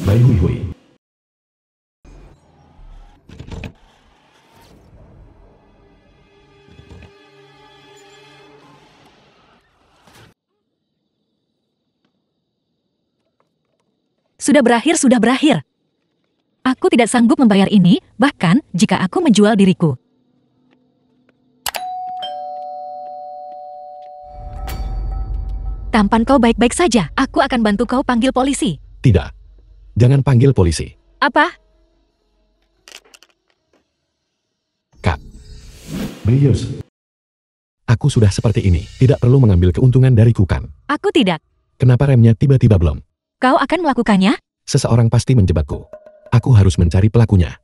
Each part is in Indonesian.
Bai Hui Hui. Sudah berakhir, sudah berakhir. Aku tidak sanggup membayar ini, bahkan jika aku menjual diriku. Tampan kau baik-baik saja, aku akan bantu kau panggil polisi. Tidak. Jangan panggil polisi. Apa? Kak. Beyus. Aku sudah seperti ini, tidak perlu mengambil keuntungan dariku kan? Aku tidak. Kenapa remnya tiba-tiba belum? Kau akan melakukannya? Seseorang pasti menjebakku. Aku harus mencari pelakunya.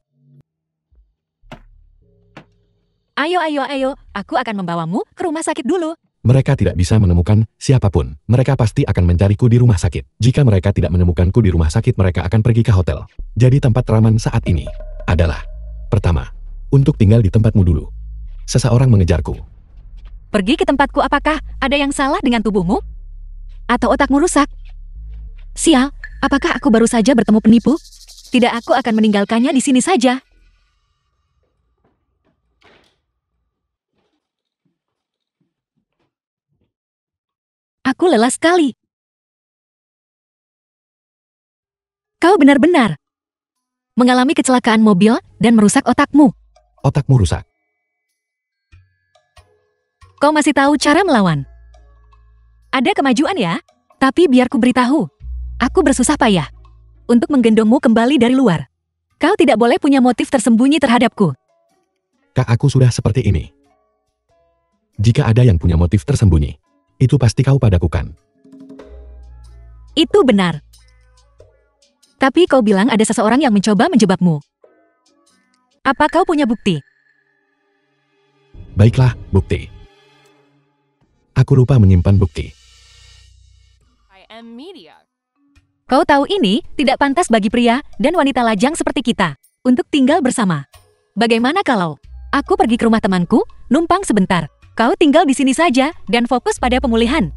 Ayo, ayo, ayo, aku akan membawamu ke rumah sakit dulu. Mereka tidak bisa menemukan siapapun. Mereka pasti akan mencariku di rumah sakit. Jika mereka tidak menemukanku di rumah sakit, mereka akan pergi ke hotel. Jadi tempat Raman saat ini adalah, pertama, untuk tinggal di tempatmu dulu. Seseorang mengejarku. Pergi ke tempatku, apakah ada yang salah dengan tubuhmu? Atau otakmu rusak? Sial, apakah aku baru saja bertemu penipu? Tidak, aku akan meninggalkannya di sini saja. Aku lelah sekali. Kau benar-benar mengalami kecelakaan mobil dan merusak otakmu. Otakmu rusak. Kau masih tahu cara melawan. Ada kemajuan ya? Tapi biar ku beritahu. Aku bersusah payah untuk menggendongmu kembali dari luar. Kau tidak boleh punya motif tersembunyi terhadapku. Kak, aku sudah seperti ini. Jika ada yang punya motif tersembunyi, itu pasti kau padaku kan? Itu benar. Tapi kau bilang ada seseorang yang mencoba menjebakmu. Apa kau punya bukti? Baiklah, bukti. Aku lupa menyimpan bukti. Kau tahu ini tidak pantas bagi pria dan wanita lajang seperti kita untuk tinggal bersama. Bagaimana kalau aku pergi ke rumah temanku, numpang sebentar. Kau tinggal di sini saja dan fokus pada pemulihan.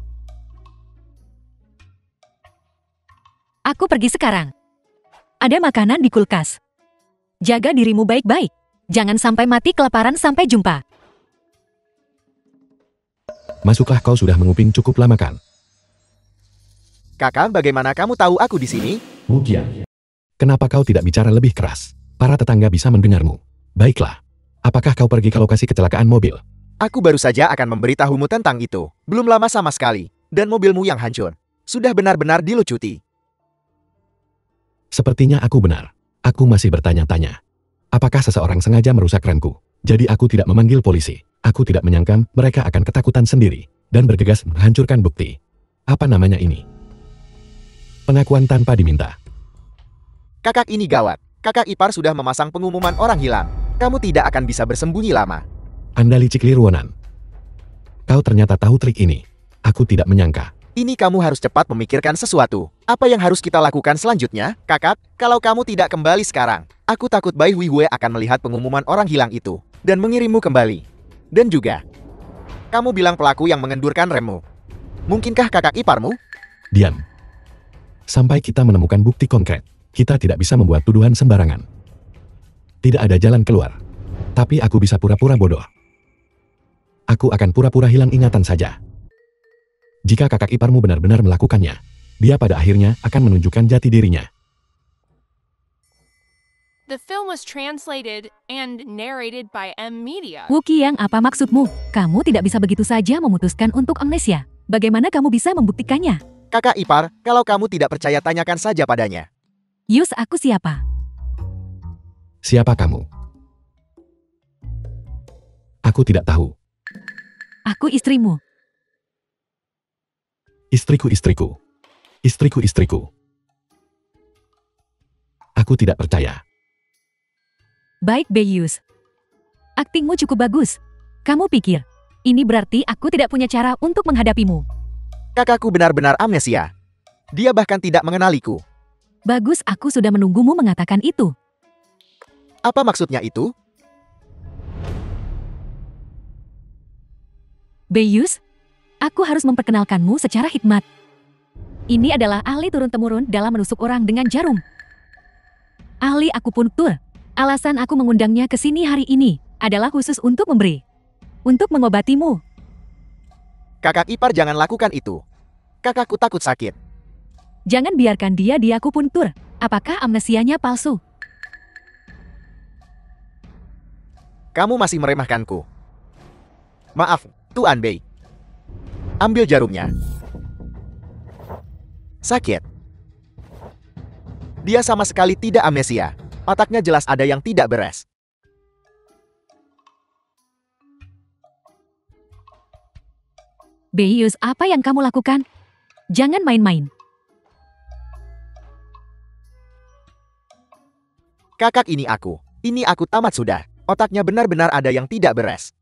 Aku pergi sekarang. Ada makanan di kulkas. Jaga dirimu baik-baik. Jangan sampai mati kelaparan. Sampai jumpa. Masuklah, kau sudah menguping cukup lama kan? Kakak, bagaimana kamu tahu aku di sini? Wuqian. Kenapa kau tidak bicara lebih keras? Para tetangga bisa mendengarmu. Baiklah. Apakah kau pergi ke lokasi kecelakaan mobil? Aku baru saja akan memberitahumu tentang itu. Belum lama sama sekali. Dan mobilmu yang hancur sudah benar-benar dilucuti. Sepertinya aku benar. Aku masih bertanya-tanya. Apakah seseorang sengaja merusak remku? Jadi aku tidak memanggil polisi. Aku tidak menyangka mereka akan ketakutan sendiri dan bergegas menghancurkan bukti. Apa namanya ini? Pengakuan tanpa diminta. Kakak, ini gawat. Kakak ipar sudah memasang pengumuman orang hilang. Kamu tidak akan bisa bersembunyi lama. Anda licik Lirwonan. Kau ternyata tahu trik ini. Aku tidak menyangka. Ini kamu harus cepat memikirkan sesuatu. Apa yang harus kita lakukan selanjutnya? Kakak, kalau kamu tidak kembali sekarang, aku takut Bai Hui Hui akan melihat pengumuman orang hilang itu dan mengirimmu kembali. Dan juga, kamu bilang pelaku yang mengendurkan remmu. Mungkinkah kakak iparmu? Diam. Sampai kita menemukan bukti konkret, kita tidak bisa membuat tuduhan sembarangan. Tidak ada jalan keluar. Tapi aku bisa pura-pura bodoh. Aku akan pura-pura hilang ingatan saja. Jika kakak iparmu benar-benar melakukannya, dia pada akhirnya akan menunjukkan jati dirinya. The film was translated and narrated by M Media. Wuqian, apa maksudmu? Kamu tidak bisa begitu saja memutuskan untuk amnesia. Bagaimana kamu bisa membuktikannya? Kakak ipar, kalau kamu tidak percaya tanyakan saja padanya. Yus, aku siapa? Siapa kamu? Aku tidak tahu. Aku istrimu. Istriku. Istriku. Aku tidak percaya. Baik, Beyus. Aktingmu cukup bagus. Kamu pikir, ini berarti aku tidak punya cara untuk menghadapimu? Kakakku benar-benar amnesia. Dia bahkan tidak mengenaliku. Bagus, aku sudah menunggumu mengatakan itu. Apa maksudnya itu? Beyus, aku harus memperkenalkanmu secara hikmat. Ini adalah ahli turun-temurun dalam menusuk orang dengan jarum. ahli akupuntur. Alasan aku mengundangnya ke sini hari ini adalah khusus untuk mengobatimu. Kakak ipar, jangan lakukan itu. Kakakku takut sakit. Jangan biarkan dia di akupuntur. Apakah amnesianya palsu? Kamu masih meremehkanku. Maaf, Tuan Bei. Ambil jarumnya. Sakit. Dia sama sekali tidak amnesia. Otaknya jelas ada yang tidak beres. Beiyus, apa yang kamu lakukan? Jangan main-main. Kakak, ini aku. Ini aku tamat sudah. Otaknya benar-benar ada yang tidak beres.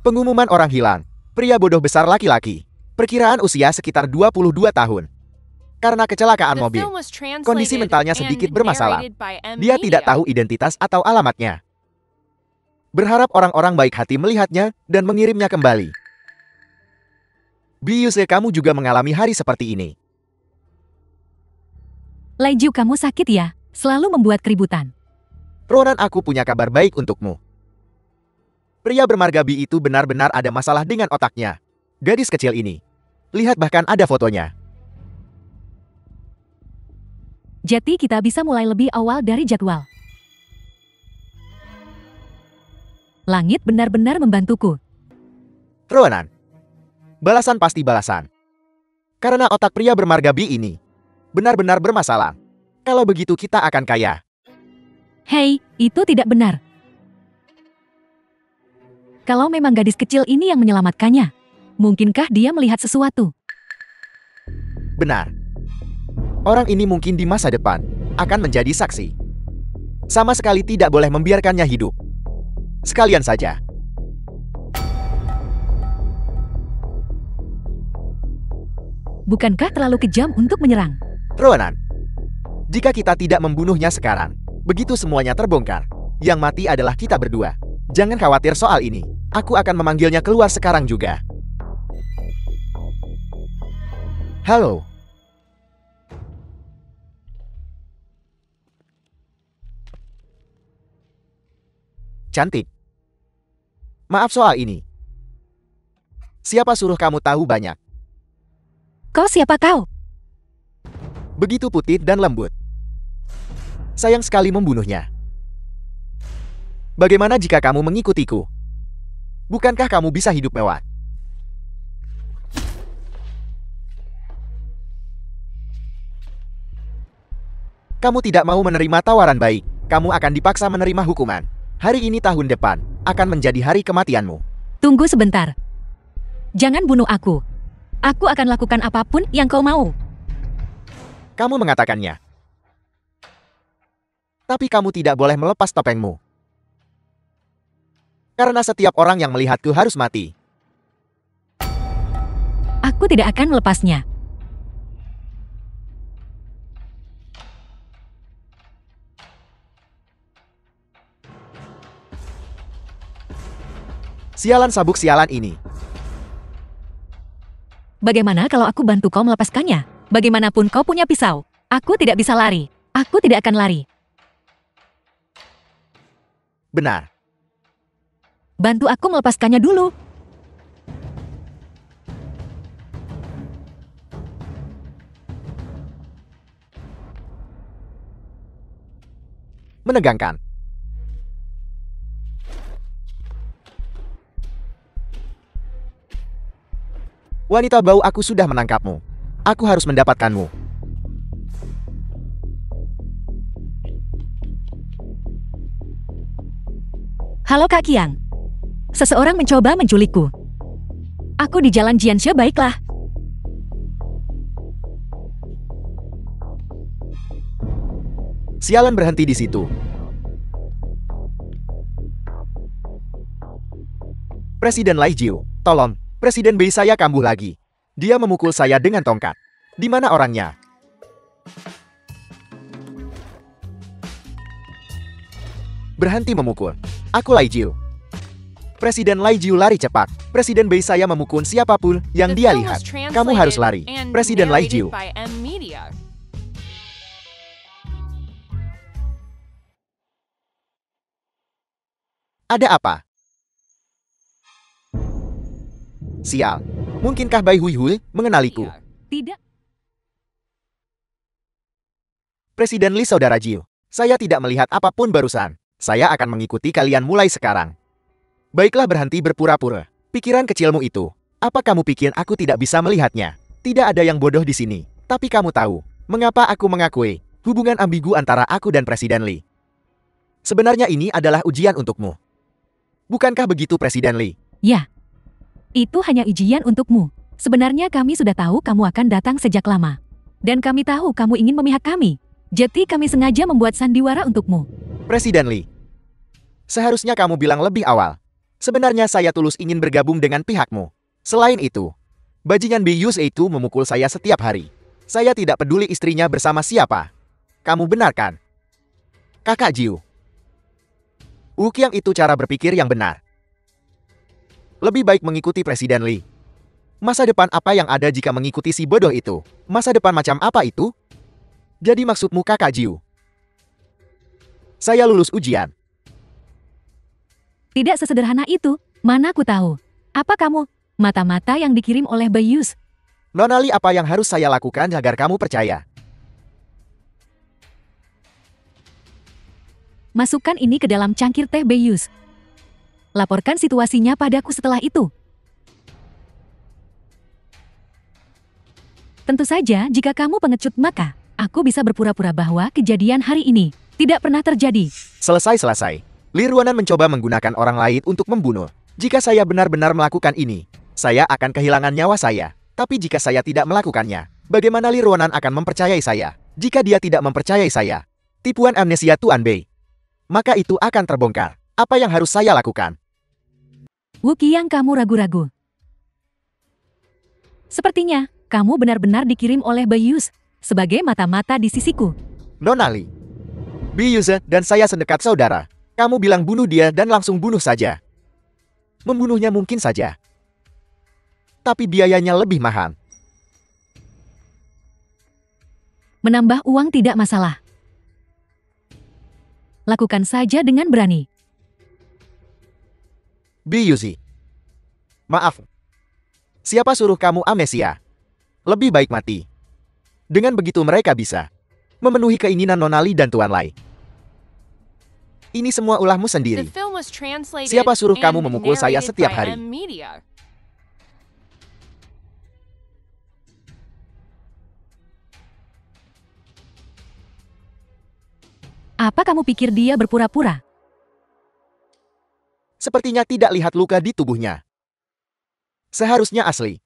Pengumuman orang hilang. Pria bodoh besar laki-laki. Perkiraan usia sekitar 22 tahun. Karena kecelakaan The mobil, film was kondisi translated mentalnya and sedikit bermasalah. narrated by M. Dia tidak Media. tahu identitas atau alamatnya. Berharap orang-orang baik hati melihatnya dan mengirimnya kembali. Biuse, kamu juga mengalami hari seperti ini. Laiju, kamu sakit ya? Selalu membuat keributan. Ronan, aku punya kabar baik untukmu. Pria bermarga Bi itu benar-benar ada masalah dengan otaknya. Gadis kecil ini. Lihat, bahkan ada fotonya. Jadi kita bisa mulai lebih awal dari jadwal. Langit benar-benar membantuku. Ronan. Balasan pasti balasan. Karena otak pria bermarga Bi ini benar-benar bermasalah. Kalau begitu kita akan kaya. Hei, itu tidak benar. Kalau memang gadis kecil ini yang menyelamatkannya, mungkinkah dia melihat sesuatu? Benar. Orang ini mungkin di masa depan akan menjadi saksi. Sama sekali tidak boleh membiarkannya hidup. Sekalian saja. Bukankah terlalu kejam untuk menyerang? Ronan, jika kita tidak membunuhnya sekarang, begitu semuanya terbongkar. Yang mati adalah kita berdua. Jangan khawatir soal ini. Aku akan memanggilnya keluar sekarang juga. Halo. Cantik. Maaf soal ini. Siapa suruh kamu tahu banyak? Kau siapa kau? Begitu putih dan lembut. Sayang sekali membunuhnya. Bagaimana jika kamu mengikutiku? Bukankah kamu bisa hidup mewah? Kamu tidak mau menerima tawaran baik. Kamu akan dipaksa menerima hukuman. Hari ini tahun depan akan menjadi hari kematianmu. Tunggu sebentar. Jangan bunuh aku. Aku akan lakukan apapun yang kau mau. Kamu mengatakannya. Tapi kamu tidak boleh melepas topengmu. Karena setiap orang yang melihatku harus mati. Aku tidak akan melepasnya. Sialan sabuk sialan ini. Bagaimana kalau aku bantu kau melepaskannya? Bagaimanapun kau punya pisau. Aku tidak bisa lari. Aku tidak akan lari. Benar. Bantu aku melepaskannya dulu. Menegangkan. Wanita bau, aku sudah menangkapmu. Aku harus mendapatkanmu. Halo Kak Qiang. Seseorang mencoba menculikku. Aku di jalan Jianshe, baiklah. Sialan, berhenti di situ. Presiden Lai Jiu, tolong. Presiden Bei saya kambuh lagi. Dia memukul saya dengan tongkat. Di mana orangnya? Berhenti memukul. Aku Lai Jiu. Presiden Lai Jiu lari cepat. Presiden Bei saya memukul siapapun yang The dia film lihat. was Kamu harus lari. translated and Presiden Lai narrated Jiu. by M. Media. Ada apa? Sial. Mungkinkah Bai Huihui mengenaliku? Tidak. Presiden Li, Saudara Jiu. Saya tidak melihat apapun barusan. Saya akan mengikuti kalian mulai sekarang. Baiklah, berhenti berpura-pura. Pikiran kecilmu itu. Apa kamu pikir aku tidak bisa melihatnya? Tidak ada yang bodoh di sini. Tapi kamu tahu, mengapa aku mengakui hubungan ambigu antara aku dan Presiden Li? Sebenarnya ini adalah ujian untukmu. Bukankah begitu, Presiden Li? Ya. Itu hanya ujian untukmu. Sebenarnya kami sudah tahu kamu akan datang sejak lama. Dan kami tahu kamu ingin memihak kami. Jadi kami sengaja membuat sandiwara untukmu. Presiden Li, seharusnya kamu bilang lebih awal. Sebenarnya saya tulus ingin bergabung dengan pihakmu. Selain itu, bajingan Bius itu memukul saya setiap hari. Saya tidak peduli istrinya bersama siapa. Kamu benar kan? Kakak Jiu. Wuqiang, itu cara berpikir yang benar. Lebih baik mengikuti Presiden Li. Masa depan apa yang ada jika mengikuti si bodoh itu? Masa depan macam apa itu? Jadi maksudmu, Kakak Jiu? Saya lulus ujian. Tidak sesederhana itu. Mana ku tahu. Apa kamu? Mata-mata yang dikirim oleh Bayus. Nona Li, apa yang harus saya lakukan agar kamu percaya? Masukkan ini ke dalam cangkir teh Bayus. Laporkan situasinya padaku setelah itu. Tentu saja jika kamu pengecut maka aku bisa berpura-pura bahwa kejadian hari ini tidak pernah terjadi. Selesai. Li Ruanan mencoba menggunakan orang lain untuk membunuh. Jika saya benar-benar melakukan ini, saya akan kehilangan nyawa saya. Tapi jika saya tidak melakukannya, bagaimana Li Ruanan akan mempercayai saya? Jika dia tidak mempercayai saya, tipuan amnesia Tuan Bei, maka itu akan terbongkar. Apa yang harus saya lakukan? Wuqiang, kamu ragu-ragu. Sepertinya, kamu benar-benar dikirim oleh Bayus sebagai mata-mata di sisiku. Nona Li, Biyuze dan saya sedekat saudara. Kamu bilang bunuh dia dan langsung bunuh saja. Membunuhnya mungkin saja, tapi biayanya lebih mahal. Menambah uang tidak masalah. Lakukan saja dengan berani. Biyuzi, maaf. Siapa suruh kamu amnesia? Lebih baik mati. Dengan begitu mereka bisa memenuhi keinginan Nona Li dan Tuan Lai. Ini semua ulahmu The sendiri. film was translated Siapa suruh kamu and memukul saya narrated setiap by hari? M Media. Apa kamu pikir dia berpura-pura? Sepertinya tidak lihat luka di tubuhnya. Seharusnya asli.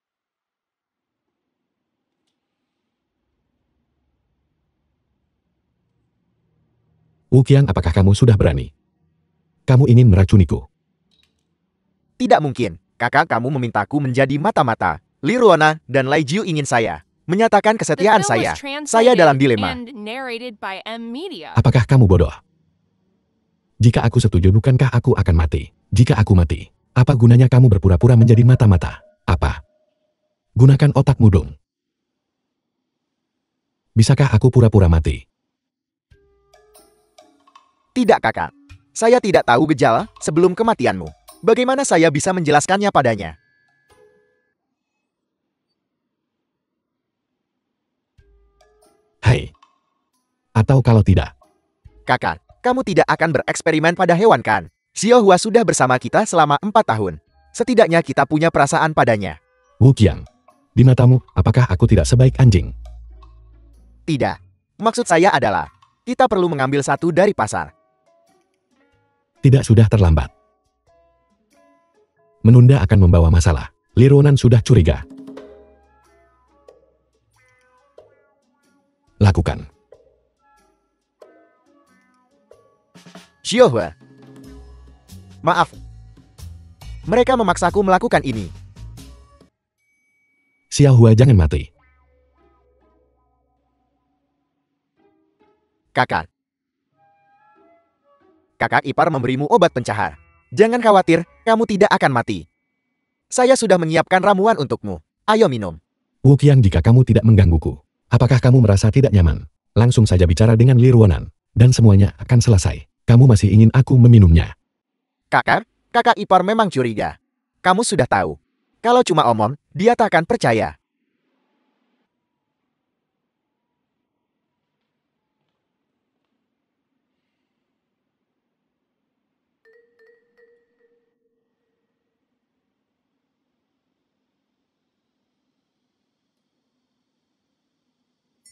Wuqiang, apakah kamu sudah berani? Kamu ingin meracuniku? Tidak mungkin. Kakak kamu memintaku menjadi mata-mata. Li Ruana dan Lai Jiu ingin saya menyatakan The kesetiaan film saya. was translated Saya dalam dilema. and narrated by M Media. Apakah kamu bodoh? Jika aku setuju, bukankah aku akan mati? Jika aku mati, apa gunanya kamu berpura-pura menjadi mata-mata? Apa? Gunakan otakmu dong. Bisakah aku pura-pura mati? Tidak, kakak. Saya tidak tahu gejala sebelum kematianmu. Bagaimana saya bisa menjelaskannya padanya? Hai. Atau kalau tidak, Kakak, kamu tidak akan bereksperimen pada hewan kan? Xiaohua sudah bersama kita selama 4 tahun. Setidaknya kita punya perasaan padanya. Wuqiang, di matamu, apakah aku tidak sebaik anjing? Tidak. Maksud saya adalah, kita perlu mengambil satu dari pasar. Tidak, sudah terlambat. Menunda akan membawa masalah. Li Ruanan sudah curiga. Lakukan. Xiaohua. Maaf. Mereka memaksaku melakukan ini. Xiaohua, jangan mati. Kakak. Kakak ipar memberimu obat pencahar. Jangan khawatir, kamu tidak akan mati. Saya sudah menyiapkan ramuan untukmu. Ayo minum. Wuqiang, jika kamu tidak menggangguku, apakah kamu merasa tidak nyaman? Langsung saja bicara dengan Li Ruanan, dan semuanya akan selesai. Kamu masih ingin aku meminumnya? Kakak ipar memang curiga. Kamu sudah tahu. Kalau cuma omong, dia tak akan percaya.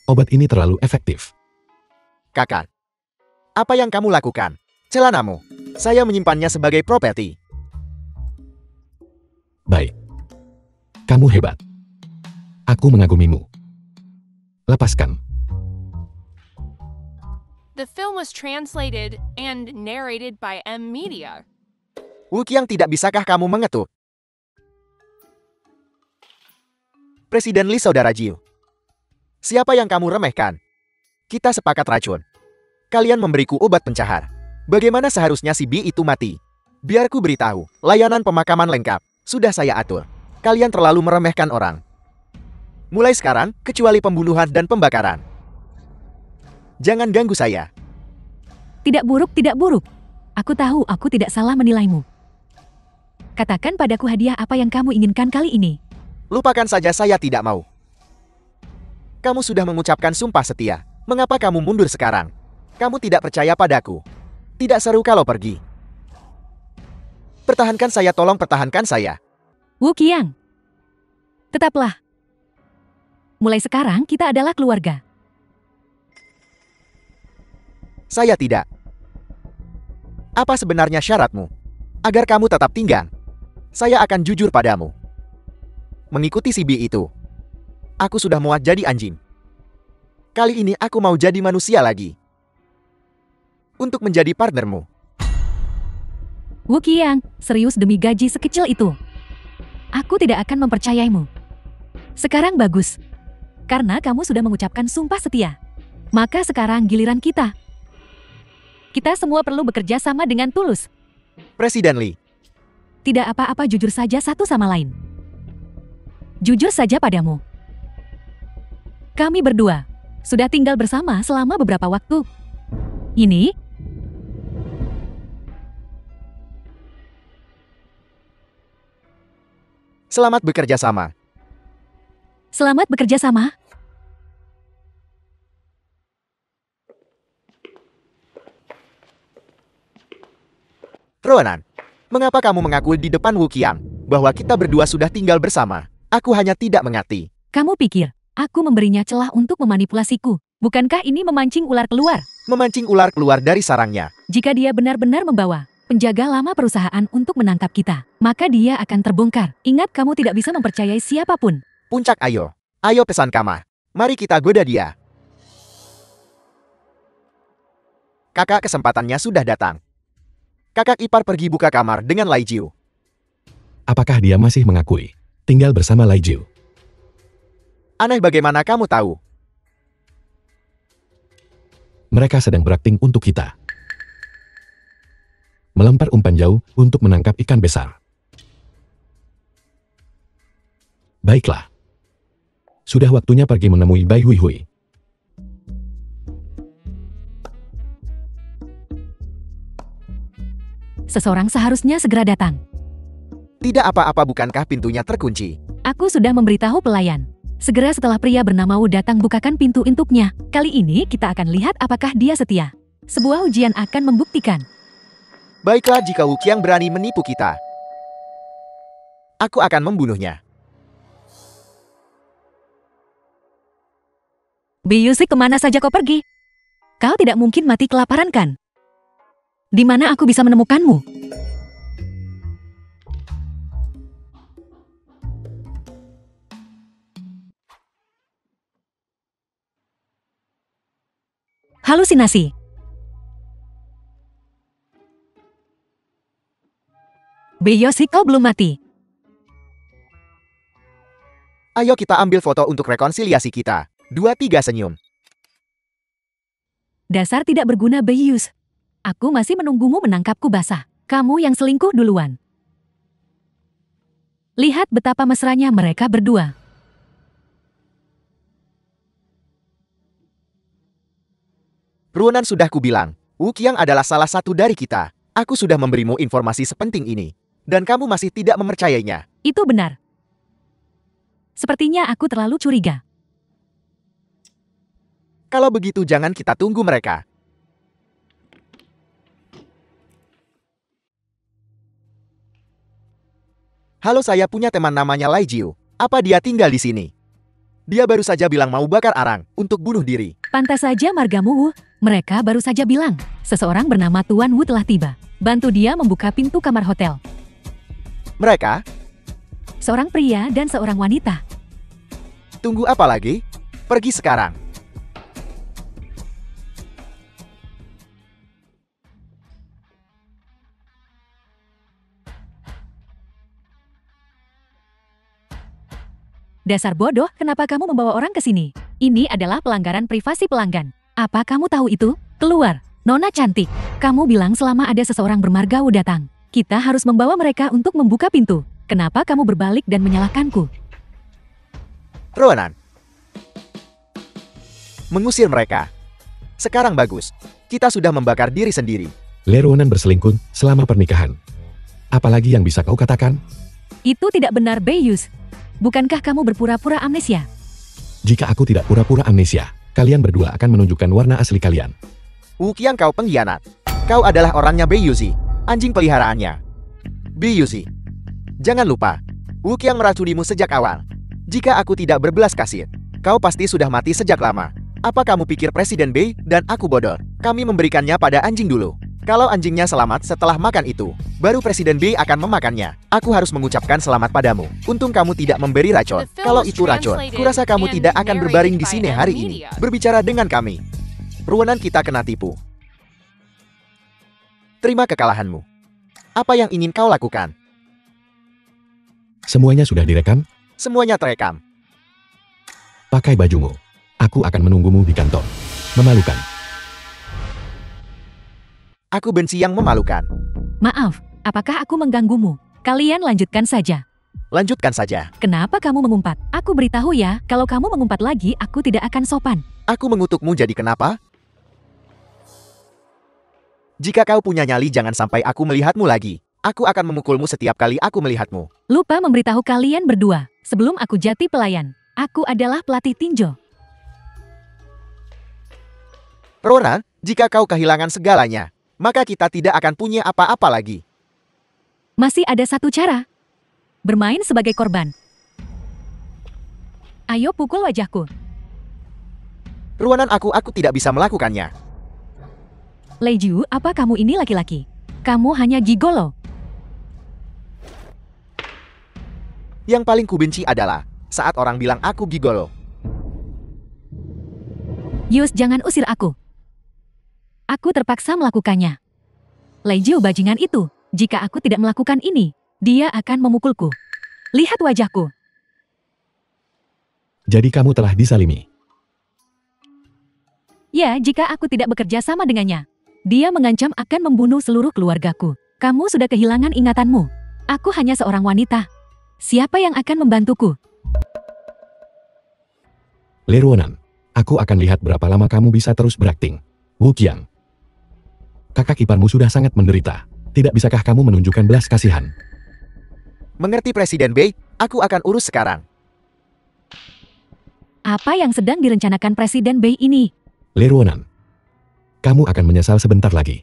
Obat ini terlalu efektif. Kakak, apa yang kamu lakukan? Celanamu. Saya menyimpannya sebagai properti. Baik. Kamu hebat. Aku mengagumimu. Lepaskan. The film was translated and narrated by M Media. Wuqiang, tidak bisakah kamu mengetuk? Presiden Li, Saudara Jiu. Siapa yang kamu remehkan? Kita sepakat racun. Kalian memberiku obat pencahar. Bagaimana seharusnya si Bi itu mati? Biar ku beritahu, layanan pemakaman lengkap. Sudah saya atur. Kalian terlalu meremehkan orang. Mulai sekarang, kecuali pembunuhan dan pembakaran. Jangan ganggu saya. Tidak buruk, tidak buruk. Aku tahu aku tidak salah menilaimu. Katakan padaku hadiah apa yang kamu inginkan kali ini. Lupakan saja, saya tidak mau. Kamu sudah mengucapkan sumpah setia. Mengapa kamu mundur sekarang? Kamu tidak percaya padaku. Tidak seru kalau pergi. Pertahankan saya, tolong pertahankan saya. Wuqiang. Tetaplah. Mulai sekarang kita adalah keluarga. Saya tidak. Apa sebenarnya syaratmu? Agar kamu tetap tinggal. Saya akan jujur padamu. Mengikuti si Bi itu. Aku sudah muak jadi anjing. Kali ini aku mau jadi manusia lagi. Untuk menjadi partnermu. Wuqiang, serius demi gaji sekecil itu? Aku tidak akan mempercayaimu. Sekarang bagus. Karena kamu sudah mengucapkan sumpah setia. Maka sekarang giliran kita. Kita semua perlu bekerja sama dengan tulus. Presiden Li. Tidak apa-apa, jujur saja satu sama lain. Jujur saja padamu. Kami berdua sudah tinggal bersama selama beberapa waktu. Ini Selamat bekerja sama. selamat bekerja sama. Ronan, mengapa kamu mengaku di depan Wuqiang bahwa kita berdua sudah tinggal bersama? Aku hanya tidak mengerti. Kamu pikir aku memberinya celah untuk memanipulasiku? Bukankah ini memancing ular keluar? Memancing ular keluar dari sarangnya. Jika dia benar-benar membawa penjaga lama perusahaan untuk menangkap kita, maka dia akan terbongkar. Ingat, kamu tidak bisa mempercayai siapapun. Puncak, ayo. Ayo pesan kamar. Mari kita goda dia. Kakak, kesempatannya sudah datang. Kakak ipar pergi buka kamar dengan Lai Jiu. Apakah dia masih mengakui tinggal bersama Lai Jiu? Aneh, bagaimana kamu tahu? Mereka sedang berakting untuk kita. Melempar umpan jauh untuk menangkap ikan besar. Baiklah. Sudah waktunya pergi menemui Bai Hui Hui. Seseorang seharusnya segera datang. Tidak apa-apa, bukankah pintunya terkunci? Aku sudah memberitahu pelayan. Segera setelah pria bernama Wu datang, bukakan pintu untuknya. Kali ini kita akan lihat apakah dia setia. Sebuah ujian akan membuktikan. Baiklah, jika Wuqiang berani menipu kita, aku akan membunuhnya. Biyusik, kemana saja kau pergi? Kau tidak mungkin mati kelaparan, kan? Di mana aku bisa menemukanmu? Halusinasi. Biyosik, kau belum mati. Ayo kita ambil foto untuk rekonsiliasi kita. 2, 3 senyum. Dasar tidak berguna, Biyus. Aku masih menunggumu menangkapku basah. Kamu yang selingkuh duluan. Lihat betapa mesranya mereka berdua. Ruonan, sudah kubilang, Wuqiang adalah salah satu dari kita. Aku sudah memberimu informasi sepenting ini. Dan kamu masih tidak mempercayainya. Itu benar. Sepertinya aku terlalu curiga. Kalau begitu jangan kita tunggu mereka. Halo, saya punya teman namanya Lai Jiu. Apa dia tinggal di sini? Dia baru saja bilang mau bakar arang untuk bunuh diri. Pantas saja margamu Wu. Mereka baru saja bilang, seseorang bernama Tuan Wu telah tiba. Bantu dia membuka pintu kamar hotel. Mereka? Seorang pria dan seorang wanita. Tunggu apa lagi? Pergi sekarang. Dasar bodoh, kenapa kamu membawa orang ke sini? Ini adalah pelanggaran privasi pelanggan. Apa kamu tahu itu? Keluar. Nona cantik. Kamu bilang selama ada seseorang bermarga Wu datang, kita harus membawa mereka untuk membuka pintu. Kenapa kamu berbalik dan menyalahkanku? Ronan. Mengusir mereka. Sekarang bagus. Kita sudah membakar diri sendiri. Leronan berselingkuh selama pernikahan. Apalagi yang bisa kau katakan? Itu tidak benar, Beiyus. Bukankah kamu berpura-pura amnesia? Jika aku tidak pura-pura amnesia, kalian berdua akan menunjukkan warna asli kalian. Wu Qiang, kau pengkhianat. Kau adalah orangnya Bei Yuzi, anjing peliharaannya. Bei Yuzi. Jangan lupa, Wu Qiang meracunimu sejak awal. Jika aku tidak berbelas kasih, kau pasti sudah mati sejak lama. Apa kamu pikir Presiden Bei dan aku bodoh? Kami memberikannya pada anjing dulu. Kalau anjingnya selamat setelah makan itu, baru Presiden Bei akan memakannya. Aku harus mengucapkan selamat padamu. Untung kamu tidak memberi racun. Kalau itu racun, kurasa kamu tidak akan berbaring di sini hari ini. Berbicara dengan kami. Ruanan kita kena tipu. Terima kekalahanmu. Apa yang ingin kau lakukan? Semuanya sudah direkam? Semuanya terekam. Pakai bajumu. Aku akan menunggumu di kantor. Memalukan. Aku benci yang memalukan. Maaf, apakah aku mengganggumu? Kalian lanjutkan saja. Lanjutkan saja. Kenapa kamu mengumpat? Aku beritahu ya, kalau kamu mengumpat lagi, aku tidak akan sopan. Aku mengutukmu jadi kenapa? Jika kau punya nyali, jangan sampai aku melihatmu lagi. Aku akan memukulmu setiap kali aku melihatmu. Lupa memberitahu kalian berdua, sebelum aku jadi pelayan. Aku adalah pelatih tinju. Ronan, jika kau kehilangan segalanya, maka kita tidak akan punya apa-apa lagi. Masih ada satu cara. Bermain sebagai korban. Ayo pukul wajahku. Ruanan aku tidak bisa melakukannya. Leiju, apa kamu ini laki-laki? Kamu hanya gigolo. Yang paling kubenci adalah saat orang bilang aku gigolo. Yus, jangan usir aku. Aku terpaksa melakukannya. Leiju bajingan itu, jika aku tidak melakukan ini, dia akan memukulku. Lihat wajahku. Jadi kamu telah disalimi. Ya, jika aku tidak bekerja sama dengannya. Dia mengancam akan membunuh seluruh keluargaku. Kamu sudah kehilangan ingatanmu. Aku hanya seorang wanita. Siapa yang akan membantuku? Leronan, aku akan lihat berapa lama kamu bisa terus berakting. Wu Qiang. Kakak iparmu sudah sangat menderita. Tidak bisakah kamu menunjukkan belas kasihan? Mengerti Presiden Bei, aku akan urus sekarang. Apa yang sedang direncanakan Presiden Bei ini? Leronan, kamu akan menyesal sebentar lagi.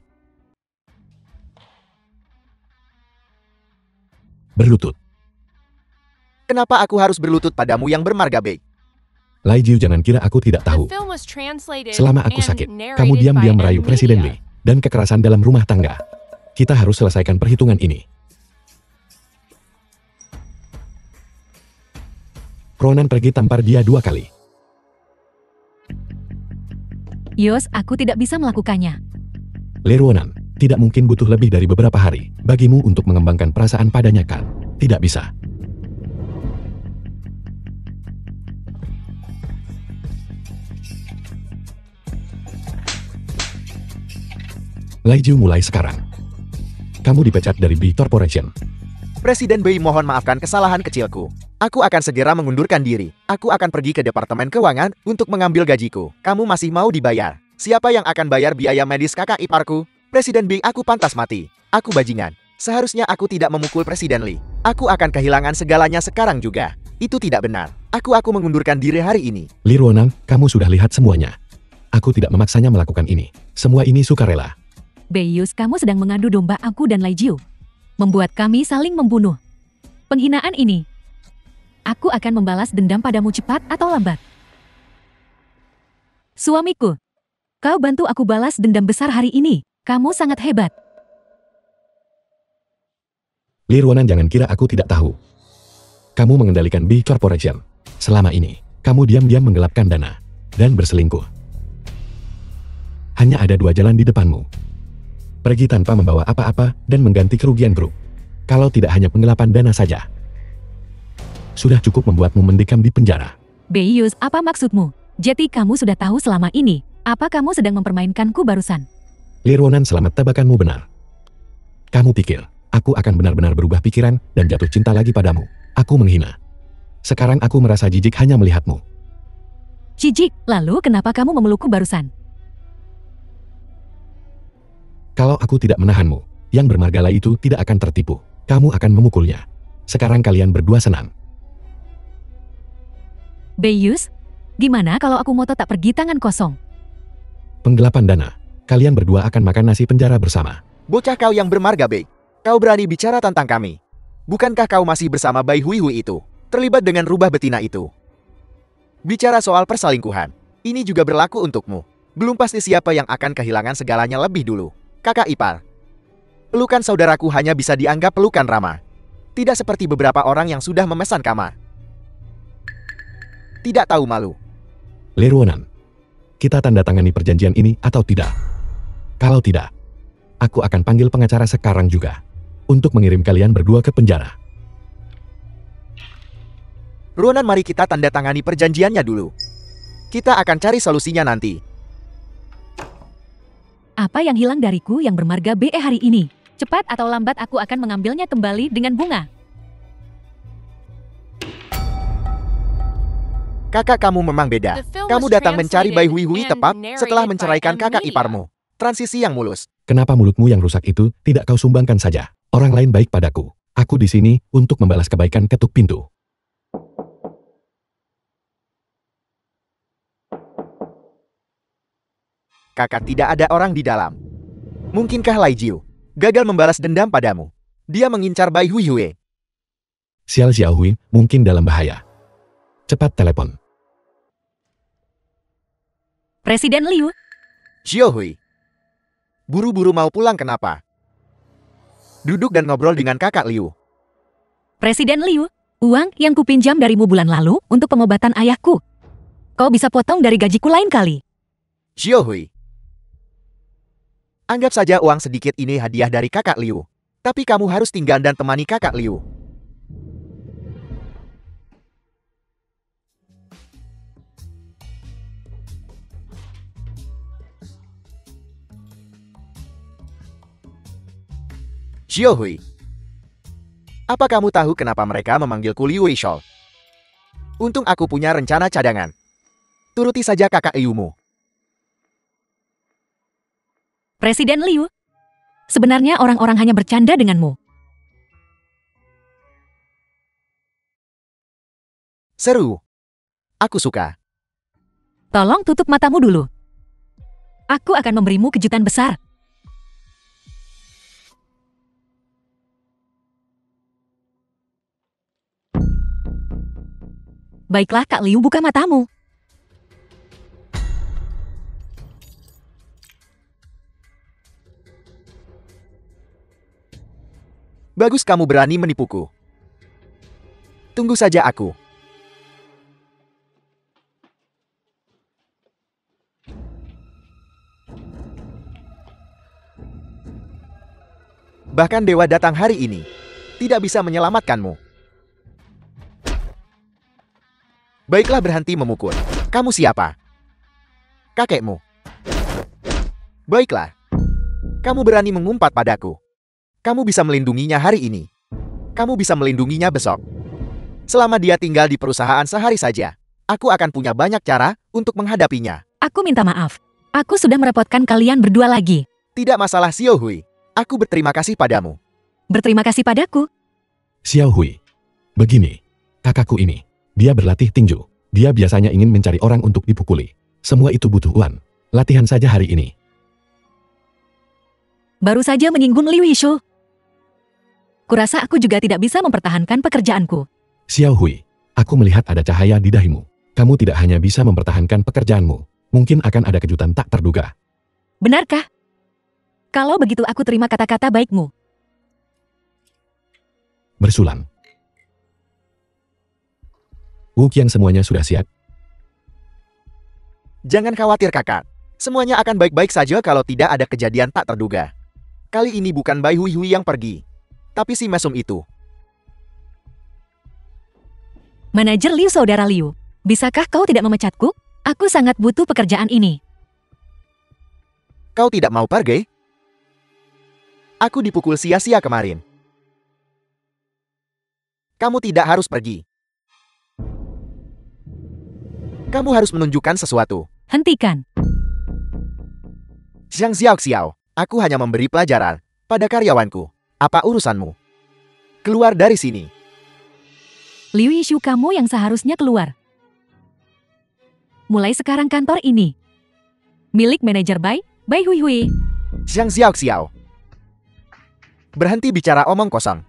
Berlutut. Kenapa aku harus berlutut padamu yang bermarga Bei? Lai Jiu, jangan kira aku tidak tahu. Selama aku sakit, kamu diam-diam merayu Presiden Bei dan kekerasan dalam rumah tangga. Kita harus selesaikan perhitungan ini. Ronan pergi tampar dia 2 kali. Yos, aku tidak bisa melakukannya. Leronan, tidak mungkin butuh lebih dari beberapa hari bagimu untuk mengembangkan perasaan padanya, kan? Tidak bisa. Lai Jiu, mulai sekarang. Kamu dipecat dari Bei Corporation. Presiden Bei, mohon maafkan kesalahan kecilku. Aku akan segera mengundurkan diri. Aku akan pergi ke Departemen Keuangan untuk mengambil gajiku. Kamu masih mau dibayar? Siapa yang akan bayar biaya medis kakak iparku? Presiden Bei, aku pantas mati. Aku bajingan. Seharusnya aku tidak memukul Presiden Lee. Aku akan kehilangan segalanya sekarang juga. Itu tidak benar. Aku mengundurkan diri hari ini. Li Ruonan, kamu sudah lihat semuanya. Aku tidak memaksanya melakukan ini. Semua ini sukarela. Beiyus, kamu sedang mengadu domba aku dan Lai Jiu. Membuat kami saling membunuh. Penghinaan ini. Aku akan membalas dendam padamu cepat atau lambat. Suamiku, kau bantu aku balas dendam besar hari ini. Kamu sangat hebat. Li Ruonan, jangan kira aku tidak tahu. Kamu mengendalikan B Corporation. Selama ini, kamu diam-diam menggelapkan dana dan berselingkuh. Hanya ada 2 jalan di depanmu. Pergi tanpa membawa apa-apa dan mengganti kerugian grup. Kalau tidak hanya penggelapan dana saja. Sudah cukup membuatmu mendekam di penjara. Beiyus, apa maksudmu? Jadi kamu sudah tahu selama ini. Apa kamu sedang mempermainkanku barusan? Li Ruonan, selamat tebakanmu benar. Kamu pikir, aku akan benar-benar berubah pikiran dan jatuh cinta lagi padamu. Aku menghina. Sekarang aku merasa jijik hanya melihatmu. Jijik, lalu kenapa kamu memelukku barusan? Kalau aku tidak menahanmu, yang bermargalah itu tidak akan tertipu. Kamu akan memukulnya. Sekarang kalian berdua senang. Beiyus, gimana kalau aku moto tak pergi tangan kosong? Penggelapan dana. Kalian berdua akan makan nasi penjara bersama. Bocah kau yang bermarga, Bei. Kau berani bicara tentang kami. Bukankah kau masih bersama Bai Hui Hui itu? Terlibat dengan rubah betina itu. Bicara soal perselingkuhan. Ini juga berlaku untukmu. Belum pasti siapa yang akan kehilangan segalanya lebih dulu. Kakak ipar. Pelukan saudaraku hanya bisa dianggap pelukan ramah. Tidak seperti beberapa orang yang sudah memesan kamar. Tidak tahu malu. Li Ruonan, kita tanda tangani perjanjian ini atau tidak? Kalau tidak, aku akan panggil pengacara sekarang juga. Untuk mengirim kalian berdua ke penjara. Ruonan, mari kita tanda tangani perjanjiannya dulu. Kita akan cari solusinya nanti. Apa yang hilang dariku yang bermarga BE hari ini? Cepat atau lambat aku akan mengambilnya kembali dengan bunga. Kakak kamu memang beda. The film Kamu was datang mencari Bai Hui Hui translated tepat and setelah narrated menceraikan by kakak Media. iparmu. Transisi yang mulus. Kenapa mulutmu yang rusak itu tidak kau sumbangkan saja? Orang lain baik padaku. Aku di sini untuk membalas kebaikan ketuk pintu. Kakak, tidak ada orang di dalam. Mungkinkah Lai Jiu gagal membalas dendam padamu? Dia mengincar Bai Hui Hui. Xiao Xiaohui mungkin dalam bahaya. Cepat telepon. Presiden Liu, Xiao Hui. Buru-buru mau pulang kenapa? Duduk dan ngobrol dengan kakak Liu. Presiden Liu, uang yang kupinjam darimu bulan lalu untuk pengobatan ayahku. Kau bisa potong dari gajiku lain kali. Xiao Hui. Anggap saja uang sedikit ini hadiah dari kakak Liu. Tapi kamu harus tinggal dan temani kakak Liu. Xiao Hui. Apa kamu tahu kenapa mereka memanggilku Liu Weishou? Untung aku punya rencana cadangan. Turuti saja kakak Liumu. Presiden Liu, sebenarnya orang-orang hanya bercanda denganmu. Seru. Aku suka. Tolong tutup matamu dulu. Aku akan memberimu kejutan besar. Baiklah Kak Liu, buka matamu. Bagus kamu berani menipuku. Tunggu saja aku. Bahkan dewa datang hari ini. Tidak bisa menyelamatkanmu. Baiklah, berhenti memukul. Kamu siapa? Kakekmu. Baiklah. Kamu berani mengumpat padaku. Kamu bisa melindunginya hari ini. Kamu bisa melindunginya besok. Selama dia tinggal di perusahaan sehari saja, aku akan punya banyak cara untuk menghadapinya. Aku minta maaf. Aku sudah merepotkan kalian berdua lagi. Tidak masalah, Xiao Hui. Aku berterima kasih padamu. Berterima kasih padaku. Xiao Hui. Begini, kakakku ini. Dia berlatih tinju. Dia biasanya ingin mencari orang untuk dipukuli. Semua itu butuh uang. Latihan saja hari ini. Baru saja menyinggung Liu Yishu. Kurasa aku juga tidak bisa mempertahankan pekerjaanku. Xiao Hui, aku melihat ada cahaya di dahimu. Kamu tidak hanya bisa mempertahankan pekerjaanmu. Mungkin akan ada kejutan tak terduga. Benarkah? Kalau begitu aku terima kata-kata baikmu. Bersulang. Wu Qian, semuanya sudah siap? Jangan khawatir kakak. Semuanya akan baik-baik saja kalau tidak ada kejadian tak terduga. Kali ini bukan Bai Hui Hui yang pergi, tapi si mesum itu. Manajer Liu, saudara Liu. Bisakah kau tidak memecatku? Aku sangat butuh pekerjaan ini. Kau tidak mau pergi? Aku dipukul sia-sia kemarin. Kamu tidak harus pergi. Kamu harus menunjukkan sesuatu. Hentikan. Zhang Xiao, aku hanya memberi pelajaran pada karyawanku. Apa urusanmu? Keluar dari sini. Liu Yishu, kamu yang seharusnya keluar. Mulai sekarang kantor ini milik manajer Bai Hui Hui. Zhang Xiao. Berhenti bicara omong kosong.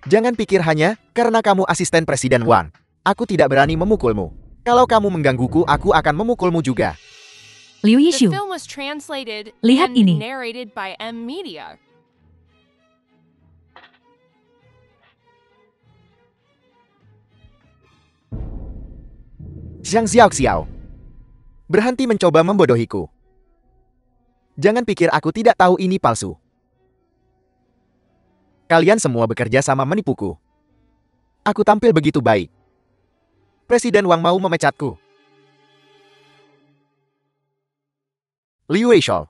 Jangan pikir hanya karena kamu asisten Presiden Wang. Aku tidak berani memukulmu. Kalau kamu menggangguku, aku akan memukulmu juga. Liu The Yishu, film was translated Lihat and ini. narrated by M Media. Zhang Xiao. Berhenti mencoba membodohiku. Jangan pikir aku tidak tahu ini palsu. Kalian semua bekerja sama menipuku. Aku tampil begitu baik. Presiden Wang mau memecatku. Liu Weishou.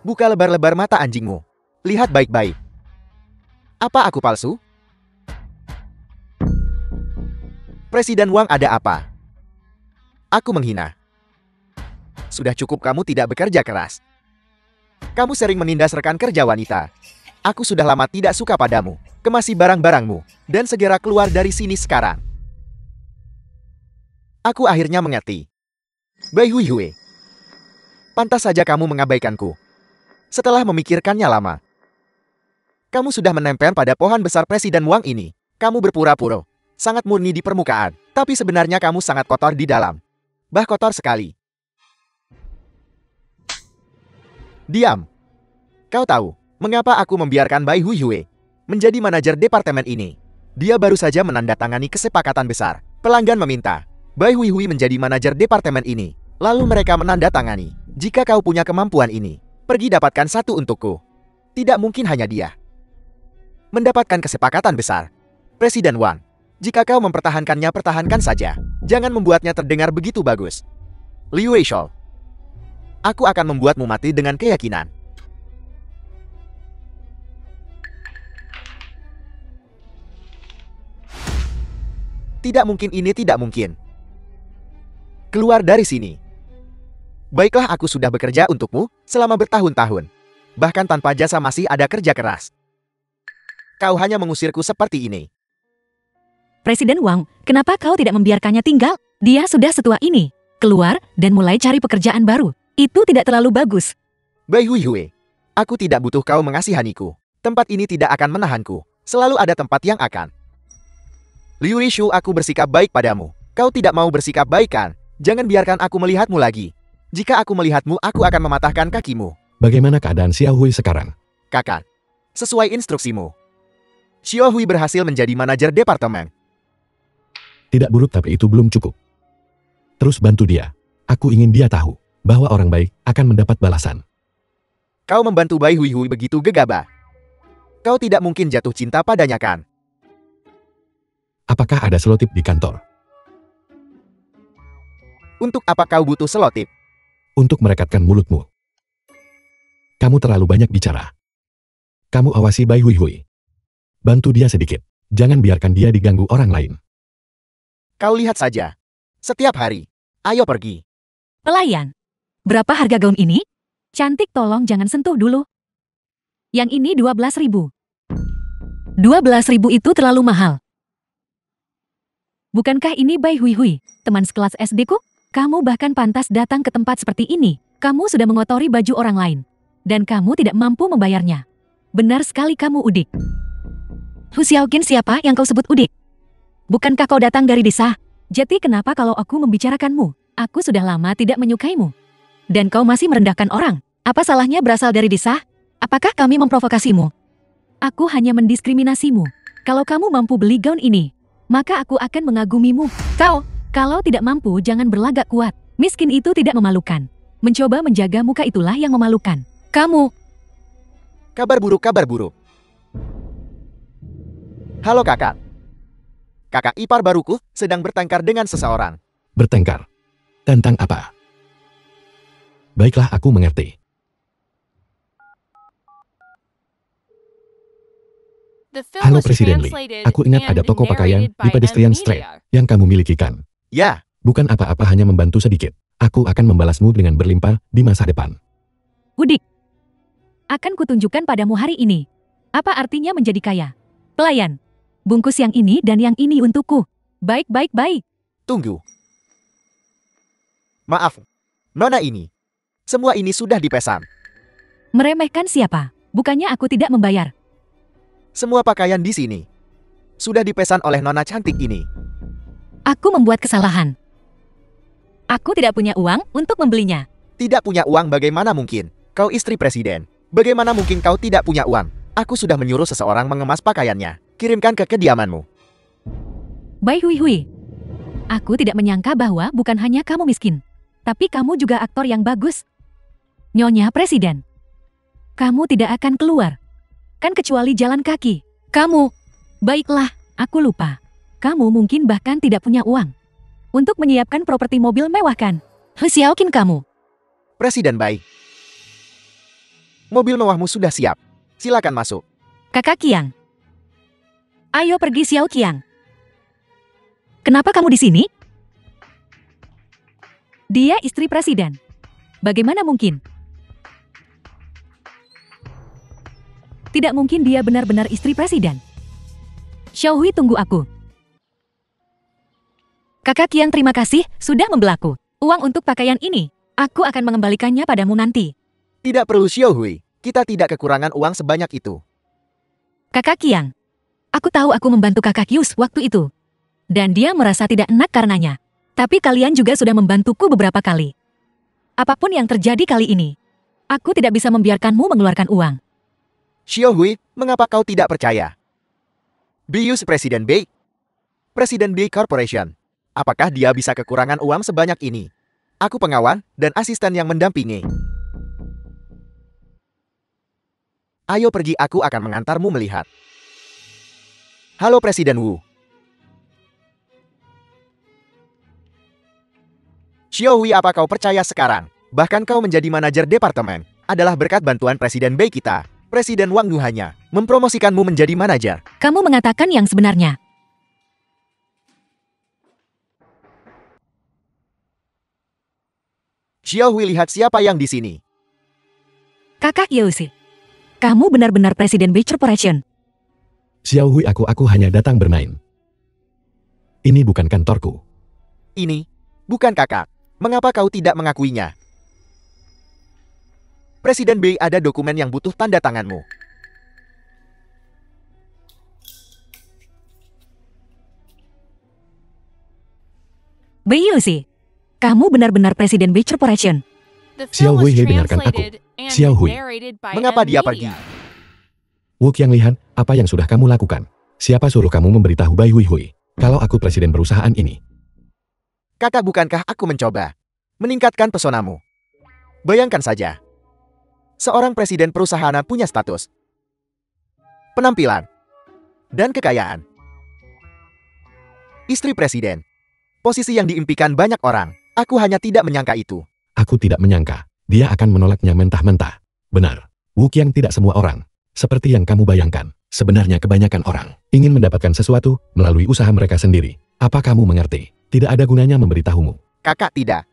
Buka lebar-lebar mata anjingmu. Lihat baik-baik. Apa aku palsu? Presiden Wang ada apa? Aku menghina. Sudah cukup kamu tidak bekerja keras. Kamu sering menindas rekan kerja wanita. Aku sudah lama tidak suka padamu. Kemasi barang-barangmu. Dan segera keluar dari sini sekarang. Aku akhirnya mengerti. Bai Hui Hui. Pantas saja kamu mengabaikanku. Setelah memikirkannya lama. Kamu sudah menempel pada pohon besar Presiden Wang ini. Kamu berpura-pura. Sangat murni di permukaan. Tapi sebenarnya kamu sangat kotor di dalam. Bah kotor sekali. Diam. Kau tahu, mengapa aku membiarkan Bai Hui Hui menjadi manajer departemen ini? Dia baru saja menandatangani kesepakatan besar. Pelanggan meminta Bai Hui Hui menjadi manajer departemen ini. Lalu mereka menandatangani. Jika kau punya kemampuan ini, pergi dapatkan satu untukku. Tidak mungkin hanya dia mendapatkan kesepakatan besar. Presiden Wang, jika kau mempertahankannya, pertahankan saja. Jangan membuatnya terdengar begitu bagus. Liu Weishou. Aku akan membuatmu mati dengan keyakinan. Tidak mungkin, ini tidak mungkin. Keluar dari sini. Baiklah, aku sudah bekerja untukmu selama bertahun-tahun. Bahkan tanpa jasa masih ada kerja keras. Kau hanya mengusirku seperti ini. Presiden Wang, kenapa kau tidak membiarkannya tinggal? Dia sudah setua ini. Keluar dan mulai cari pekerjaan baru. Itu tidak terlalu bagus. Bai Hui Hui, aku tidak butuh kau mengasihaniku. Tempat ini tidak akan menahanku. Selalu ada tempat yang akan. Liu Yishu, aku bersikap baik padamu. Kau tidak mau bersikap baik kan? Jangan biarkan aku melihatmu lagi. Jika aku melihatmu, aku akan mematahkan kakimu. Bagaimana keadaan Xiao Hui sekarang? Kakak, sesuai instruksimu, Xiao Hui berhasil menjadi manajer departemen. Tidak buruk, tapi itu belum cukup. Terus bantu dia. Aku ingin dia tahu bahwa orang baik akan mendapat balasan. Kau membantu Bai Hui Hui begitu gegabah. Kau tidak mungkin jatuh cinta padanya kan? Apakah ada selotip di kantor? Untuk apa kau butuh selotip? Untuk merekatkan mulutmu. Kamu terlalu banyak bicara. Kamu awasi Bai Hui Hui. Bantu dia sedikit. Jangan biarkan dia diganggu orang lain. Kau lihat saja. Setiap hari. Ayo pergi. Pelayan. Berapa harga gaun ini? Cantik, tolong jangan sentuh dulu. Yang ini 12.000. 12.000 itu terlalu mahal. Bukankah ini Bai Hui Hui, teman sekelas SD ku? Kamu bahkan pantas datang ke tempat seperti ini. Kamu sudah mengotori baju orang lain. Dan kamu tidak mampu membayarnya. Benar sekali kamu udik. Hu Xiaoqin, siapa yang kau sebut udik? Bukankah kau datang dari desa? Jadi kenapa kalau aku membicarakanmu? Aku sudah lama tidak menyukaimu. Dan kau masih merendahkan orang. Apa salahnya berasal dari desa? Apakah kami memprovokasimu? Aku hanya mendiskriminasimu. Kalau kamu mampu beli gaun ini, maka aku akan mengagumimu. Kalau tidak mampu, jangan berlagak kuat. Miskin itu tidak memalukan. Mencoba menjaga muka itulah yang memalukan. Kamu. Kabar buruk, kabar buruk. Halo kakak. Kakak ipar baruku sedang bertengkar dengan seseorang. Bertengkar? Tentang apa? Baiklah, aku mengerti. The film Halo was Presiden Lee, translated aku ingat ada and toko pakaian narrated di by Pedestrian M Street Media. yang kamu miliki kan? Ya, Bukan apa-apa, hanya membantu sedikit. Aku akan membalasmu dengan berlimpah di masa depan. Udik. Akan kutunjukkan padamu hari ini. Apa artinya menjadi kaya? Pelayan. Bungkus yang ini dan yang ini untukku. Baik. tunggu. Maaf, Nona ini. Semua ini sudah dipesan. Meremehkan siapa? Bukannya aku tidak membayar. Semua pakaian di sini sudah dipesan oleh Nona cantik ini. Aku membuat kesalahan. Aku tidak punya uang untuk membelinya. Tidak punya uang bagaimana mungkin? Kau istri presiden. Bagaimana mungkin kau tidak punya uang? Aku sudah menyuruh seseorang mengemas pakaiannya. Kirimkan ke kediamanmu. Bai Hui Hui. Aku tidak menyangka bahwa bukan hanya kamu miskin. Tapi kamu juga aktor yang bagus. Nyonya Presiden. Kamu tidak akan keluar. Kan kecuali jalan kaki. Kamu. Baiklah, aku lupa. Kamu mungkin bahkan tidak punya uang. Untuk menyiapkan properti mobil mewah kan? Hu Xiaoqin kamu. Presiden Bai. Mobil mewahmu sudah siap. Silakan masuk. Kakak Qiang. Ayo pergi Xiao Qiang. Kenapa kamu di sini? Dia istri presiden. Bagaimana mungkin? Tidak mungkin dia benar-benar istri presiden. Xiao Hui, tunggu aku. Kakak Qiang, terima kasih sudah membelaku. Uang untuk pakaian ini, aku akan mengembalikannya padamu nanti. Tidak perlu Xiao Hui. Kita tidak kekurangan uang sebanyak itu. Kakak Qiang, aku tahu aku membantu kakak Kius waktu itu. Dan dia merasa tidak enak karenanya. Tapi kalian juga sudah membantuku beberapa kali. Apapun yang terjadi kali ini, aku tidak bisa membiarkanmu mengeluarkan uang. Xiao Hui, mengapa kau tidak percaya? Bius Presiden Bei. Presiden Bei Corporation. Apakah dia bisa kekurangan uang sebanyak ini? Aku pengawan dan asisten yang mendampingi. Ayo pergi, aku akan mengantarmu melihat. Halo Presiden Wu. Xiao Hui, apa kau percaya sekarang? Bahkan kau menjadi manajer departemen adalah berkat bantuan Presiden Bei kita. Presiden Wang Yu hanya mempromosikanmu menjadi manajer. Kamu mengatakan yang sebenarnya. Xiao Hui, lihat siapa yang di sini. Kakak Yeusi, kamu benar-benar Presiden Bei Corporation. Xiao Hui, aku hanya datang bermain. Ini bukan kantorku. Ini bukan kakak. Mengapa kau tidak mengakuinya? Presiden Bei, ada dokumen yang butuh tanda tanganmu. Bei Yeusi, kamu benar-benar Presiden Bei Corporation. The Xiao film was Hui, dengarkan aku. translated and Xiao Hui. narrated by Mengapa M dia Media. pergi? Wu Qiang, lihat apa yang sudah kamu lakukan. Siapa suruh kamu memberitahu Bai Hui Hui kalau aku presiden perusahaan ini? Kakak, bukankah aku mencoba meningkatkan pesonamu? Bayangkan saja. Seorang presiden perusahaan punya status, penampilan, dan kekayaan. Istri presiden. Posisi yang diimpikan banyak orang. Aku hanya tidak menyangka itu. Aku tidak menyangka dia akan menolaknya mentah-mentah. Benar, Wu Qiang, tidak semua orang seperti yang kamu bayangkan. Sebenarnya kebanyakan orang ingin mendapatkan sesuatu melalui usaha mereka sendiri. Apa kamu mengerti? Tidak ada gunanya memberitahumu. Kakak, tidak.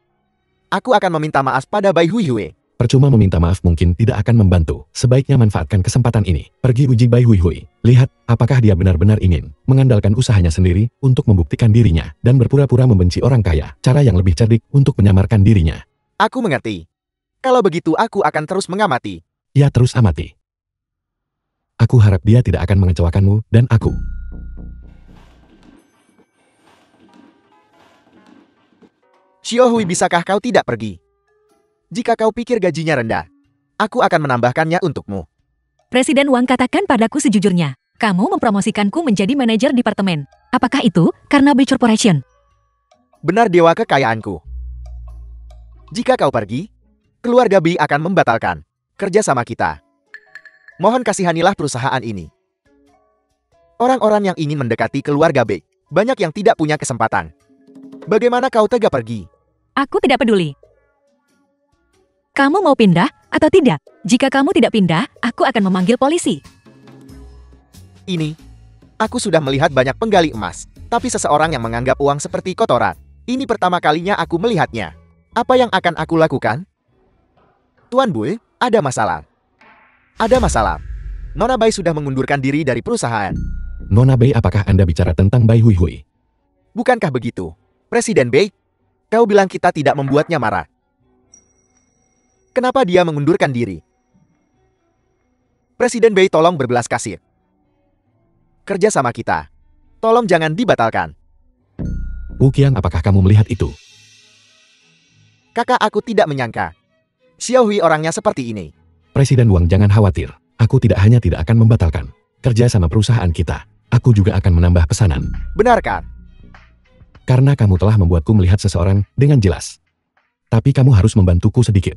Aku akan meminta maaf pada Bai Hui Hui. Percuma meminta maaf mungkin tidak akan membantu. Sebaiknya manfaatkan kesempatan ini. Pergi uji Bai Hui Hui. Lihat, apakah dia benar-benar ingin mengandalkan usahanya sendiri untuk membuktikan dirinya dan berpura-pura membenci orang kaya. Cara yang lebih cerdik untuk menyamarkan dirinya. Aku mengerti. Kalau begitu aku akan terus mengamati. Ya, terus amati. Aku harap dia tidak akan mengecewakanmu dan aku. Xiao Hui, bisakah kau tidak pergi? Jika kau pikir gajinya rendah, aku akan menambahkannya untukmu. Presiden Wang katakan padaku sejujurnya, kamu mempromosikanku menjadi manajer departemen. Apakah itu karena Bei Corporation? Benar dewa kekayaanku. Jika kau pergi, keluarga Bei akan membatalkan kerja sama kita. Mohon kasihanilah perusahaan ini. Orang-orang yang ingin mendekati keluarga Bei, banyak yang tidak punya kesempatan. Bagaimana kau tega pergi? Aku tidak peduli. Kamu mau pindah atau tidak? Jika kamu tidak pindah, aku akan memanggil polisi. Ini, aku sudah melihat banyak penggali emas, tapi seseorang yang menganggap uang seperti kotoran. Ini pertama kalinya aku melihatnya. Apa yang akan aku lakukan? Tuan Bui, ada masalah. Ada masalah. Nona Bai sudah mengundurkan diri dari perusahaan. Nona Bai, apakah Anda bicara tentang Bai Hui Hui? Bukankah begitu? Presiden Bai, kau bilang kita tidak membuatnya marah. Kenapa dia mengundurkan diri? Presiden Bai, tolong berbelas kasih. Kerja sama kita. Tolong jangan dibatalkan. Wu Qiang, apakah kamu melihat itu? Kakak, aku tidak menyangka Xiao Hui orangnya seperti ini. Presiden Wang, jangan khawatir. Aku tidak hanya tidak akan membatalkan kerja sama perusahaan kita. Aku juga akan menambah pesanan. Benarkah? Karena kamu telah membuatku melihat seseorang dengan jelas. Tapi kamu harus membantuku sedikit.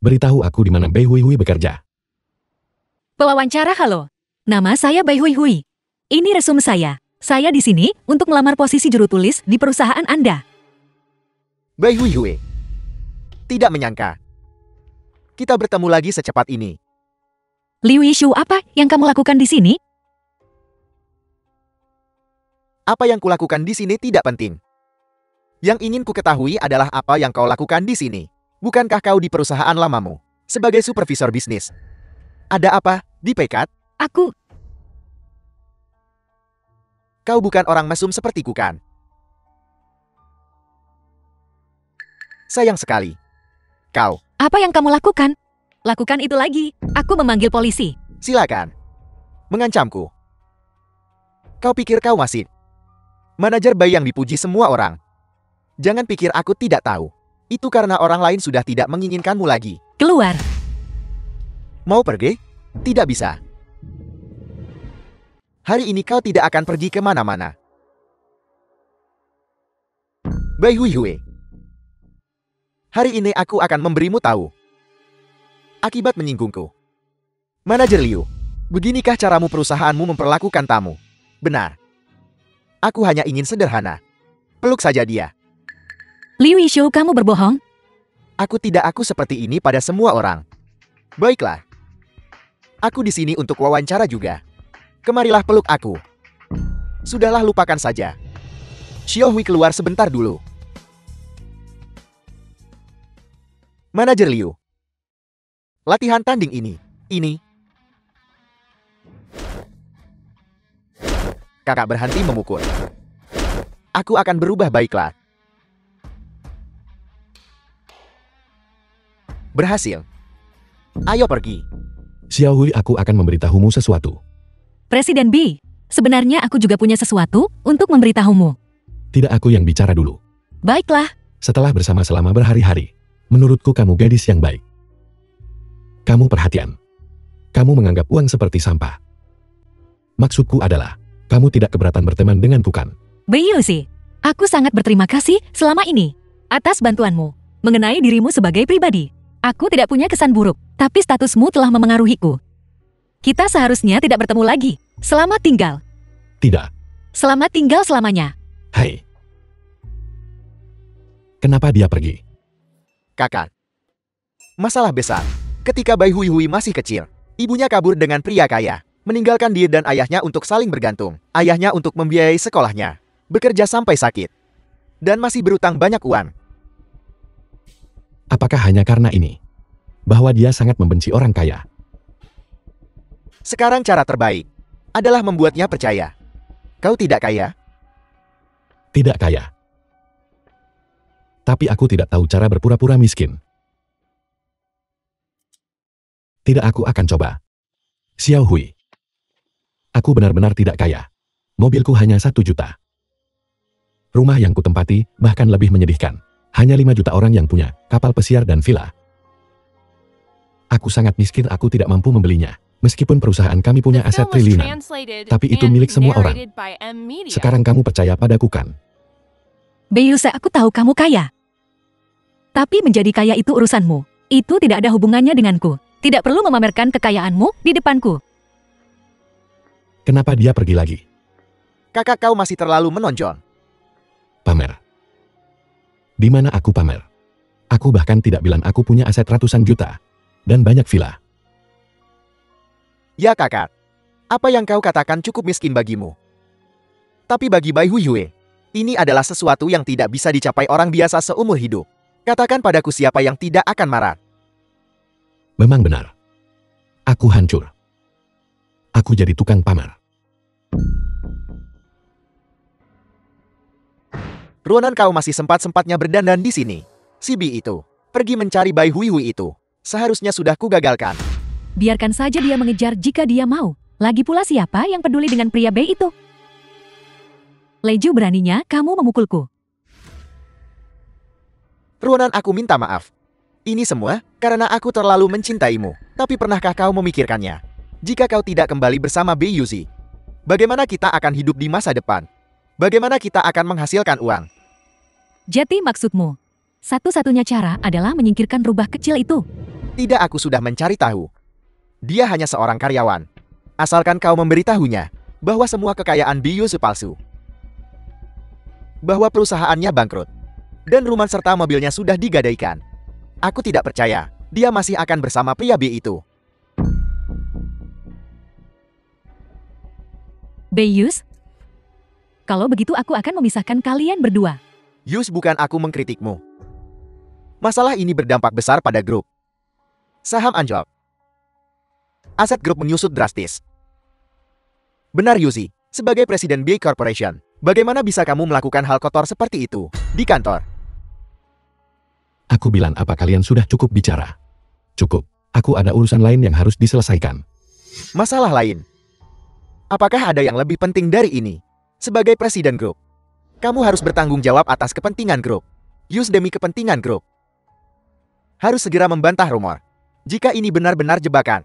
Beritahu aku di mana Bai Hui Hui bekerja. Pewawancara, halo. Nama saya Bai Hui Hui. Ini resume saya. Saya di sini untuk melamar posisi juru tulis di perusahaan Anda. Bai Hui Hui. Tidak menyangka kita bertemu lagi secepat ini. Liu Yishu, apa yang kamu lakukan di sini? Apa yang kulakukan di sini tidak penting. Yang ingin ku ketahui adalah apa yang kau lakukan di sini. Bukankah kau di perusahaan lamamu sebagai supervisor bisnis? Ada apa di Pekat? Aku... Kau bukan orang mesum sepertiku kan? Sayang sekali. Kau. Apa yang kamu lakukan? Lakukan itu lagi. Aku memanggil polisi. Silakan. Mengancamku. Kau pikir kau masih manajer Bai yang dipuji semua orang? Jangan pikir aku tidak tahu. Itu karena orang lain sudah tidak menginginkanmu lagi. Keluar. Mau pergi? Tidak bisa. Hari ini kau tidak akan pergi kemana-mana. Bai Hui Hui. Hari ini aku akan memberimu tahu. Akibat menyinggungku. Manajer Liu, beginikah caramu perusahaanmu memperlakukan tamu? Benar. Aku hanya ingin sederhana. Peluk saja dia. Liu Yishu, kamu berbohong? Aku seperti ini pada semua orang. Baiklah. Aku di sini untuk wawancara juga. Kemarilah peluk aku. Sudahlah, lupakan saja. Xiao Hui, keluar sebentar dulu. Manajer Liu. Latihan tanding ini. Kakak berhenti memukul. Aku akan berubah, baiklah. Berhasil. Ayo pergi. Xiao Hui, aku akan memberitahumu sesuatu. Presiden Bi, sebenarnya aku juga punya sesuatu untuk memberitahumu. Tidak, aku yang bicara dulu. Baiklah. Setelah bersama selama berhari-hari, menurutku kamu gadis yang baik. Kamu perhatian. Kamu menganggap uang seperti sampah. Maksudku adalah, kamu tidak keberatan berteman dengan bukan? Bei Yusi, aku sangat berterima kasih selama ini atas bantuanmu mengenai dirimu sebagai pribadi. Aku tidak punya kesan buruk, tapi statusmu telah memengaruhiku. Kita seharusnya tidak bertemu lagi. Selamat tinggal. Tidak. Selamat tinggal selamanya. Hai. Kenapa dia pergi? Kakak. Masalah besar. Ketika Bai Hui Hui masih kecil, ibunya kabur dengan pria kaya, meninggalkan dia dan ayahnya untuk saling bergantung. Ayahnya untuk membiayai sekolahnya, bekerja sampai sakit, dan masih berutang banyak uang. Apakah hanya karena ini? Bahwa dia sangat membenci orang kaya. Sekarang cara terbaik adalah membuatnya percaya. Kau tidak kaya? Tidak kaya. Tapi aku tidak tahu cara berpura-pura miskin. Tidak, aku akan coba. Xiao Hui. Aku benar-benar tidak kaya. Mobilku hanya 1 juta. Rumah yang kutempati bahkan lebih menyedihkan. Hanya 5 juta orang yang punya kapal pesiar dan villa. Aku sangat miskin, aku tidak mampu membelinya. Meskipun perusahaan kami punya The aset film was triliunan. translated Tapi itu and milik semua orang. narrated by M Media. Sekarang kamu percaya padaku kan? Beiyus, aku tahu kamu kaya. Tapi menjadi kaya itu urusanmu. Itu tidak ada hubungannya denganku. Tidak perlu memamerkan kekayaanmu di depanku. Kenapa dia pergi lagi? Kakak kau masih terlalu menonjol. Pamer. Di mana aku pamer? Aku bahkan tidak bilang aku punya aset ratusan juta. Dan banyak villa. Ya kakak, apa yang kau katakan cukup miskin bagimu. Tapi bagi Bai Huiyue, ini adalah sesuatu yang tidak bisa dicapai orang biasa seumur hidup. Katakan padaku siapa yang tidak akan marah. Memang benar. Aku hancur. Aku jadi tukang pamer. Ruanan kau masih sempat-sempatnya berdandan di sini. Si Bi itu pergi mencari Bai Huiyue itu. Seharusnya sudah kugagalkan. Biarkan saja dia mengejar jika dia mau. Lagi pula siapa yang peduli dengan pria Bei itu? Leju, beraninya kamu memukulku. Ruanan, aku minta maaf. Ini semua karena aku terlalu mencintaimu. Tapi pernahkah kau memikirkannya? Jika kau tidak kembali bersama Bei Yuzi, bagaimana kita akan hidup di masa depan? Bagaimana kita akan menghasilkan uang? Jadi maksudmu, satu-satunya cara adalah menyingkirkan rubah kecil itu. Tidak, aku sudah mencari tahu. Dia hanya seorang karyawan. Asalkan kau memberitahunya bahwa semua kekayaan Bei Yuzi palsu. Bahwa perusahaannya bangkrut. Dan rumah serta mobilnya sudah digadaikan. Aku tidak percaya dia masih akan bersama pria Bei itu. Beiyus, kalau begitu aku akan memisahkan kalian berdua. Yus, bukan aku mengkritikmu. Masalah ini berdampak besar pada grup. Saham anjlok. Aset grup menyusut drastis. Benar Yuzi, sebagai presiden Bei Corporation, bagaimana bisa kamu melakukan hal kotor seperti itu di kantor? Aku bilang apa kalian sudah cukup bicara? Cukup. Aku ada urusan lain yang harus diselesaikan. Masalah lain. Apakah ada yang lebih penting dari ini? Sebagai presiden grup, kamu harus bertanggung jawab atas kepentingan grup. Yus, demi kepentingan grup, harus segera membantah rumor. Jika ini benar-benar jebakan,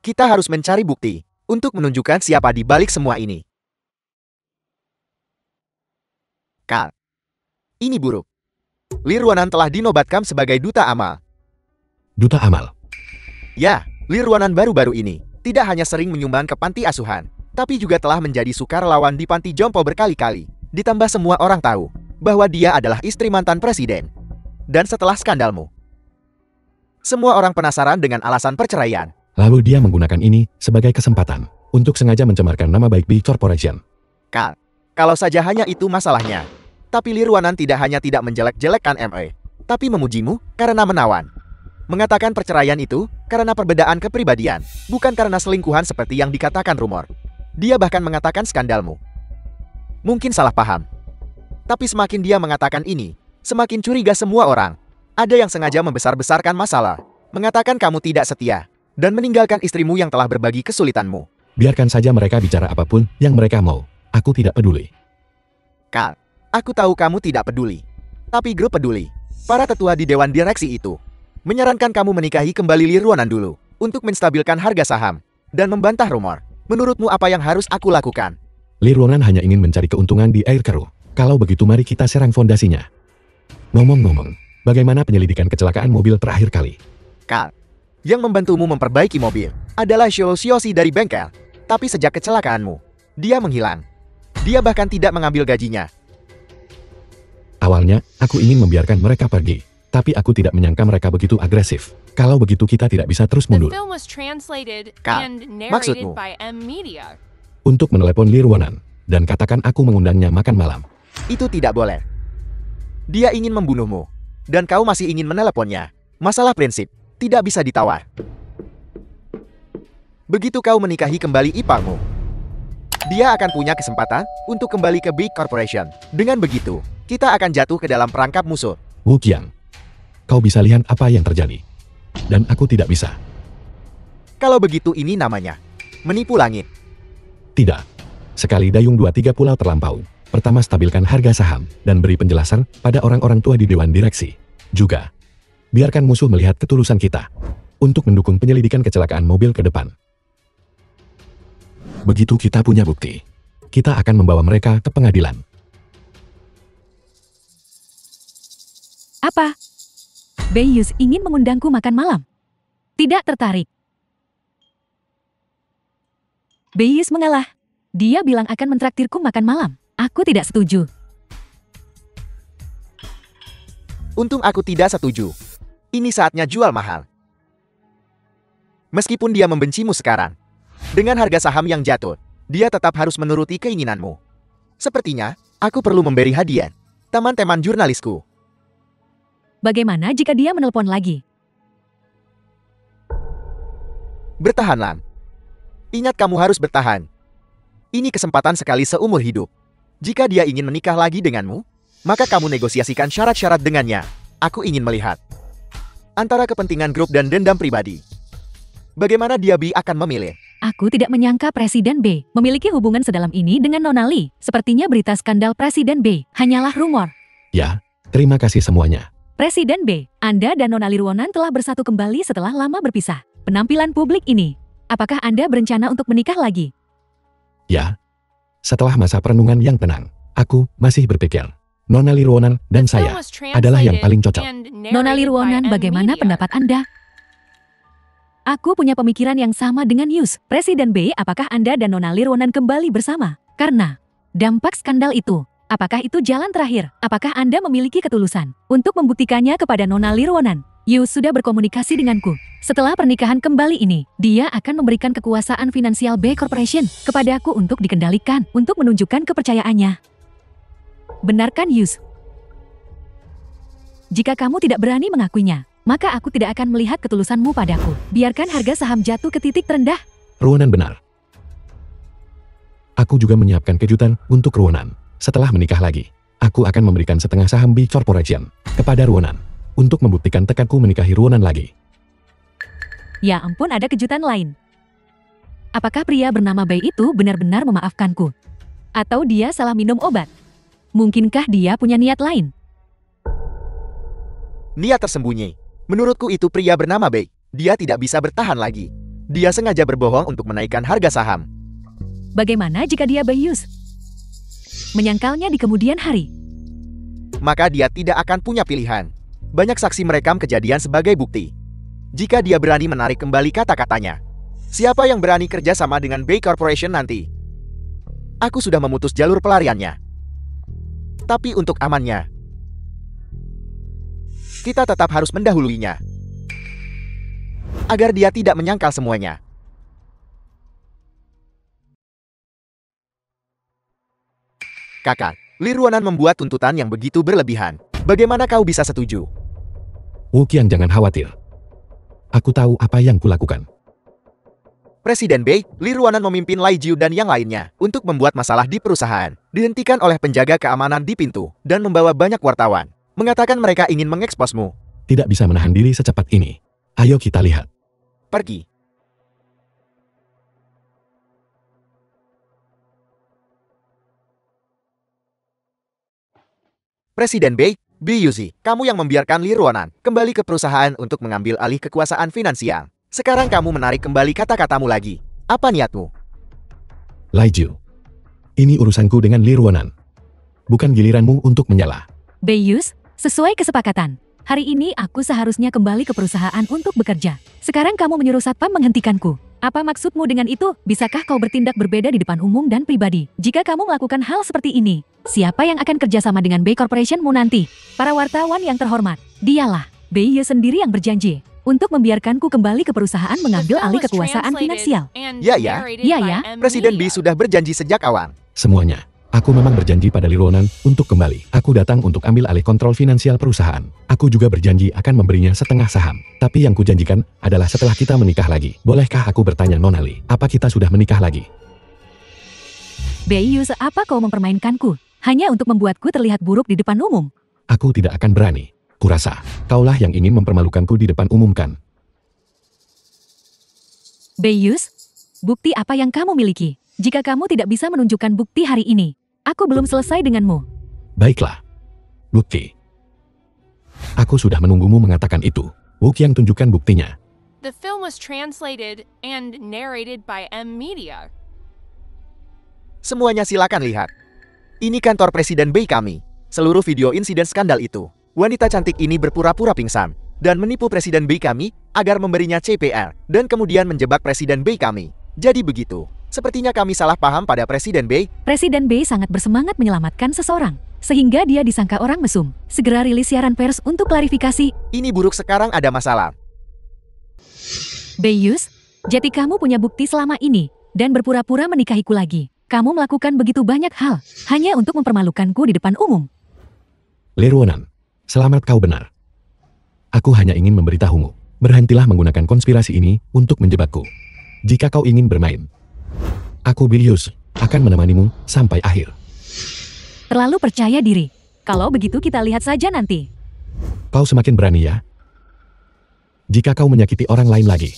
kita harus mencari bukti untuk menunjukkan siapa di balik semua ini. Kal, ini buruk. Li Ruanan telah dinobatkan sebagai duta amal. Duta amal. Ya, Li Ruanan baru-baru ini tidak hanya sering menyumbang ke panti asuhan, tapi juga telah menjadi sukarelawan di panti jompo berkali-kali. Ditambah semua orang tahu bahwa dia adalah istri mantan presiden. Dan setelah skandalmu, semua orang penasaran dengan alasan perceraian. Lalu dia menggunakan ini sebagai kesempatan untuk sengaja mencemarkan nama baik Bei Corporation. Kal, kalau saja hanya itu masalahnya. Tapi Li Ruanan tidak hanya tidak menjelek-jelekkan ME, tapi memujimu karena menawan. Mengatakan perceraian itu karena perbedaan kepribadian, bukan karena selingkuhan seperti yang dikatakan rumor. Dia bahkan mengatakan skandalmu. Mungkin salah paham. Tapi semakin dia mengatakan ini, semakin curiga semua orang. Ada yang sengaja membesar-besarkan masalah, mengatakan kamu tidak setia, dan meninggalkan istrimu yang telah berbagi kesulitanmu. Biarkan saja mereka bicara apapun yang mereka mau. Aku tidak peduli. Kal, aku tahu kamu tidak peduli. Tapi grup peduli. Para tetua di dewan direksi itu menyarankan kamu menikahi kembali Li Ruanan dulu untuk menstabilkan harga saham dan membantah rumor. Menurutmu apa yang harus aku lakukan? Li Ruanan hanya ingin mencari keuntungan di air keruh. Kalau begitu mari kita serang fondasinya. Ngomong-ngomong, bagaimana penyelidikan kecelakaan mobil terakhir kali? Kal, yang membantumu memperbaiki mobil adalah Xiaoxi dari bengkel. Tapi sejak kecelakaanmu, dia menghilang. Dia bahkan tidak mengambil gajinya. Awalnya, aku ingin membiarkan mereka pergi. Tapi aku tidak menyangka mereka begitu agresif. Kalau begitu kita tidak bisa terus The mundur. film was translated Kal, and maksudmu? narrated by M Media. Untuk menelepon Li Ruanan. Dan katakan aku mengundangnya makan malam. Itu tidak boleh. Dia ingin membunuhmu. Dan kau masih ingin meneleponnya. Masalah prinsip, tidak bisa ditawar. Begitu kau menikahi kembali iparmu, dia akan punya kesempatan untuk kembali ke Big Corporation. Dengan begitu, kita akan jatuh ke dalam perangkap musuh. Wu Qiang, kau bisa lihat apa yang terjadi. Dan aku tidak bisa. Kalau begitu ini namanya menipu langit. Tidak. Sekali dayung 2-3 pulau terlampau. Pertama stabilkan harga saham dan beri penjelasan pada orang-orang tua di Dewan Direksi. Juga, biarkan musuh melihat ketulusan kita untuk mendukung penyelidikan kecelakaan mobil ke depan. Begitu kita punya bukti, kita akan membawa mereka ke pengadilan. Apa? Beiyus ingin mengundangku makan malam? Tidak tertarik. Beiyus mengalah. Dia bilang akan mentraktirku makan malam. Aku tidak setuju. Untung aku tidak setuju. Ini saatnya jual mahal. Meskipun dia membencimu sekarang, dengan harga saham yang jatuh, dia tetap harus menuruti keinginanmu. Sepertinya, aku perlu memberi hadiah. Teman-teman jurnalisku. Bagaimana jika dia menelpon lagi? Bertahanlah. Ingat, kamu harus bertahan. Ini kesempatan sekali seumur hidup. Jika dia ingin menikah lagi denganmu, maka kamu negosiasikan syarat-syarat dengannya. Aku ingin melihat antara kepentingan grup dan dendam pribadi. Bagaimana dia akan memilih? Aku tidak menyangka Presiden B memiliki hubungan sedalam ini dengan Nona Li. Sepertinya berita skandal Presiden B hanyalah rumor. Ya, terima kasih semuanya. Presiden B, Anda dan Nona Li Ruonan telah bersatu kembali setelah lama berpisah. Penampilan publik ini, apakah Anda berencana untuk menikah lagi? Ya, setelah masa perenungan yang tenang, aku masih berpikir, Nona Li Ruonan dan The film saya was adalah yang translated paling cocok. and Nona Li narrated by Ruonan, M bagaimana Media. pendapat Anda? Aku punya pemikiran yang sama dengan Yus. Presiden B, apakah Anda dan Nona Li Ruonan kembali bersama? Karena dampak skandal itu, apakah itu jalan terakhir? Apakah Anda memiliki ketulusan untuk membuktikannya kepada Nona Li Ruonan? Yus sudah berkomunikasi denganku. Setelah pernikahan kembali ini, dia akan memberikan kekuasaan finansial B Corporation kepadaku untuk dikendalikan, untuk menunjukkan kepercayaannya. Benarkan Yus? Jika kamu tidak berani mengakuinya, maka aku tidak akan melihat ketulusanmu padaku. Biarkan harga saham jatuh ke titik terendah. Ruonan benar. Aku juga menyiapkan kejutan untuk Ruonan. Setelah menikah lagi, aku akan memberikan setengah saham Big Corporation kepada Ruonan untuk membuktikan tekadku menikahi Ruonan lagi. Ya ampun, ada kejutan lain. Apakah pria bernama Bei itu benar-benar memaafkanku? Atau dia salah minum obat? Mungkinkah dia punya niat lain? Niat tersembunyi. Menurutku itu pria bernama Bei. Dia tidak bisa bertahan lagi. Dia sengaja berbohong untuk menaikkan harga saham. Bagaimana jika dia Beiyus? Menyangkalnya di kemudian hari. Maka dia tidak akan punya pilihan. Banyak saksi merekam kejadian sebagai bukti. Jika dia berani menarik kembali kata-katanya, siapa yang berani kerja sama dengan Bay Corporation nanti? Aku sudah memutus jalur pelariannya. Tapi untuk amannya, kita tetap harus mendahuluinya. Agar dia tidak menyangkal semuanya. Kakak, Li Ruonan membuat tuntutan yang begitu berlebihan. Bagaimana kau bisa setuju? Wu Qiang, jangan khawatir. Aku tahu apa yang kulakukan. Presiden Bei, Li Ruonan memimpin Lai Jiu dan yang lainnya untuk membuat masalah di perusahaan. Dihentikan oleh penjaga keamanan di pintu dan membawa banyak wartawan. Mengatakan mereka ingin mengeksposmu. Tidak bisa menahan diri secepat ini. Ayo kita lihat. Pergi. Presiden Bei, Yuzi, kamu yang membiarkan Li Ruonan kembali ke perusahaan untuk mengambil alih kekuasaan finansial. Sekarang kamu menarik kembali kata-katamu lagi. Apa niatmu? Lai Jiu, ini urusanku dengan Li Ruonan. Bukan giliranmu untuk menyela. Beiyus, sesuai kesepakatan. Hari ini aku seharusnya kembali ke perusahaan untuk bekerja. Sekarang kamu menyuruh satpam menghentikanku. Apa maksudmu dengan itu? Bisakah kau bertindak berbeda di depan umum dan pribadi? Jika kamu melakukan hal seperti ini, siapa yang akan kerjasama dengan Bay Corporationmu nanti? Para wartawan yang terhormat, dialah Beiyus sendiri yang berjanji untuk membiarkanku kembali ke perusahaan mengambil alih kekuasaan finansial. Ya, ya. Ya, ya. Presiden Bi sudah berjanji sejak awal. Semuanya Aku memang berjanji pada Lironan untuk kembali. Aku datang untuk ambil alih kontrol finansial perusahaan. Aku juga berjanji akan memberinya setengah saham. Tapi yang kujanjikan adalah setelah kita menikah lagi. Bolehkah aku bertanya Nona Li, apa kita sudah menikah lagi? Bayu, apa kau mempermainkanku? Hanya untuk membuatku terlihat buruk di depan umum. Aku tidak akan berani. Kurasa, kaulah yang ingin mempermalukanku di depan umum kan? Bayus, bukti apa yang kamu miliki? Jika kamu tidak bisa menunjukkan bukti hari ini, aku belum selesai denganmu. Baiklah. Bukti. Aku sudah menunggumu mengatakan itu. Wuqiang tunjukkan buktinya. The film was translated and narrated by M Media. Semuanya silakan lihat. Ini kantor Presiden Bei kami. Seluruh video insiden skandal itu. Wanita cantik ini berpura-pura pingsan dan menipu Presiden Bei kami agar memberinya CPR dan kemudian menjebak Presiden Bei kami. Jadi begitu. Sepertinya kami salah paham pada Presiden Bei. Presiden Bei sangat bersemangat menyelamatkan seseorang, sehingga dia disangka orang mesum. Segera rilis siaran pers untuk klarifikasi. Ini buruk, sekarang ada masalah. Bayus, jadi kamu punya bukti selama ini dan berpura-pura menikahiku lagi. Kamu melakukan begitu banyak hal hanya untuk mempermalukanku di depan umum. Lironan, selamat, kau benar. Aku hanya ingin memberitahumu. Berhentilah menggunakan konspirasi ini untuk menjebakku. Jika kau ingin bermain, aku Bilius akan menemanimu sampai akhir. Terlalu percaya diri. Kalau begitu kita lihat saja nanti. Kau semakin berani ya? Jika kau menyakiti orang lain lagi,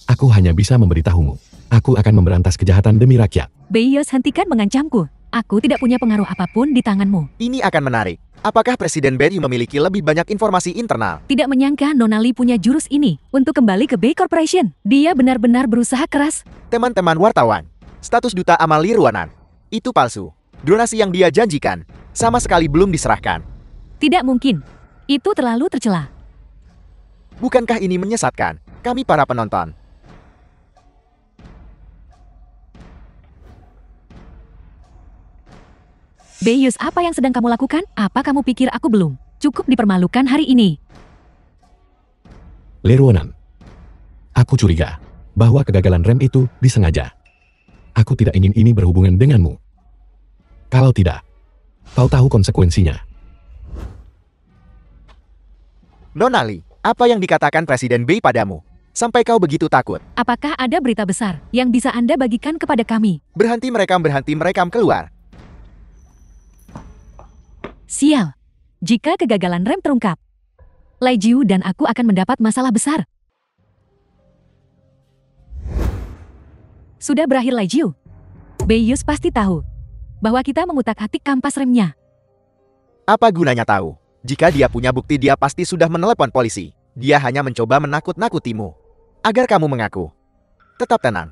aku hanya bisa memberitahumu. Aku akan memberantas kejahatan demi rakyat. Bayus, hentikan mengancamku. Aku tidak punya pengaruh apapun di tanganmu. Ini akan menarik. Apakah Presiden Bei memiliki lebih banyak informasi internal? Tidak menyangka Nona Li punya jurus ini untuk kembali ke Bei Corporation. Dia benar-benar berusaha keras. Teman-teman wartawan, status Duta Amal Liruanan itu palsu. Donasi yang dia janjikan sama sekali belum diserahkan. Tidak mungkin. Itu terlalu tercela. Bukankah ini menyesatkan kami para penonton? Bayus, apa yang sedang kamu lakukan? Apa kamu pikir aku belum cukup dipermalukan hari ini? Lironan, aku curiga bahwa kegagalan rem itu disengaja. Aku tidak ingin ini berhubungan denganmu. Kalau tidak, kau tahu konsekuensinya. Nona Li, apa yang dikatakan Presiden Bei padamu? Sampai kau begitu takut. Apakah ada berita besar yang bisa Anda bagikan kepada kami? Berhenti merekam keluar. Sial. Jika kegagalan rem terungkap, Lai Jiu dan aku akan mendapat masalah besar. Sudah berakhir, Lai Jiu. Bayus pasti tahu bahwa kita mengutak-atik kampas remnya. Apa gunanya tahu? Jika dia punya bukti, dia pasti sudah menelepon polisi. Dia hanya mencoba menakut-nakutimu agar kamu mengaku. Tetap tenang.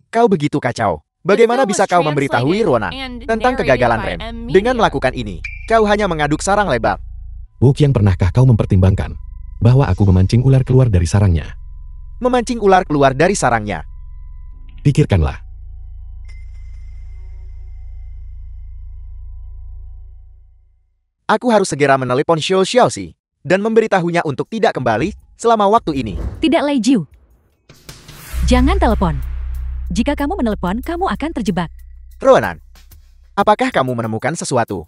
Kau begitu kacau. Bagaimana bisa kau memberitahu Lironan tentang kegagalan rem? Dengan melakukan ini, kau hanya mengaduk sarang lebar. Wuqiang, pernahkah kau mempertimbangkan bahwa aku memancing ular keluar dari sarangnya? Memancing ular keluar dari sarangnya? Pikirkanlah. Aku harus segera menelepon Xiao Xiaoxi dan memberitahunya untuk tidak kembali selama waktu ini. Tidak, Lai Jiu. Jangan telepon. Jika kamu menelepon, kamu akan terjebak. Ronan, apakah kamu menemukan sesuatu?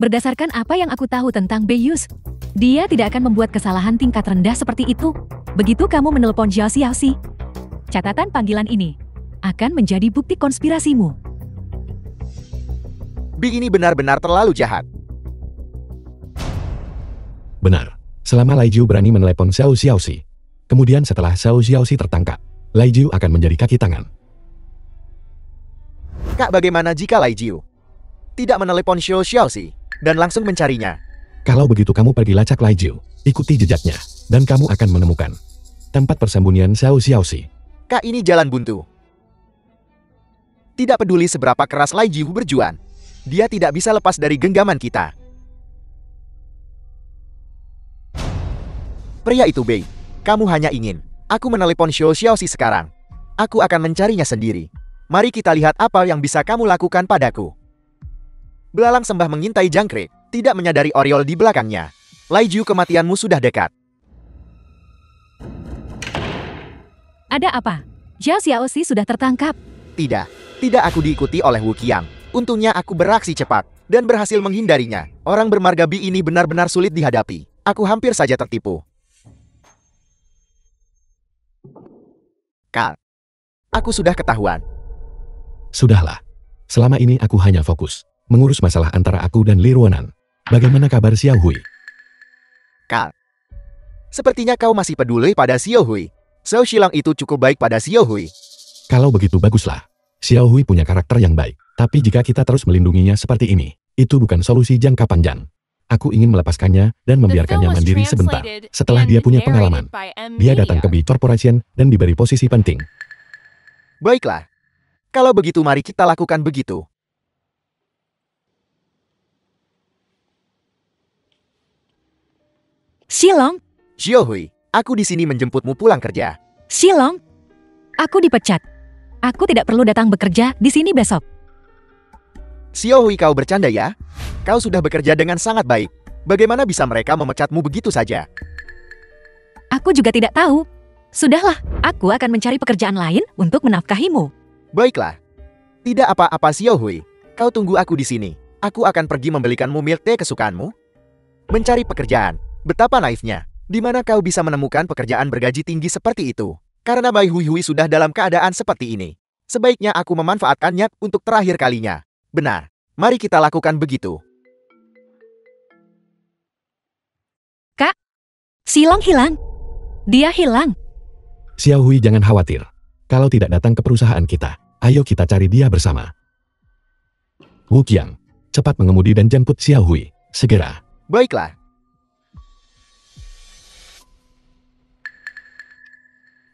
Berdasarkan apa yang aku tahu tentang Bayus, dia tidak akan membuat kesalahan tingkat rendah seperti itu. Begitu kamu menelepon Xiao Xiaoxi, catatan panggilan ini akan menjadi bukti konspirasimu. Bi ini benar-benar terlalu jahat. Benar. Selama Lai Jiu berani menelepon Xiao Xiaoxi, kemudian setelah Xiao Xiaoxi tertangkap, Lai Jiu akan menjadi kaki tangan. Kak, bagaimana jika Lai Jiu tidak menelepon Xiao Xiaoxi dan langsung mencarinya? Kalau begitu kamu pergi lacak Lai Jiu, ikuti jejaknya, dan kamu akan menemukan tempat persembunyian Xiao Xiaoxi. Kak, ini jalan buntu. Tidak peduli seberapa keras Lai Jiu berjuang, dia tidak bisa lepas dari genggaman kita. Pria itu, Bei, kamu hanya ingin aku menelepon Xiao Xiaoxi sekarang. Aku akan mencarinya sendiri. Mari kita lihat apa yang bisa kamu lakukan padaku. Belalang sembah mengintai jangkrik, tidak menyadari Oriol di belakangnya. Lai Jiu, kematianmu sudah dekat. Ada apa? Zhao Xiaoxi sudah tertangkap. Tidak, tidak aku diikuti oleh Wu Qiang. Untungnya aku beraksi cepat dan berhasil menghindarinya. Orang bermarga Bi ini benar-benar sulit dihadapi. Aku hampir saja tertipu. Kal, aku sudah ketahuan. Sudahlah. Selama ini aku hanya fokus mengurus masalah antara aku dan Li Ruonan. Bagaimana kabar Xiao Hui? Kal, sepertinya kau masih peduli pada Xiao Hui. Xiao Shilang itu cukup baik pada Xiao Hui. Kalau begitu baguslah. Xiao Hui punya karakter yang baik. Tapi jika kita terus melindunginya seperti ini, itu bukan solusi jangka panjang. Aku ingin melepaskannya dan membiarkannya mandiri sebentar. Setelah dia punya pengalaman, dia datang ke B Corporation dan diberi posisi penting. Baiklah. Kalau begitu mari kita lakukan begitu. Shilong, Xiao Hui, aku di sini menjemputmu pulang kerja. Shilong, aku dipecat. Aku tidak perlu datang bekerja di sini besok. Xiao Hui, kau bercanda ya? Kau sudah bekerja dengan sangat baik. Bagaimana bisa mereka memecatmu begitu saja? Aku juga tidak tahu. Sudahlah, aku akan mencari pekerjaan lain untuk menafkahimu. Baiklah. Tidak apa-apa Xiao Hui. Kau tunggu aku di sini. Aku akan pergi membelikanmu milk tea kesukaanmu. Mencari pekerjaan. Betapa naifnya. Di mana kau bisa menemukan pekerjaan bergaji tinggi seperti itu? Karena Bai Hui Hui sudah dalam keadaan seperti ini. Sebaiknya aku memanfaatkannya untuk terakhir kalinya. Benar. Mari kita lakukan begitu. Kak, Shilong hilang. Dia hilang. Xiao Hui jangan khawatir. Kalau tidak datang ke perusahaan kita, ayo kita cari dia bersama. Wu Qiang, cepat mengemudi dan jemput Xiao Hui. Segera. Baiklah.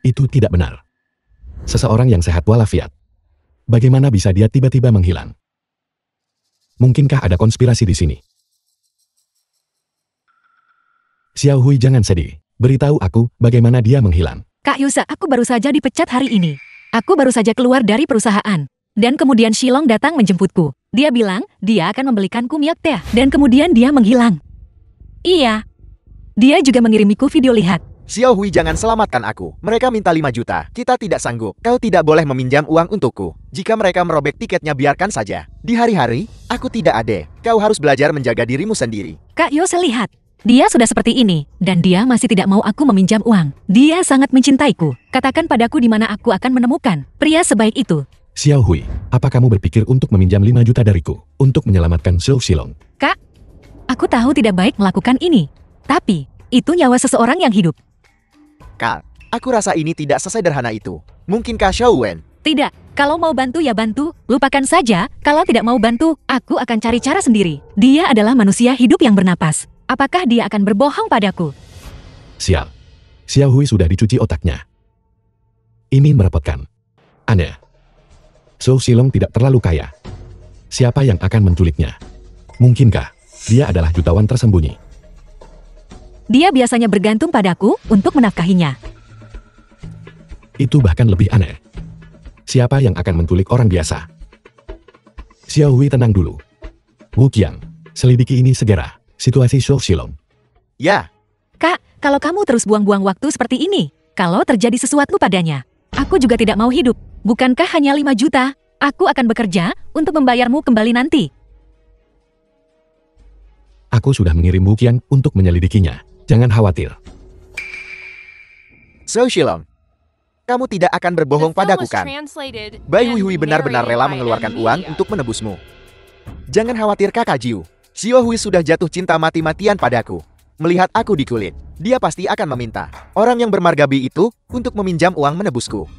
Itu tidak benar. Seseorang yang sehat walafiat. Bagaimana bisa dia tiba-tiba menghilang? Mungkinkah ada konspirasi di sini? Xiao Hui jangan sedih. Beritahu aku bagaimana dia menghilang. Kak Yusa, aku baru saja dipecat hari ini. Aku baru saja keluar dari perusahaan. Dan kemudian Shilong datang menjemputku. Dia bilang, dia akan membelikanku milk tea. Dan kemudian dia menghilang. Iya. Dia juga mengirimiku video lihat. Xiao Hui jangan selamatkan aku. Mereka minta 5 juta. Kita tidak sanggup. Kau tidak boleh meminjam uang untukku. Jika mereka merobek tiketnya biarkan saja. Di hari-hari, aku tidak ada. Kau harus belajar menjaga dirimu sendiri. Kak Yose lihat. Dia sudah seperti ini. Dan dia masih tidak mau aku meminjam uang. Dia sangat mencintaiku. Katakan padaku di mana aku akan menemukan pria sebaik itu. Xiao Hui, apa kamu berpikir untuk meminjam 5 juta dariku untuk menyelamatkan Zhou Xilong? Kak, aku tahu tidak baik melakukan ini. Tapi, itu nyawa seseorang yang hidup. Kal, aku rasa ini tidak sesederhana itu. Mungkinkah Xiao Wen? Tidak, kalau mau bantu ya bantu. Lupakan saja, kalau tidak mau bantu, aku akan cari cara sendiri. Dia adalah manusia hidup yang bernapas. Apakah dia akan berbohong padaku? Sial. Xiao Hui sudah dicuci otaknya. Ini merepotkan. Aneh. Zhou Xilong tidak terlalu kaya. Siapa yang akan menculiknya? Mungkinkah dia adalah jutawan tersembunyi? Dia biasanya bergantung padaku untuk menafkahinya. Itu bahkan lebih aneh. Siapa yang akan menculik orang biasa? Xiao Hui tenang dulu. Wu Qiang, selidiki ini segera. Situasi Zhou Xilong. Ya. Kak, kalau kamu terus buang-buang waktu seperti ini, kalau terjadi sesuatu padanya, aku juga tidak mau hidup. Bukankah hanya 5 juta? Aku akan bekerja untuk membayarmu kembali nanti. Aku sudah mengirim Wu Qiang untuk menyelidikinya. Jangan khawatir. Zhou Xilong, kamu tidak akan berbohong padaku kan? Bai Hui Hui benar-benar rela mengeluarkan uang untuk menebusmu. Jangan khawatir kakak Jiu. Xiao Hui sudah jatuh cinta mati-matian padaku. Melihat aku di kulit, dia pasti akan meminta orang yang bermarga Bi itu untuk meminjam uang menebusku.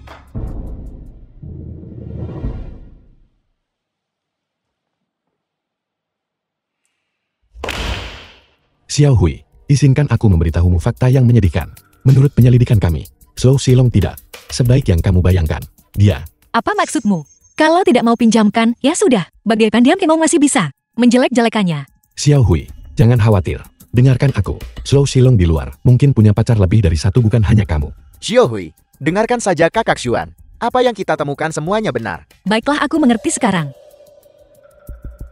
Xiao Hui, izinkan aku memberitahumu fakta yang menyedihkan. Menurut penyelidikan kami, Zhou Xilong tidak sebaik yang kamu bayangkan. Dia... Apa maksudmu? Kalau tidak mau pinjamkan, ya sudah. Bagaikan dia mau masih bisa menjelek-jelekannya. Xiao Hui, jangan khawatir. Dengarkan aku. Zhou Xilong di luar mungkin punya pacar lebih dari satu, bukan hanya kamu. Xiao Hui, dengarkan saja kakak Xuan. Apa yang kita temukan semuanya benar. Baiklah, aku mengerti sekarang.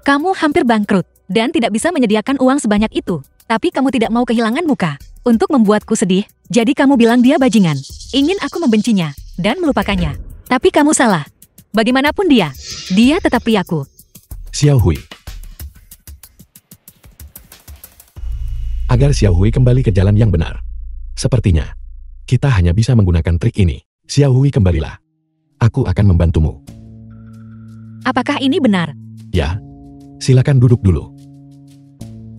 Kamu hampir bangkrut dan tidak bisa menyediakan uang sebanyak itu. Tapi kamu tidak mau kehilangan muka. Untuk membuatku sedih, jadi kamu bilang dia bajingan. Ingin aku membencinya dan melupakannya. Tapi kamu salah. Bagaimanapun dia tetap priaku. Xiao Hui. Agar Xiao Hui kembali ke jalan yang benar. Sepertinya, kita hanya bisa menggunakan trik ini. Xiao Hui, kembalilah. Aku akan membantumu. Apakah ini benar? Ya, silakan duduk dulu.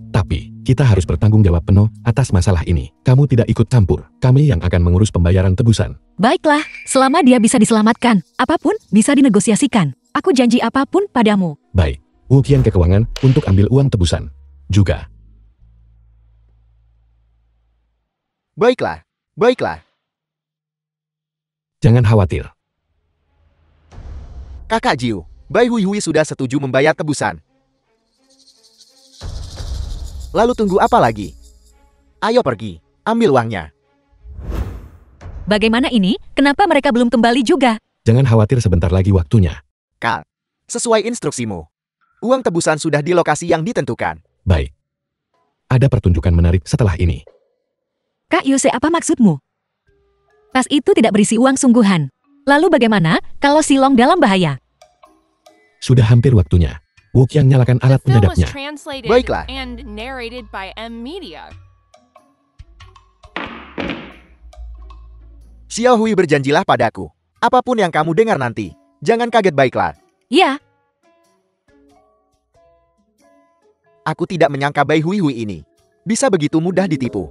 Tapi, kita harus bertanggung jawab penuh atas masalah ini. Kamu tidak ikut campur, kami yang akan mengurus pembayaran tebusan. Baiklah, selama dia bisa diselamatkan, apapun bisa dinegosiasikan. Aku janji apapun padamu. Baik, Wu Qian ke keuangan untuk ambil uang tebusan. Juga. Baiklah, baiklah. Jangan khawatir. Kakak Jiu, Bai Hui Hui sudah setuju membayar tebusan. Lalu tunggu apa lagi? Ayo pergi, ambil uangnya. Bagaimana ini? Kenapa mereka belum kembali juga? Jangan khawatir, sebentar lagi waktunya. Kal, sesuai instruksimu. Uang tebusan sudah di lokasi yang ditentukan. Baik. Ada pertunjukan menarik setelah ini. Kak Yose, apa maksudmu? Tas itu tidak berisi uang sungguhan. Lalu bagaimana kalau Silong dalam bahaya? Sudah hampir waktunya. Wu Qian nyalakan The alat film was penyadapnya. translated Baiklah. and narrated by M Media. Xiao Hui, berjanjilah padaku. Apapun yang kamu dengar nanti, jangan kaget, baiklah. Ya, Aku tidak menyangka Bai Hui Hui ini bisa begitu mudah ditipu.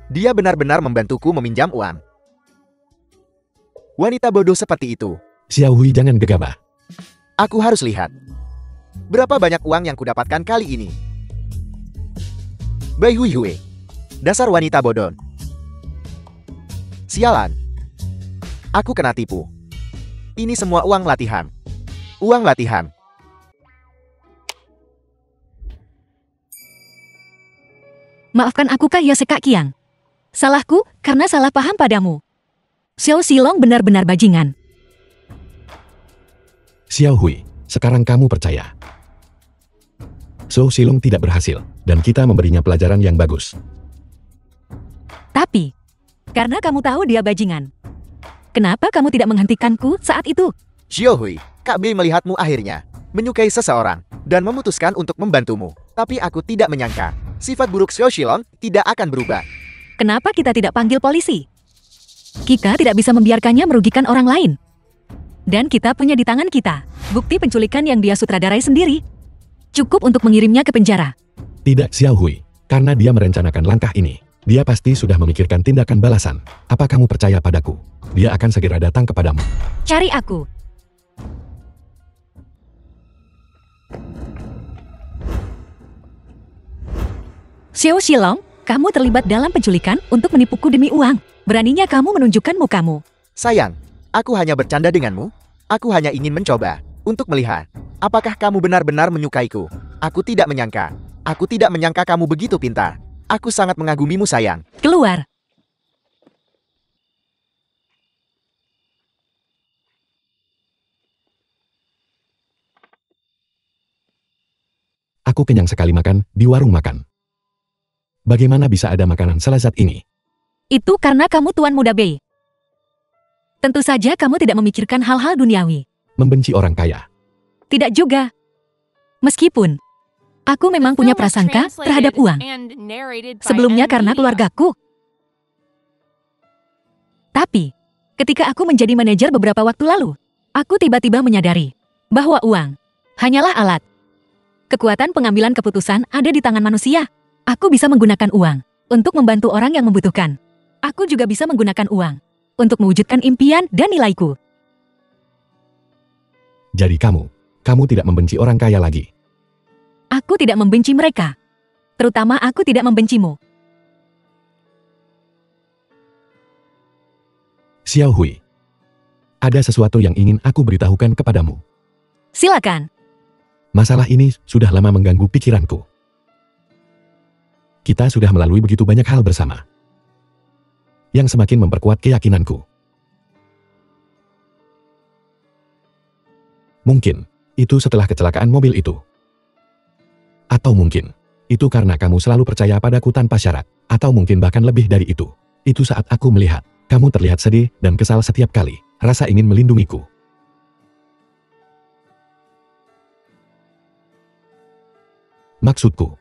Dia benar-benar membantuku meminjam uang. Wanita bodoh seperti itu. Xiao Hui, jangan gegabah. Aku harus lihat. Berapa banyak uang yang kudapatkan kali ini? Bai Hui Hui. Dasar wanita bodoh. Sialan. Aku kena tipu. Ini semua uang latihan. Uang latihan. maafkan aku Kak Yose Kak Qiang. Salahku karena salah paham padamu. Xiao Silong benar-benar bajingan. Xiao Hui, sekarang kamu percaya. Zhou Silong tidak berhasil, dan kita memberinya pelajaran yang bagus. Tapi, karena kamu tahu dia bajingan, kenapa kamu tidak menghentikanku saat itu? Xiao Hui, Kak Bei melihatmu akhirnya menyukai seseorang dan memutuskan untuk membantumu. Tapi aku tidak menyangka sifat buruk Xiao Silong tidak akan berubah. Kenapa kita tidak panggil polisi? Kita tidak bisa membiarkannya merugikan orang lain. Dan kita punya di tangan kita bukti penculikan yang dia sutradarai sendiri. Cukup untuk mengirimnya ke penjara. Tidak, Xiao Hui, karena dia merencanakan langkah ini. Dia pasti sudah memikirkan tindakan balasan. Apa kamu percaya padaku? Dia akan segera datang kepadamu. Cari aku. Xiao Silong, kamu terlibat dalam penculikan untuk menipuku demi uang. Beraninya kamu menunjukkan mukamu. Sayang, aku hanya bercanda denganmu. Aku hanya ingin mencoba untuk melihat apakah kamu benar-benar menyukaiku. Aku tidak menyangka. Aku tidak menyangka kamu begitu pintar. Aku sangat mengagumimu, sayang. Keluar. Aku kenyang sekali makan di warung makan. Bagaimana bisa ada makanan selezat ini? Itu karena kamu Tuan Muda Bei. Tentu saja kamu tidak memikirkan hal-hal duniawi. Membenci orang kaya. Tidak juga. Meskipun aku memang The punya film was prasangka translated terhadap uang. and narrated by Sebelumnya M karena Media. keluargaku. Tapi, ketika aku menjadi manajer beberapa waktu lalu, aku tiba-tiba menyadari bahwa uang hanyalah alat. Kekuatan pengambilan keputusan ada di tangan manusia. Aku bisa menggunakan uang untuk membantu orang yang membutuhkan. Aku juga bisa menggunakan uang untuk mewujudkan impian dan nilaiku. Jadi kamu tidak membenci orang kaya lagi. Aku tidak membenci mereka. Terutama aku tidak membencimu. Xiao Hui, ada sesuatu yang ingin aku beritahukan kepadamu. Silakan. Masalah ini sudah lama mengganggu pikiranku. Kita sudah melalui begitu banyak hal bersama, yang semakin memperkuat keyakinanku. Mungkin, itu setelah kecelakaan mobil itu. Atau mungkin, itu karena kamu selalu percaya padaku tanpa syarat. Atau mungkin bahkan lebih dari itu. Itu saat aku melihat, kamu terlihat sedih dan kesal setiap kali, rasa ingin melindungiku. Maksudku.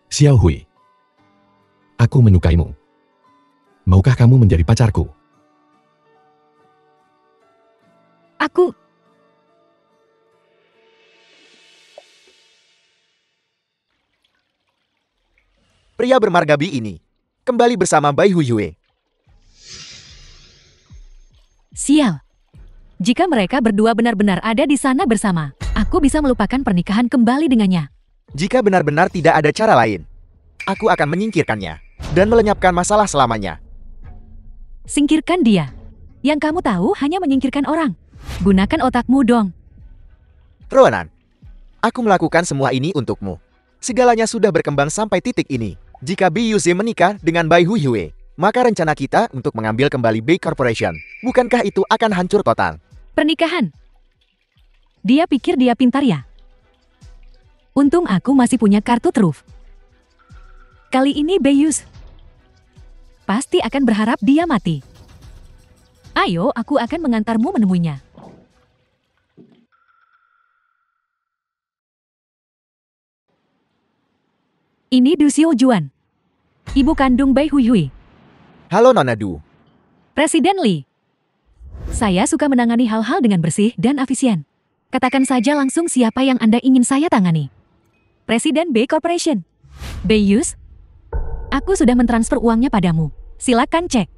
Xiao Hui. Aku menyukaimu. Maukah kamu menjadi pacarku? Aku... Pria bermargabi ini kembali bersama Bai Huiyue. Sial. Jika mereka berdua benar-benar ada di sana bersama, aku bisa melupakan pernikahan kembali dengannya. Jika benar-benar tidak ada cara lain, aku akan menyingkirkannya dan melenyapkan masalah selamanya. Singkirkan dia. Yang kamu tahu hanya menyingkirkan orang. Gunakan otakmu dong. Ronan, aku melakukan semua ini untukmu. Segalanya sudah berkembang sampai titik ini. Jika Bi Yuze menikah dengan Bai Huiyue, maka rencana kita untuk mengambil kembali Bei Corporation, bukankah itu akan hancur total? Pernikahan. Dia pikir dia pintar ya? Untung aku masih punya kartu truf. Kali ini Beiyus pasti akan berharap dia mati. Ayo, aku akan mengantarmu menemuinya. Ini Du Xiu Juan, ibu kandung Bai Huiyue. Halo Nona Du. Presiden Li. Saya suka menangani hal-hal dengan bersih dan efisien. Katakan saja langsung siapa yang Anda ingin saya tangani. Presiden Bei Corporation. Beiyus, aku sudah mentransfer uangnya padamu. Silakan cek.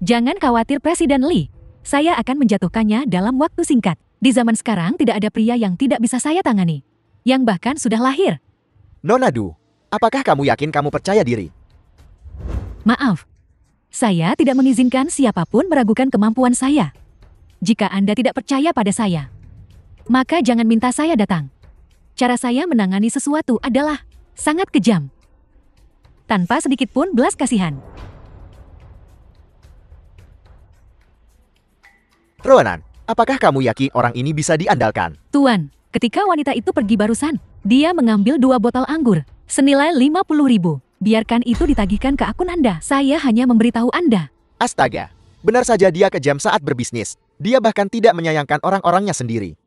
Jangan khawatir Presiden Li. Saya akan menjatuhkannya dalam waktu singkat. Di zaman sekarang tidak ada pria yang tidak bisa saya tangani. Yang bahkan sudah lahir. Nona Du, apakah kamu yakin kamu percaya diri? Maaf. Saya tidak mengizinkan siapapun meragukan kemampuan saya. Jika Anda tidak percaya pada saya, maka jangan minta saya datang. Cara saya menangani sesuatu adalah sangat kejam. Tanpa sedikit pun belas kasihan. Ronan, apakah kamu yakin orang ini bisa diandalkan? Tuan, ketika wanita itu pergi barusan, dia mengambil 2 botol anggur, senilai 50.000. Biarkan itu ditagihkan ke akun Anda. Saya hanya memberitahu Anda. Astaga, benar saja dia kejam saat berbisnis. Dia bahkan tidak menyayangkan orang-orangnya sendiri.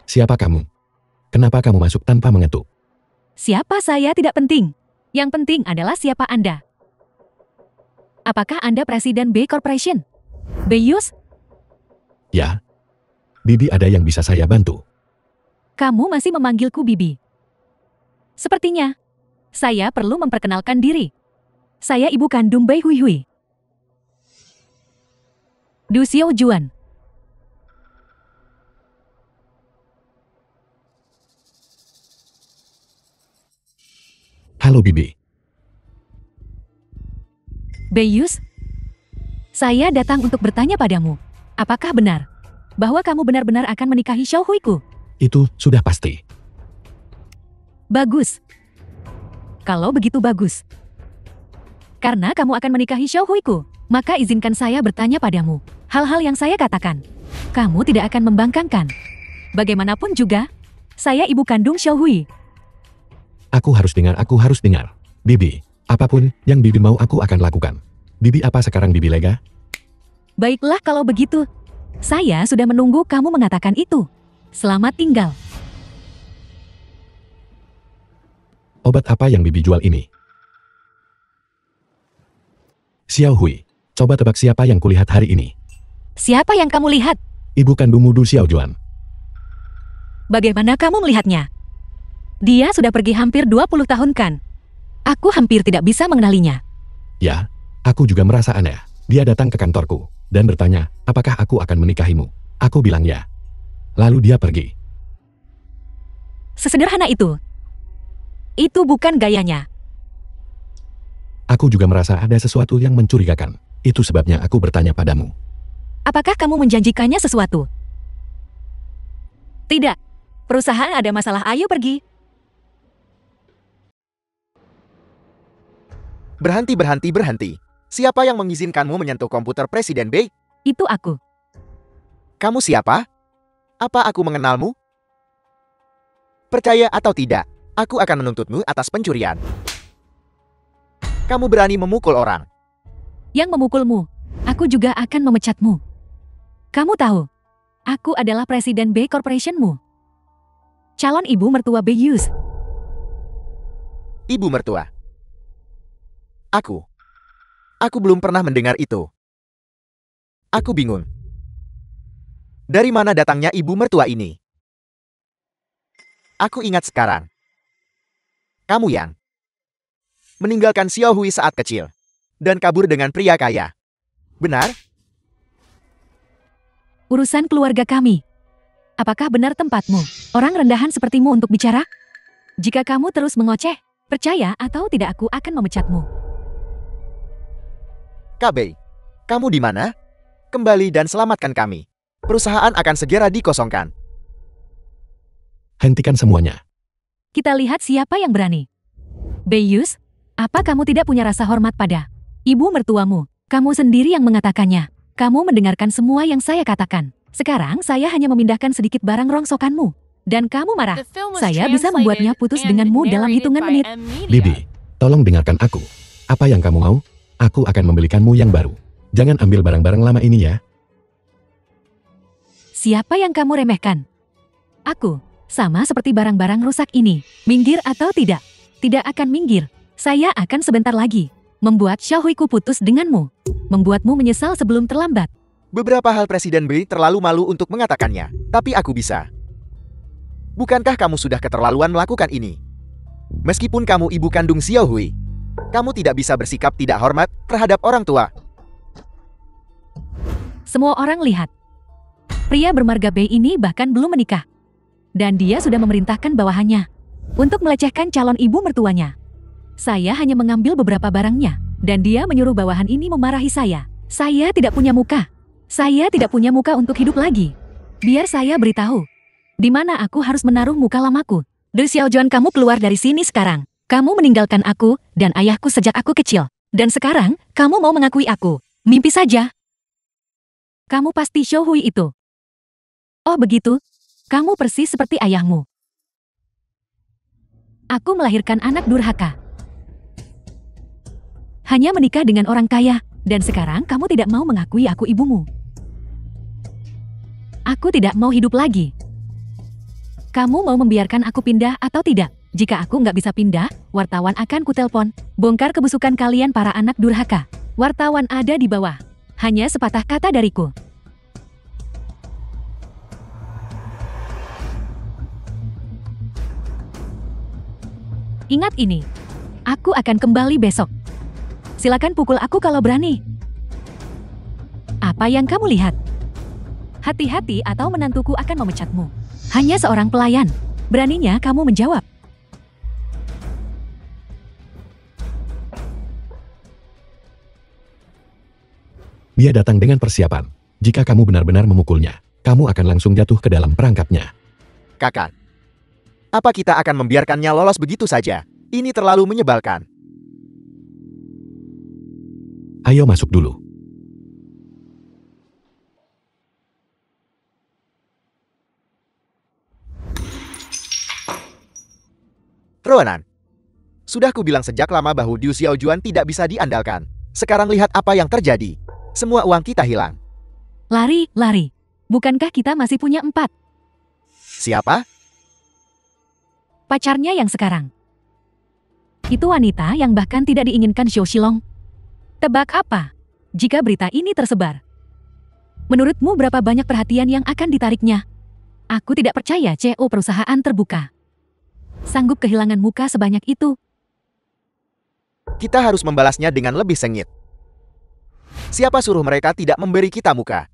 Siapa kamu? Kenapa kamu masuk tanpa mengetuk? Siapa saya tidak penting. Yang penting adalah siapa Anda. Apakah Anda Presiden Bei Corporation? Beiyus? Ya. Bibi, ada yang bisa saya bantu? Kamu masih memanggilku Bibi. Sepertinya, saya perlu memperkenalkan diri. Saya ibu kandung Bai Huiyue. Du Xiu Juan. Halo Bibi. Beiyus, saya datang untuk bertanya padamu. Apakah benar bahwa kamu benar-benar akan menikahi Xiao Huiku? Itu sudah pasti. Bagus. Kalau begitu bagus. Karena kamu akan menikahi Xiao Huiku, maka izinkan saya bertanya padamu. Hal-hal yang saya katakan, kamu tidak akan membangkangkan. Bagaimanapun juga, saya ibu kandung Xiao Hui. Aku harus dengar. Bibi, apapun yang Bibi mau aku akan lakukan. Bibi, apa sekarang Bibi lega? Baiklah kalau begitu. Saya sudah menunggu kamu mengatakan itu. Selamat tinggal. Obat apa yang Bibi jual ini? Xiao Hui, coba tebak siapa yang kulihat hari ini. Siapa yang kamu lihat? Ibu kandungmu Du Xiao Juan. Bagaimana kamu melihatnya? Dia sudah pergi hampir 20 tahun kan? Aku hampir tidak bisa mengenalinya. Ya, aku juga merasa aneh. Dia datang ke kantorku dan bertanya, apakah aku akan menikahimu? Aku bilang ya. Lalu dia pergi. Sesederhana itu. Itu bukan gayanya. Aku juga merasa ada sesuatu yang mencurigakan. Itu sebabnya aku bertanya padamu. Apakah kamu menjanjikannya sesuatu? Tidak. Perusahaan ada masalah, ayo pergi. Berhenti. Siapa yang mengizinkanmu menyentuh komputer Presiden Bei? Itu aku. Kamu siapa? Apa aku mengenalmu? Percaya atau tidak, aku akan menuntutmu atas pencurian. Kamu berani memukul orang. Yang memukulmu, aku juga akan memecatmu. Kamu tahu, Aku adalah Presiden B Corporation-mu. Calon ibu mertua Beiyus. Ibu mertua. Aku belum pernah mendengar itu. Aku bingung. Dari mana datangnya ibu mertua ini? Aku ingat sekarang. Kamu yang meninggalkan Xiao Hui saat kecil dan kabur dengan pria kaya. Benar? Urusan keluarga kami. Apakah benar tempatmu, orang rendahan sepertimu untuk bicara? Jika kamu terus mengoceh, percaya atau tidak aku akan memecatmu. Kabei, kamu di mana? Kembali dan selamatkan kami. Perusahaan akan segera dikosongkan. Hentikan semuanya. Kita lihat siapa yang berani. Beiyus, apa kamu tidak punya rasa hormat pada ibu mertuamu? Kamu sendiri yang mengatakannya. Kamu mendengarkan semua yang saya katakan. Sekarang saya hanya memindahkan sedikit barang rongsokanmu. Dan kamu marah. The film was Saya bisa membuatnya putus translated denganmu and dalam narrated hitungan by menit. M. Media. Bibi, tolong dengarkan aku. Apa yang kamu mau? Aku akan membelikanmu yang baru. Jangan ambil barang-barang lama ini ya. Siapa yang kamu remehkan? Aku, sama seperti barang-barang rusak ini. Minggir atau tidak? Tidak akan minggir. Saya akan sebentar lagi membuat Xiaohuiku putus denganmu. Membuatmu menyesal sebelum terlambat. Beberapa hal Presiden B terlalu malu untuk mengatakannya, tapi aku bisa. Bukankah kamu sudah keterlaluan melakukan ini? Meskipun kamu ibu kandung Xiao Hui, kamu tidak bisa bersikap tidak hormat terhadap orang tua. Semua orang lihat. Pria bermarga B ini bahkan belum menikah. Dan dia sudah memerintahkan bawahannya untuk melecehkan calon ibu mertuanya. Saya hanya mengambil beberapa barangnya, dan dia menyuruh bawahan ini memarahi saya. Saya tidak punya muka. Saya tidak punya muka untuk hidup lagi. Biar saya beritahu, di mana aku harus menaruh muka lamaku. De Xiaojuan, kamu keluar dari sini sekarang. Kamu meninggalkan aku dan ayahku sejak aku kecil. Dan sekarang, kamu mau mengakui aku. Mimpi saja. Kamu pasti Xiao Hui itu. Oh begitu? Kamu persis seperti ayahmu. Aku melahirkan anak durhaka. Hanya menikah dengan orang kaya, dan sekarang kamu tidak mau mengakui aku ibumu. Aku tidak mau hidup lagi. Kamu mau membiarkan aku pindah atau tidak? Jika aku nggak bisa pindah, wartawan akan kutelpon. Bongkar kebusukan kalian para anak durhaka. Wartawan ada di bawah. Hanya sepatah kata dariku. Ingat ini. Aku akan kembali besok. Silakan pukul aku kalau berani. Apa yang kamu lihat? Hati-hati atau menantuku akan memecatmu. Hanya seorang pelayan. Beraninya kamu menjawab. Dia datang dengan persiapan. Jika kamu benar-benar memukulnya, kamu akan langsung jatuh ke dalam perangkapnya. Kakak, apa kita akan membiarkannya lolos begitu saja? Ini terlalu menyebalkan. Ayo masuk dulu. Ronan, sudah kubilang sejak lama bahwa Liu Xiaojuan tidak bisa diandalkan. Sekarang lihat apa yang terjadi. Semua uang kita hilang. Lari, lari. Bukankah kita masih punya 4? Siapa? Pacarnya yang sekarang. Itu wanita yang bahkan tidak diinginkan Xiao Shilong. Tebak apa? Jika berita ini tersebar. Menurutmu berapa banyak perhatian yang akan ditariknya? Aku tidak percaya CEO perusahaan terbuka sanggup kehilangan muka sebanyak itu. Kita harus membalasnya dengan lebih sengit. Siapa suruh mereka tidak memberi kita muka?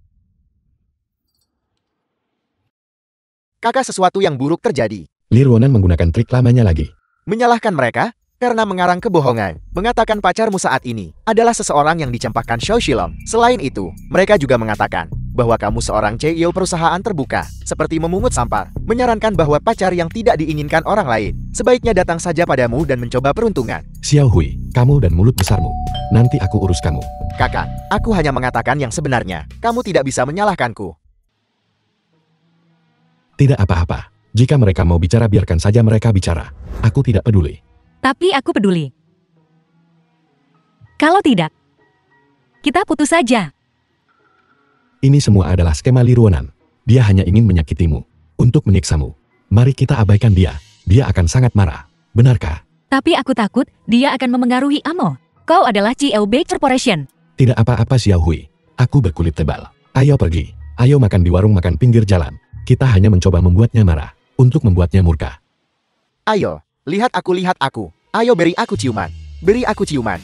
Kakak, sesuatu yang buruk terjadi. Li Ruonan menggunakan trik lamanya lagi. Menyalahkan mereka karena mengarang kebohongan. Mengatakan pacarmu saat ini adalah seseorang yang dicampakkan Xiao Shilong. Selain itu, mereka juga mengatakan bahwa kamu seorang CEO perusahaan terbuka, seperti memungut sampah. Menyarankan bahwa pacar yang tidak diinginkan orang lain sebaiknya datang saja padamu dan mencoba peruntungan. Xiao Hui, kamu dan mulut besarmu. Nanti aku urus kamu. Kakak, aku hanya mengatakan yang sebenarnya. Kamu tidak bisa menyalahkanku. Tidak apa-apa. Jika mereka mau bicara, biarkan saja mereka bicara. Aku tidak peduli. Tapi aku peduli. Kalau tidak, kita putus saja. Ini semua adalah skema Li Ruonan. Dia hanya ingin menyakitimu, untuk menyiksamu. Mari kita abaikan dia. Dia akan sangat marah. Benarkah? Tapi aku takut dia akan memengaruhi Amo. Kau adalah CEO Bay Corporation. Tidak apa-apa Xiao Hui. Aku berkulit tebal. Ayo pergi. Ayo makan di warung makan pinggir jalan. Kita hanya mencoba membuatnya marah. Untuk membuatnya murka. Ayo, lihat aku, lihat aku. Ayo beri aku ciuman. Beri aku ciuman.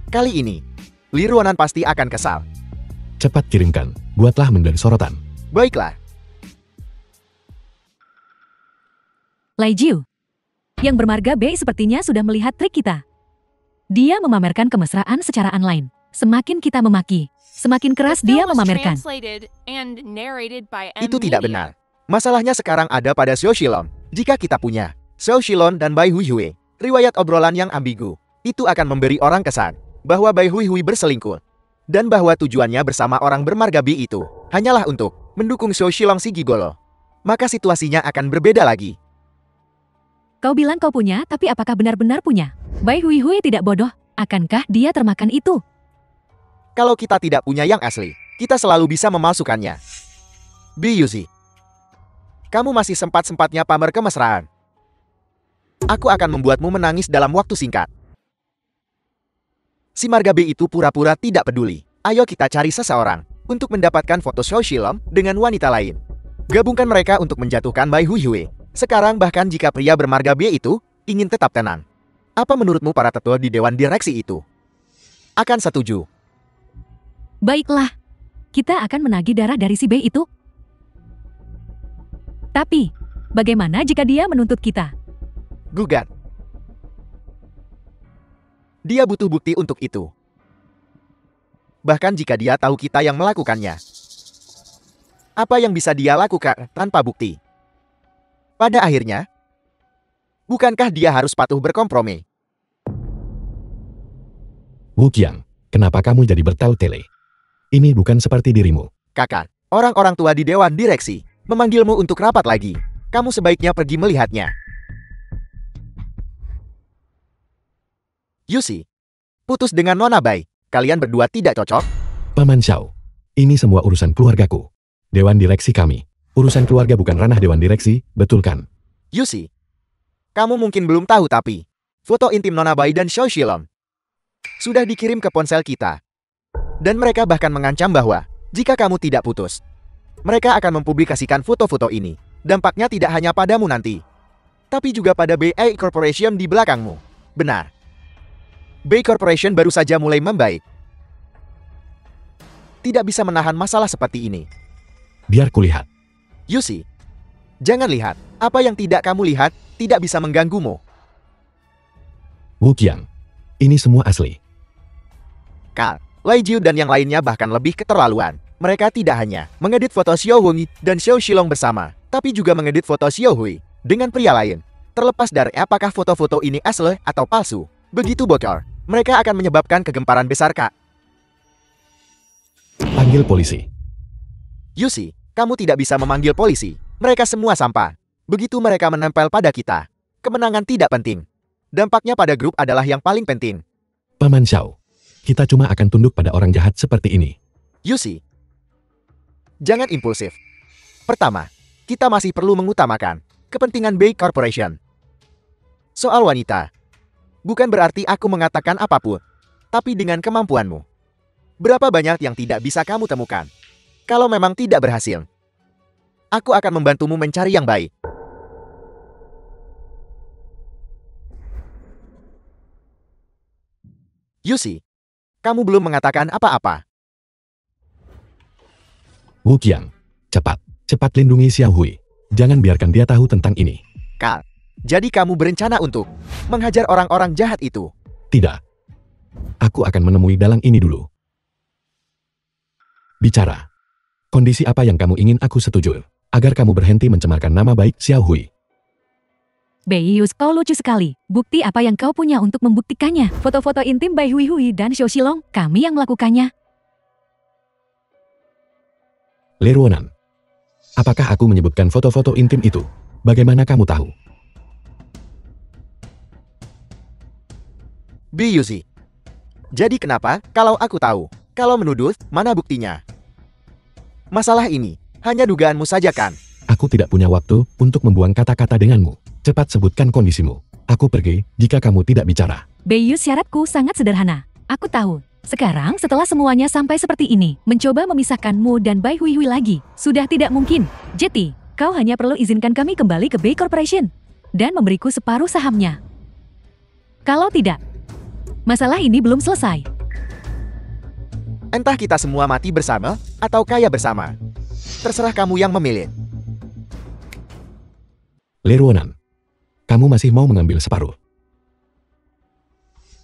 Kali ini, Li Ruonan pasti akan kesal. Cepat kirimkan. Buatlah menjadi sorotan. Baiklah. Lai Jiu. Yang bermarga Bei sepertinya sudah melihat trik kita. Dia memamerkan kemesraan secara online. Semakin kita memaki, semakin keras The dia film was memamerkan. translated and narrated by M Itu tidak Media. benar. Masalahnya sekarang ada pada Xiao Shilong. Jika kita punya Xiao Shilong dan Bai Hui Hui, riwayat obrolan yang ambigu, itu akan memberi orang kesan bahwa Bai Hui Hui berselingkuh. Dan bahwa tujuannya bersama orang bermarga Bi itu hanyalah untuk mendukung Xiao Shilong si Gigolo. Maka situasinya akan berbeda lagi. Kau bilang kau punya, tapi apakah benar-benar punya? Bai Hui Hui tidak bodoh. Akankah dia termakan itu? Kalau kita tidak punya yang asli, kita selalu bisa memalsukannya. Bi Yuzi, kamu masih sempat-sempatnya pamer kemesraan. Aku akan membuatmu menangis dalam waktu singkat. Si marga B itu pura-pura tidak peduli. Ayo kita cari seseorang untuk mendapatkan foto Xiao Shilong dengan wanita lain. Gabungkan mereka untuk menjatuhkan Bai Hui Hui. Sekarang bahkan jika pria bermarga B itu ingin tetap tenang. Apa menurutmu para tetua di dewan direksi itu akan setuju? Baiklah. Kita akan menagih darah dari si Bei itu. Tapi, bagaimana jika dia menuntut kita? Gugat. Dia butuh bukti untuk itu. Bahkan jika dia tahu kita yang melakukannya. Apa yang bisa dia lakukan tanpa bukti? Pada akhirnya, bukankah dia harus patuh berkompromi? Wu Qiang, kenapa kamu jadi bertele-tele? Ini bukan seperti dirimu. Kakak, orang-orang tua di dewan direksi memanggilmu untuk rapat lagi. Kamu sebaiknya pergi melihatnya. Yusi, putus dengan Nona Bai. Kalian berdua tidak cocok? Paman Xiao, ini semua urusan keluargaku. Dewan direksi kami. Urusan keluarga bukan ranah dewan direksi, betul kan? Yusi, kamu mungkin belum tahu tapi foto intim Nona Bai dan Xiao Shilong sudah dikirim ke ponsel kita. Dan mereka bahkan mengancam bahwa jika kamu tidak putus, mereka akan mempublikasikan foto-foto ini. Dampaknya tidak hanya padamu nanti, tapi juga pada BA Corporation di belakangmu. Benar. Bay Corporation baru saja mulai membaik. Tidak bisa menahan masalah seperti ini. Biar kulihat. Yusi, jangan lihat. Apa yang tidak kamu lihat tidak bisa mengganggumu. Wu Qiang, ini semua asli. Kal, Lai Jiu dan yang lainnya bahkan lebih keterlaluan. Mereka tidak hanya mengedit foto Xiao Hui dan Xiao Shilong bersama, tapi juga mengedit foto Xiao Hui dengan pria lain. Terlepas dari apakah foto-foto ini asli atau palsu, begitu bocor, mereka akan menyebabkan kegemparan besar, Kak. Panggil polisi. Yusi, kamu tidak bisa memanggil polisi. Mereka semua sampah. Begitu mereka menempel pada kita, kemenangan tidak penting. Dampaknya pada grup adalah yang paling penting. Paman Xiao, kita cuma akan tunduk pada orang jahat seperti ini. Yusi, jangan impulsif. Pertama, kita masih perlu mengutamakan kepentingan Bay Corporation. Soal wanita, bukan berarti aku mengatakan apapun, tapi dengan kemampuanmu. Berapa banyak yang tidak bisa kamu temukan? Kalau memang tidak berhasil, aku akan membantumu mencari yang baik. Yusi, kamu belum mengatakan apa-apa. Wu Qiang, cepat lindungi Xiao Hui. Jangan biarkan dia tahu tentang ini. Kal, jadi kamu berencana untuk menghajar orang-orang jahat itu? Tidak. Aku akan menemui dalang ini dulu. Bicara. Kondisi apa yang kamu ingin aku setuju, agar kamu berhenti mencemarkan nama baik Xiao Hui. Beiyus, kau lucu sekali. Bukti apa yang kau punya untuk membuktikannya? Foto-foto intim Bai Hui Hui dan Xiao Shilong, kami yang melakukannya. Le Ruonan. Apakah aku menyebutkan foto-foto intim itu? Bagaimana kamu tahu? Bi Yuzi. Jadi kenapa kalau aku tahu, Kalau menuduh, mana buktinya? Masalah ini hanya dugaanmu saja kan? Aku tidak punya waktu untuk membuang kata-kata denganmu. Cepat sebutkan kondisimu. Aku pergi jika kamu tidak bicara. Beiyus, syaratku sangat sederhana. Aku tahu. Sekarang setelah semuanya sampai seperti ini, mencoba memisahkanmu dan Bai Hui lagi, sudah tidak mungkin. Jeti, kau hanya perlu izinkan kami kembali ke Bei Corporation dan memberiku separuh sahamnya. Kalau tidak, masalah ini belum selesai. Entah kita semua mati bersama, atau kaya bersama. Terserah kamu yang memilih. Leruonan, kamu masih mau mengambil separuh.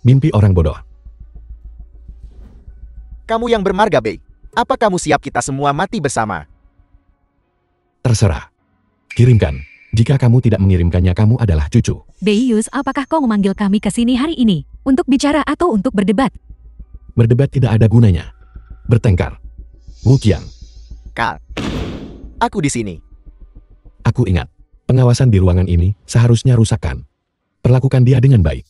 Mimpi orang bodoh. Kamu yang bermarga Bei. Apa kamu siap kita semua mati bersama? Terserah. Kirimkan. Jika kamu tidak mengirimkannya, kamu adalah cucu. Beiyus, apakah kau memanggil kami ke sini hari ini? Untuk bicara atau untuk berdebat? Berdebat tidak ada gunanya. Bertengkar. Wu Qiang, Kak, aku di sini. aku ingat. Pengawasan di ruangan ini seharusnya rusakkan. Perlakukan dia dengan baik.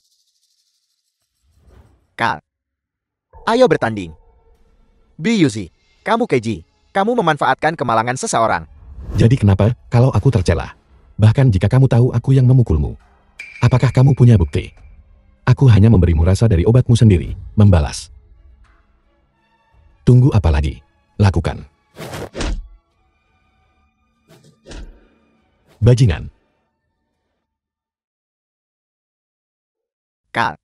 Kak, ayo bertanding. Biyuzi, kamu keji. Kamu memanfaatkan kemalangan seseorang. Jadi kenapa kalau aku tercela? Bahkan jika kamu tahu aku yang memukulmu. Apakah kamu punya bukti? Aku hanya memberimu rasa dari obatmu sendiri. Membalas. Tunggu apa lagi? Lakukan. Bajingan. Kak,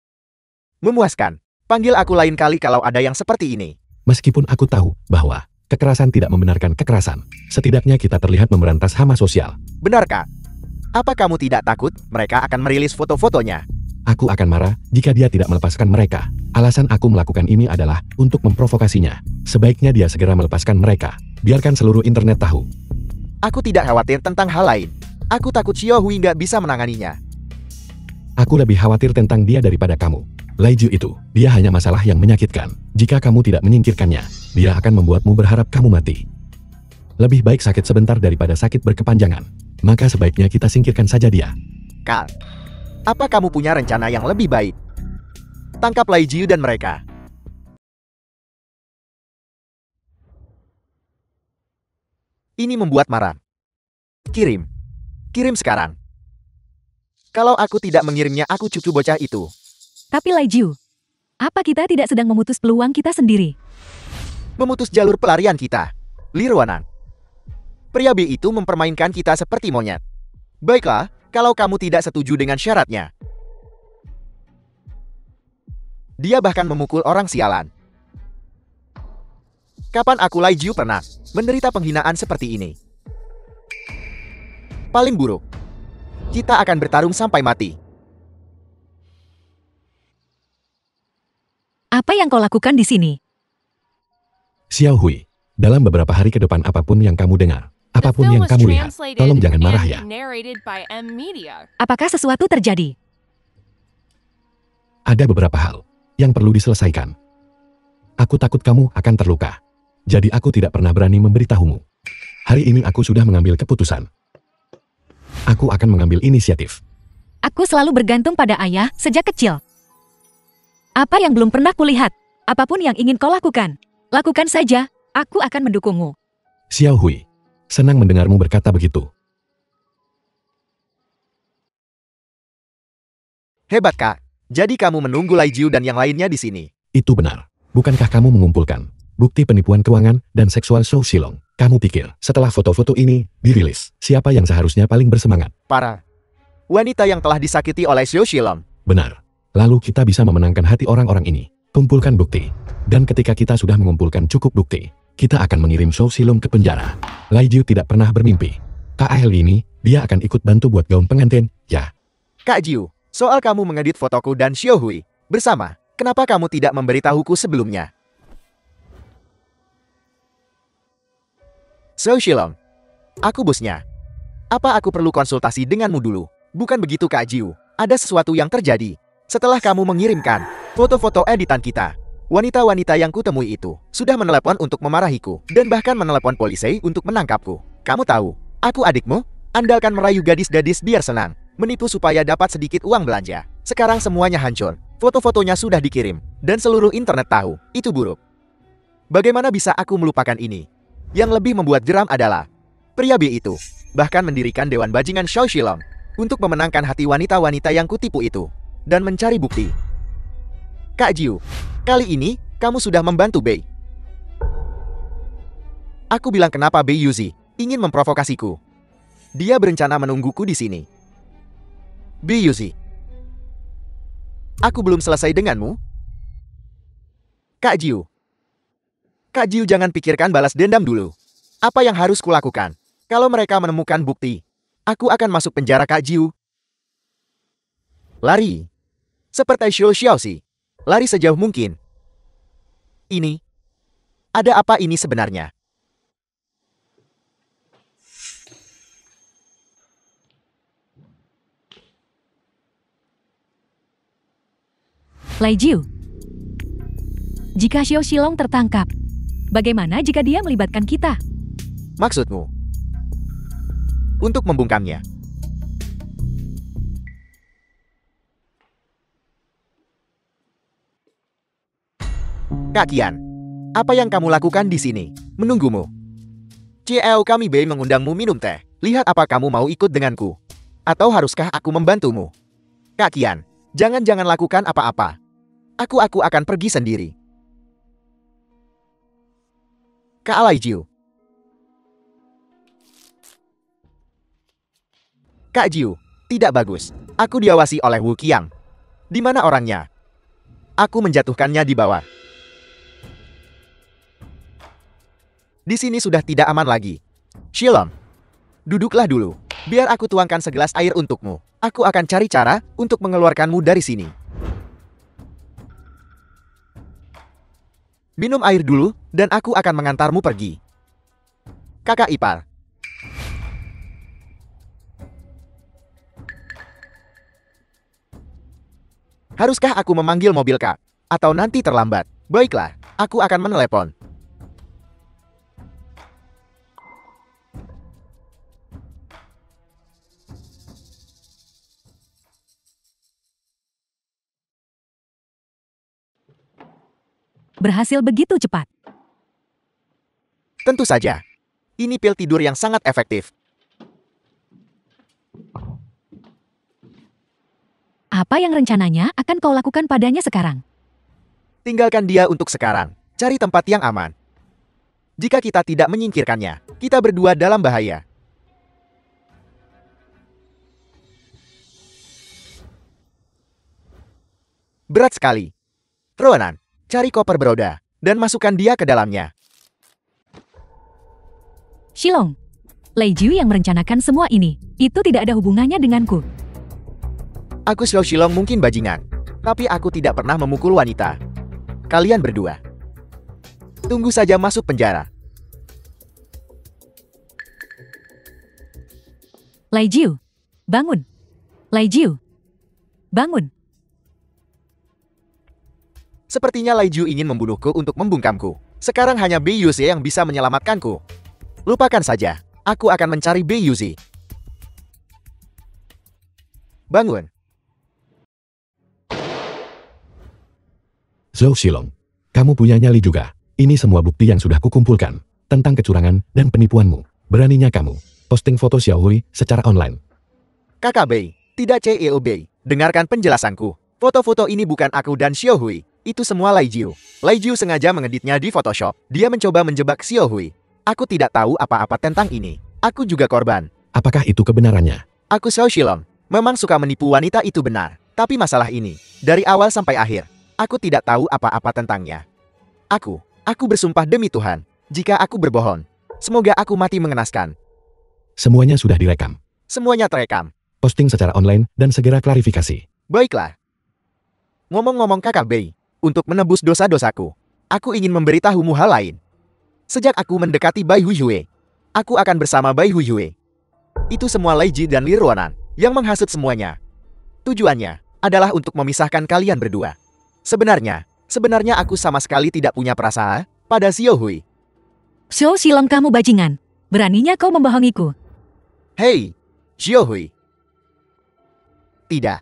memuaskan. Panggil aku lain kali kalau ada yang seperti ini. Meskipun aku tahu bahwa kekerasan tidak membenarkan kekerasan, setidaknya kita terlihat memberantas hama sosial. Benar, Kak? Apa kamu tidak takut mereka akan merilis foto-fotonya? Aku akan marah jika dia tidak melepaskan mereka. Alasan aku melakukan ini adalah untuk memprovokasinya. Sebaiknya dia segera melepaskan mereka. Biarkan seluruh internet tahu. Aku tidak khawatir tentang hal lain. Aku takut Xiao Hui nggak bisa menanganinya. Aku lebih khawatir tentang dia daripada kamu. Lai Ju itu, dia hanya masalah yang menyakitkan. Jika kamu tidak menyingkirkannya, dia akan membuatmu berharap kamu mati. Lebih baik sakit sebentar daripada sakit berkepanjangan. Maka sebaiknya kita singkirkan saja dia. Kak, apa kamu punya rencana yang lebih baik? Tangkap Lai Jiu dan mereka. Ini membuat marah. Kirim. Kirim sekarang. Kalau aku tidak mengirimnya, aku cucu bocah itu. Tapi Lai Jiu, apa kita tidak sedang memutus peluang kita sendiri? Memutus jalur pelarian kita. Li Ruanan. Pria B itu mempermainkan kita seperti monyet. Baiklah, kalau kamu tidak setuju dengan syaratnya. Dia bahkan memukul orang sialan. Kapan aku Lai Jiu pernah menderita penghinaan seperti ini? Paling buruk. Kita akan bertarung sampai mati. Apa yang kau lakukan di sini? Xiao Hui, dalam beberapa hari ke depan apapun yang kamu dengar, The apapun film yang was kamu lihat, translated tolong jangan marah and ya. narrated by M Media. Apakah sesuatu terjadi? Ada beberapa hal yang perlu diselesaikan. Aku takut kamu akan terluka. Jadi aku tidak pernah berani memberitahumu. Hari ini aku sudah mengambil keputusan. Aku akan mengambil inisiatif. Aku selalu bergantung pada ayah sejak kecil. Apa yang belum pernah kulihat? Apapun yang ingin kau lakukan, lakukan saja. Aku akan mendukungmu. Xiao Hui, senang mendengarmu berkata begitu. Hebat, Kak. Jadi kamu menunggu Lai Jiu dan yang lainnya di sini. Itu benar. Bukankah kamu mengumpulkan bukti penipuan keuangan dan seksual Shou Shilong? Kamu pikir setelah foto-foto ini dirilis, siapa yang seharusnya paling bersemangat? Para wanita yang telah disakiti oleh Xiao Shilong. Benar. Lalu kita bisa memenangkan hati orang-orang ini. Kumpulkan bukti. Dan ketika kita sudah mengumpulkan cukup bukti, kita akan mengirim Shou Shilong ke penjara. Lai Jiu tidak pernah bermimpi. KAL ini, dia akan ikut bantu buat gaun pengantin, ya. Kak Jiu, soal kamu mengedit fotoku dan Xiao Hui bersama, kenapa kamu tidak memberitahuku sebelumnya? Xiao Shilong, aku bosnya. Apa aku perlu konsultasi denganmu dulu? Bukan begitu, Kak Jiu. Ada sesuatu yang terjadi. Setelah kamu mengirimkan foto-foto editan kita, wanita-wanita yang kutemui itu sudah menelepon untuk memarahiku dan bahkan menelepon polisi untuk menangkapku. Kamu tahu, aku adikmu, andalkan merayu gadis-gadis biar senang, menipu supaya dapat sedikit uang belanja. Sekarang semuanya hancur. Foto-fotonya sudah dikirim dan seluruh internet tahu. Itu buruk. Bagaimana bisa aku melupakan ini? Yang lebih membuat geram adalah pria B itu bahkan mendirikan Dewan Bajingan Xiao Shilong untuk memenangkan hati wanita-wanita yang kutipu itu dan mencari bukti. Kak Jiu, kali ini kamu sudah membantu Bei. Aku bilang kenapa Bei Yuzi ingin memprovokasiku. Dia berencana menungguku di sini. Bei Yuzi, aku belum selesai denganmu. Kak Jiu, jangan pikirkan balas dendam dulu. Apa yang harus kulakukan? Kalau mereka menemukan bukti, aku akan masuk penjara Kak Jiu. Lari. Seperti Xiao Xiaoxi. Lari sejauh mungkin. Ini. Ada apa ini sebenarnya? Lai Jiu, jika Xiao Shilong tertangkap, bagaimana jika dia melibatkan kita? Maksudmu? Untuk membungkamnya. Kak Qian, apa yang kamu lakukan di sini? Menunggumu. CL kami Bei mengundangmu minum teh. Lihat apa kamu mau ikut denganku? Atau haruskah aku membantumu? Kak Qian, jangan lakukan apa-apa. Aku akan pergi sendiri. Kak Lai Jiu. Kak Jiu, tidak bagus. Aku diawasi oleh Wu Qiang. Di mana orangnya? Aku menjatuhkannya di bawah. Di sini sudah tidak aman lagi. Shilong, duduklah dulu. Biar aku tuangkan segelas air untukmu. Aku akan cari cara untuk mengeluarkanmu dari sini. Minum air dulu, dan aku akan mengantarmu pergi. Kakak ipar. Haruskah aku memanggil mobil Kak? Atau nanti terlambat? Baiklah, aku akan menelepon. Berhasil begitu cepat. Tentu saja. Ini pil tidur yang sangat efektif. Apa yang rencananya akan kau lakukan padanya sekarang? Tinggalkan dia untuk sekarang. Cari tempat yang aman. Jika kita tidak menyingkirkannya, kita berdua dalam bahaya. Berat sekali. Ronan, cari koper beroda, dan masukkan dia ke dalamnya. Shilong, Lai Jiu yang merencanakan semua ini. Itu tidak ada hubungannya denganku. Aku Xiao Shilong mungkin bajingan, tapi aku tidak pernah memukul wanita. Kalian berdua. Tunggu saja masuk penjara. Lai Jiu, bangun. Lai Jiu, bangun. Sepertinya Lai Jiu ingin membunuhku untuk membungkamku. Sekarang hanya Bei Yuzi yang bisa menyelamatkanku. Lupakan saja, aku akan mencari Bei Yuzi. Bangun. Zhou Shilong, kamu punya nyali juga. Ini semua bukti yang sudah kukumpulkan tentang kecurangan dan penipuanmu. Beraninya kamu posting foto Xiao Hui secara online. Kakak Bei, tidak CEO Bei. Dengarkan penjelasanku. Foto-foto ini bukan aku dan Xiao Hui. Itu semua Lai Jiu. Lai Jiu sengaja mengeditnya di Photoshop. Dia mencoba menjebak Xiao Hui. Aku tidak tahu apa-apa tentang ini. Aku juga korban. Apakah itu kebenarannya? Aku Xiao Shilong. Memang suka menipu wanita itu benar. Tapi masalah ini, dari awal sampai akhir, aku tidak tahu apa-apa tentangnya. Aku bersumpah demi Tuhan, jika aku berbohong, semoga aku mati mengenaskan. Semuanya sudah direkam. Semuanya terekam. Posting secara online dan segera klarifikasi. Baiklah. Ngomong-ngomong Kakak Bei, untuk menebus dosa-dosaku, aku ingin memberitahumu hal lain. Sejak aku mendekati Bai Huiyue, aku akan bersama Bai Huiyue. Itu semua Lai Ji dan Li Ruanan yang menghasut semuanya. Tujuannya adalah untuk memisahkan kalian berdua. Sebenarnya aku sama sekali tidak punya perasaan pada Xiao Hui. Xiao Shilong kamu bajingan. Beraninya kau membohongiku. Hei, Xiao Hui. Tidak,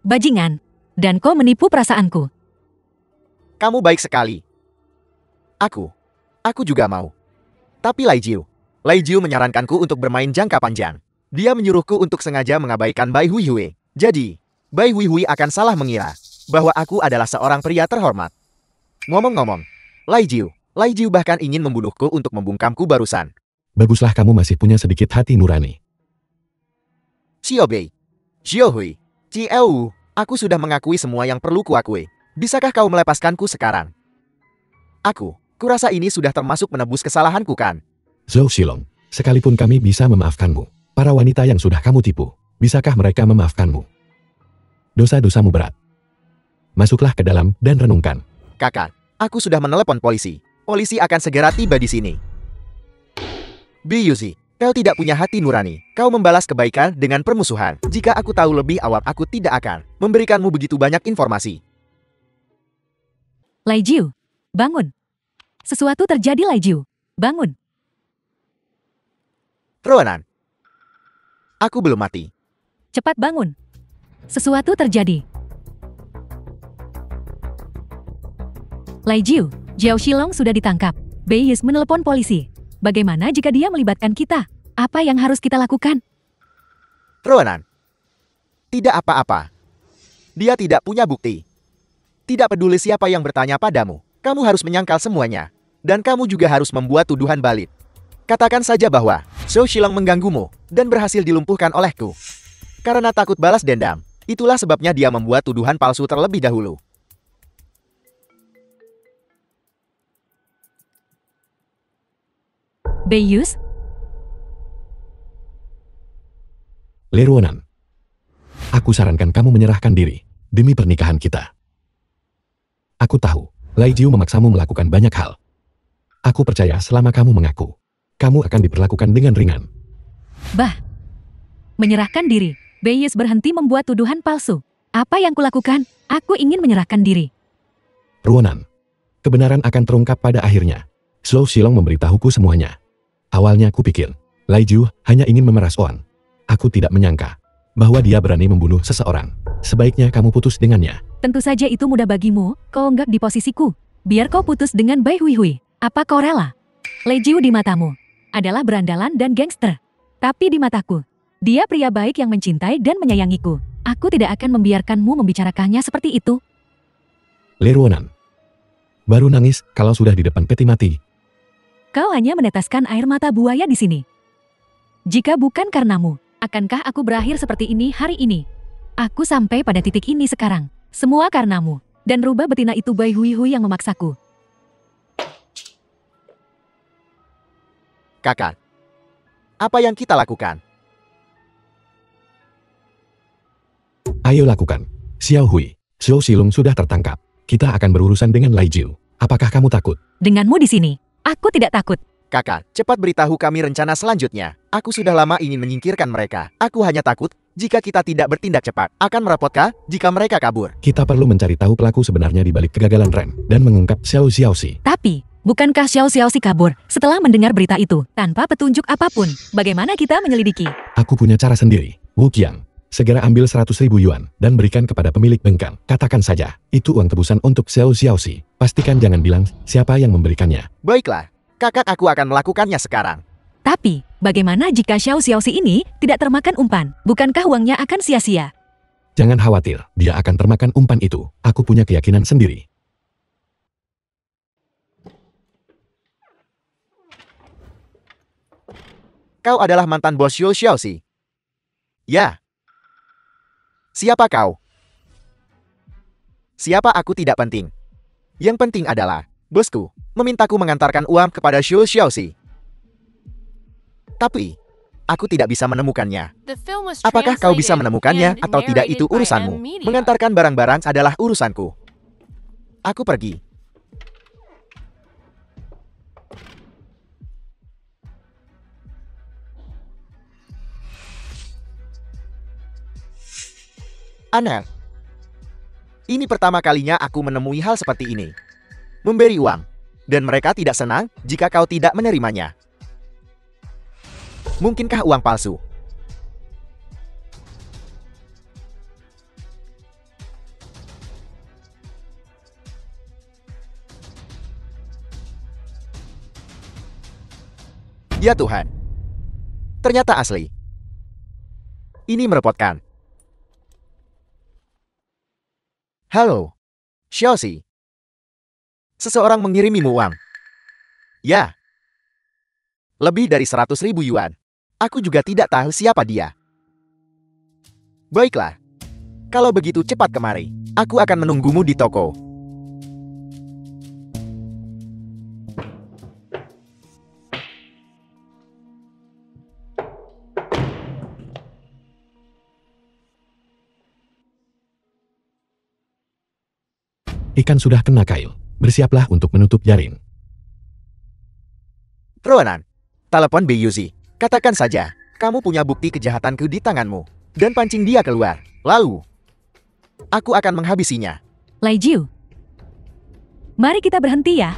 Bajingan. Dan kau menipu perasaanku. kamu baik sekali. Aku juga mau. Tapi Lai Jiu menyarankanku untuk bermain jangka panjang. Dia menyuruhku untuk sengaja mengabaikan Bai Huihui. Jadi, Bai Huihui akan salah mengira bahwa aku adalah seorang pria terhormat. Ngomong-ngomong, Lai Jiu bahkan ingin membunuhku untuk membungkamku barusan. Baguslah kamu masih punya sedikit hati nurani. Xiao Bei, Xiao Hui, Cieu, aku sudah mengakui semua yang perlu kuakui. Bisakah kau melepaskanku sekarang? Kurasa ini sudah termasuk menebus kesalahanku kan? Zhou Xilong, sekalipun kami bisa memaafkanmu, para wanita yang sudah kamu tipu, bisakah mereka memaafkanmu? Dosa-dosamu berat. Masuklah ke dalam dan renungkan. Kakak, aku sudah menelepon polisi. Polisi akan segera tiba di sini. Biyuzi, kau tidak punya hati nurani. Kau membalas kebaikan dengan permusuhan. Jika aku tahu lebih awal, aku tidak akan memberikanmu begitu banyak informasi. Lai Jiu, bangun. Sesuatu terjadi, Lai Jiu. Bangun. Ronan, aku belum mati. Cepat bangun. Sesuatu terjadi. Lai Jiu, Jiao Xilong sudah ditangkap. Bei Yis menelepon polisi. Bagaimana jika dia melibatkan kita? Apa yang harus kita lakukan? Ronan, tidak apa-apa. Dia tidak punya bukti. Tidak peduli siapa yang bertanya padamu, kamu harus menyangkal semuanya. Dan kamu juga harus membuat tuduhan balik. Katakan saja bahwa Zhou Xilong mengganggumu dan berhasil dilumpuhkan olehku. Karena takut balas dendam, itulah sebabnya dia membuat tuduhan palsu terlebih dahulu. Bei Yus, Le Ruonan, aku sarankan kamu menyerahkan diri demi pernikahan kita. Aku tahu, Lai Jiu memaksamu melakukan banyak hal. Aku percaya selama kamu mengaku, kamu akan diperlakukan dengan ringan. bah. Menyerahkan diri. Bei Yus berhenti membuat tuduhan palsu. Apa yang kulakukan? Aku ingin menyerahkan diri. Ruonan, kebenaran akan terungkap pada akhirnya. Zhou Xilong memberitahuku semuanya. Awalnya aku pikir, Lai Jiu hanya ingin memeras Oan. Aku tidak menyangka bahwa dia berani membunuh seseorang. Sebaiknya kamu putus dengannya. Tentu saja itu mudah bagimu, kau enggak di posisiku. Biar kau putus dengan Bai Huihui. Apa kau rela? Lai Jiu di matamu adalah berandalan dan gangster. Tapi di mataku, dia pria baik yang mencintai dan menyayangiku. Aku tidak akan membiarkanmu membicarakannya seperti itu. Le Ruonan, baru nangis kalau sudah di depan peti mati. Kau hanya meneteskan air mata buaya di sini. Jika bukan karenamu, akankah aku berakhir seperti ini hari ini? Aku sampai pada titik ini sekarang. Semua karenamu. Dan rubah betina itu Bai Huihui yang memaksaku. Kakak, apa yang kita lakukan? Ayo lakukan. Xiao Hui, Zhou Xilong sudah tertangkap. Kita akan berurusan dengan Lai Jiu. Apakah kamu takut? Denganmu di sini, aku tidak takut. Kakak, cepat beritahu kami rencana selanjutnya. Aku sudah lama ingin menyingkirkan mereka. Aku hanya takut, jika kita tidak bertindak cepat, akan merepotkah jika mereka kabur. Kita perlu mencari tahu pelaku sebenarnya di balik kegagalan Ren dan mengungkap Xiao Xiaoxi. Tapi, bukankah Xiao Xiaoxi kabur setelah mendengar berita itu tanpa petunjuk apapun? Bagaimana kita menyelidiki? Aku punya cara sendiri. Wu Qiang, segera ambil 100.000 yuan dan berikan kepada pemilik bengkel. Katakan saja, itu uang tebusan untuk Xiao Xiaoxi. Pastikan jangan bilang siapa yang memberikannya. Baiklah, kakak aku akan melakukannya sekarang. Tapi, bagaimana jika Xiao Xiaoxi ini tidak termakan umpan? Bukankah uangnya akan sia-sia? Jangan khawatir, dia akan termakan umpan itu. Aku punya keyakinan sendiri. Kau adalah mantan bos Zhou Xiaoxi. Ya. Siapa kau? Siapa aku tidak penting. Yang penting adalah, bosku memintaku mengantarkan uang kepada Zhou Xiaoxi. Tapi, aku tidak bisa menemukannya. The film was Apakah kau bisa translated menemukannya and atau tidak itu narrated by urusanmu? M-Media. Mengantarkan barang-barang adalah urusanku. Aku pergi. Aneh. Ini pertama kalinya aku menemui hal seperti ini. Memberi uang. Dan mereka tidak senang jika kau tidak menerimanya. Mungkinkah uang palsu? Ya Tuhan. Ternyata asli. Ini merepotkan. Halo, Xiaoxi. Seseorang mengirimimu uang. Ya. Lebih dari 100.000 yuan. Aku juga tidak tahu siapa dia. Baiklah. Kalau begitu cepat kemari. Aku akan menunggumu di toko. Ikan sudah kena kail. Bersiaplah untuk menutup jaring. Ronan, telepon Beiyuzi. Katakan saja, kamu punya bukti kejahatanku di tanganmu. Dan pancing dia keluar. Lalu, aku akan menghabisinya. Lai Jiu. Mari kita berhenti ya.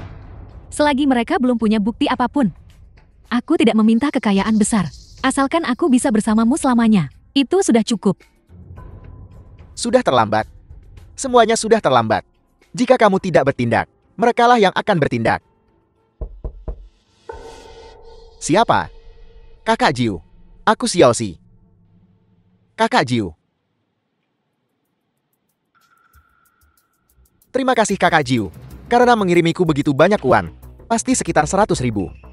Selagi mereka belum punya bukti apapun. Aku tidak meminta kekayaan besar. Asalkan aku bisa bersamamu selamanya. Itu sudah cukup. Sudah terlambat. Semuanya sudah terlambat. Jika kamu tidak bertindak, merekalah yang akan bertindak. Siapa? Kakak Jiu. Aku Xiaoxi. Kakak Jiu. Terima kasih Kakak Jiu, karena mengirimiku begitu banyak uang. Pasti sekitar 100.000.